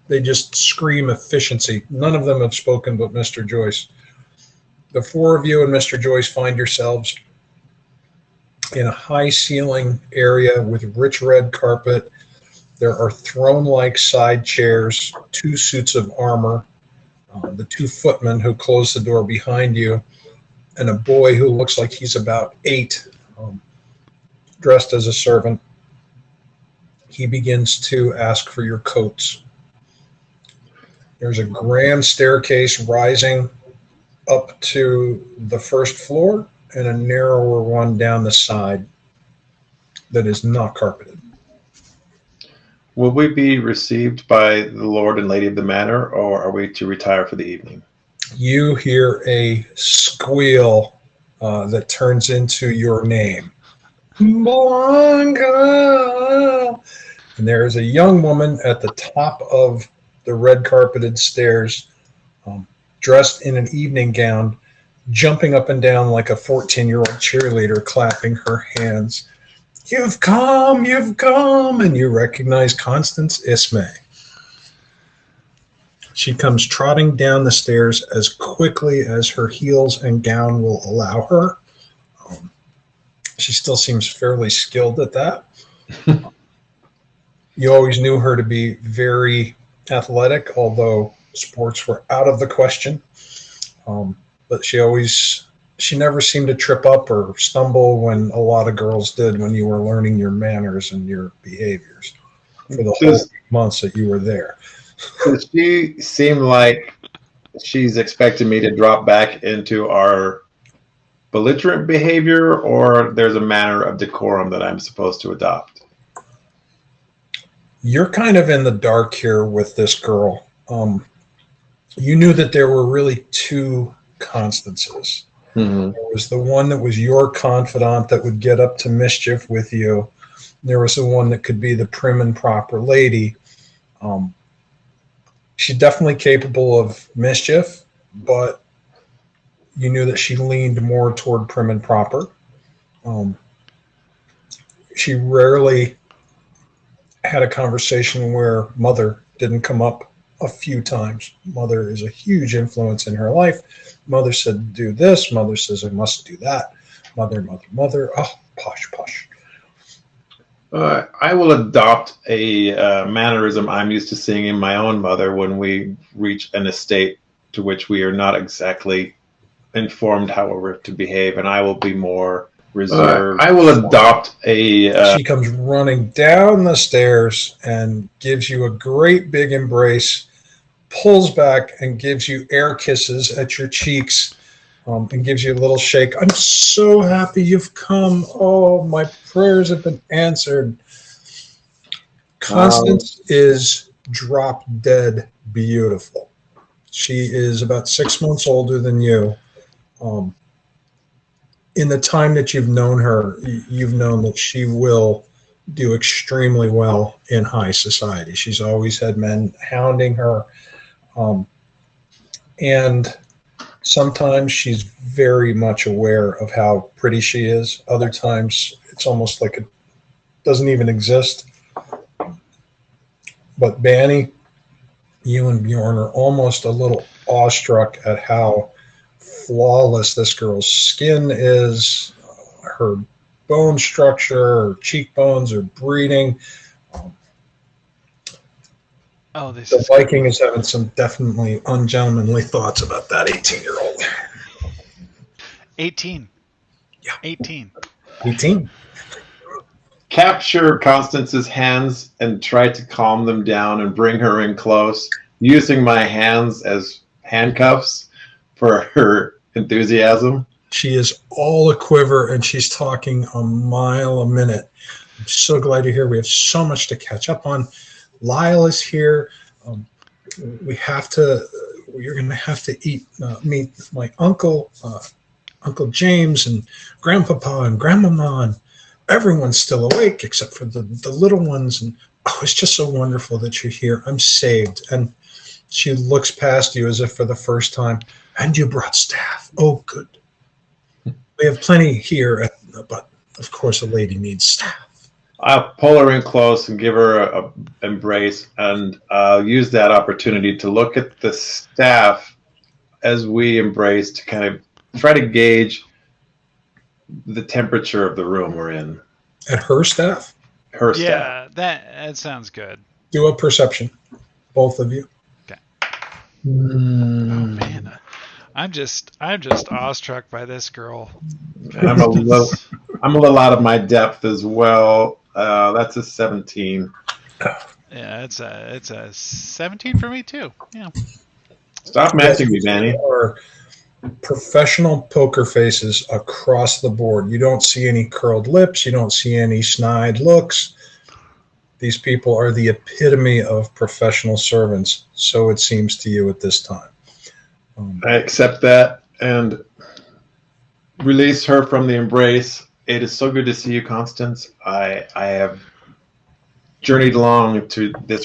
They just scream efficiency. None of them have spoken but Mr. Joyce. The four of you and Mr. Joyce find yourselves in a high ceiling area with rich red carpet. There are throne-like side chairs, 2 suits of armor, the 2 footmen who close the door behind you, and a boy who looks like he's about 8, dressed as a servant. He begins to ask for your coats. There's a grand staircase rising up to the first floor and a narrower one down the side that is not carpeted. Will we be received by the Lord and Lady of the Manor, or are we to retire for the evening? You hear a squeal that turns into your name. Blanka! And there is a young woman at the top of the red carpeted stairs, dressed in an evening gown, jumping up and down like a 14-year-old cheerleader, clapping her hands. You've come, and you recognize Constance Ismay. She comes trotting down the stairs as quickly as her heels and gown will allow her. She still seems fairly skilled at that. You always knew her to be very athletic, although sports were out of the question. But she never seemed to trip up or stumble when a lot of girls did when you were learning your manners and your behaviors for the whole months that you were there. Does she seem like she's expecting me to drop back into our belligerent behavior, or there's a manner of decorum that I'm supposed to adopt? You're kind of in the dark here with this girl. You knew that there were really 2 Constances. Mm-hmm. There was the one that was your confidant that would get up to mischief with you. There was the one that could be the prim and proper lady. She's definitely capable of mischief, but you knew that she leaned more toward prim and proper. She rarely had a conversation where Mother didn't come up a few times. Mother is a huge influence in her life. Mother said, do this. Mother says, I must do that. Mother. Oh, posh. I will adopt a mannerism I'm used to seeing in my own mother when we reach an estate to which we are not exactly informed how we're to behave, and I will be more reserved. I will adopt a... She comes running down the stairs and gives you a great big embrace, pulls back and gives you air kisses at your cheeks, and gives you a little shake. I'm so happy you've come. Oh, my prayers have been answered. Constance is drop dead beautiful. She is about 6 months older than you. In the time that you've known her, you've known that she will do extremely well in high society. She's always had men hounding her. And sometimes she's very much aware of how pretty she is. Other times it's almost like it doesn't even exist. But Bani, you and Bjorn are almost a little awestruck at how flawless this girl's skin is, her bone structure, her cheekbones are breeding. Oh, this The is Viking is having some definitely ungentlemanly thoughts about that 18-year-old. 18. Yeah. 18. 18. Capture Constance's hands and try to calm them down and bring her in close, using my hands as handcuffs for her enthusiasm. She is all a quiver, and she's talking a mile a minute. I'm so glad you're here. We have so much to catch up on. Lyle is here. You're going to have to meet my uncle, Uncle James, and Grandpapa and Grandmama, and everyone's still awake except for the little ones. And it's just so wonderful that you're here. I'm saved. And she looks past you as if for the first time. And you brought staff. Oh, good. We have plenty here, but of course a lady needs staff. I'll pull her in close and give her a embrace, and I'll use that opportunity to look at the staff as we embrace to kind of try to gauge the temperature of the room we're in. At her staff? Her staff. Yeah, that sounds good. Do a perception, both of you. Okay. Oh man, I'm just awestruck by this girl. I'm a little out of my depth as well. That's a 17. Yeah, it's a 17 for me too. Yeah. Stop matching me, Bani. Are professional poker faces across the board. You don't see any curled lips. You don't see any snide looks. These people are the epitome of professional servants. So it seems to you at this time. I accept that and release her from the embrace. It is so good to see you, Constance. I have journeyed along to this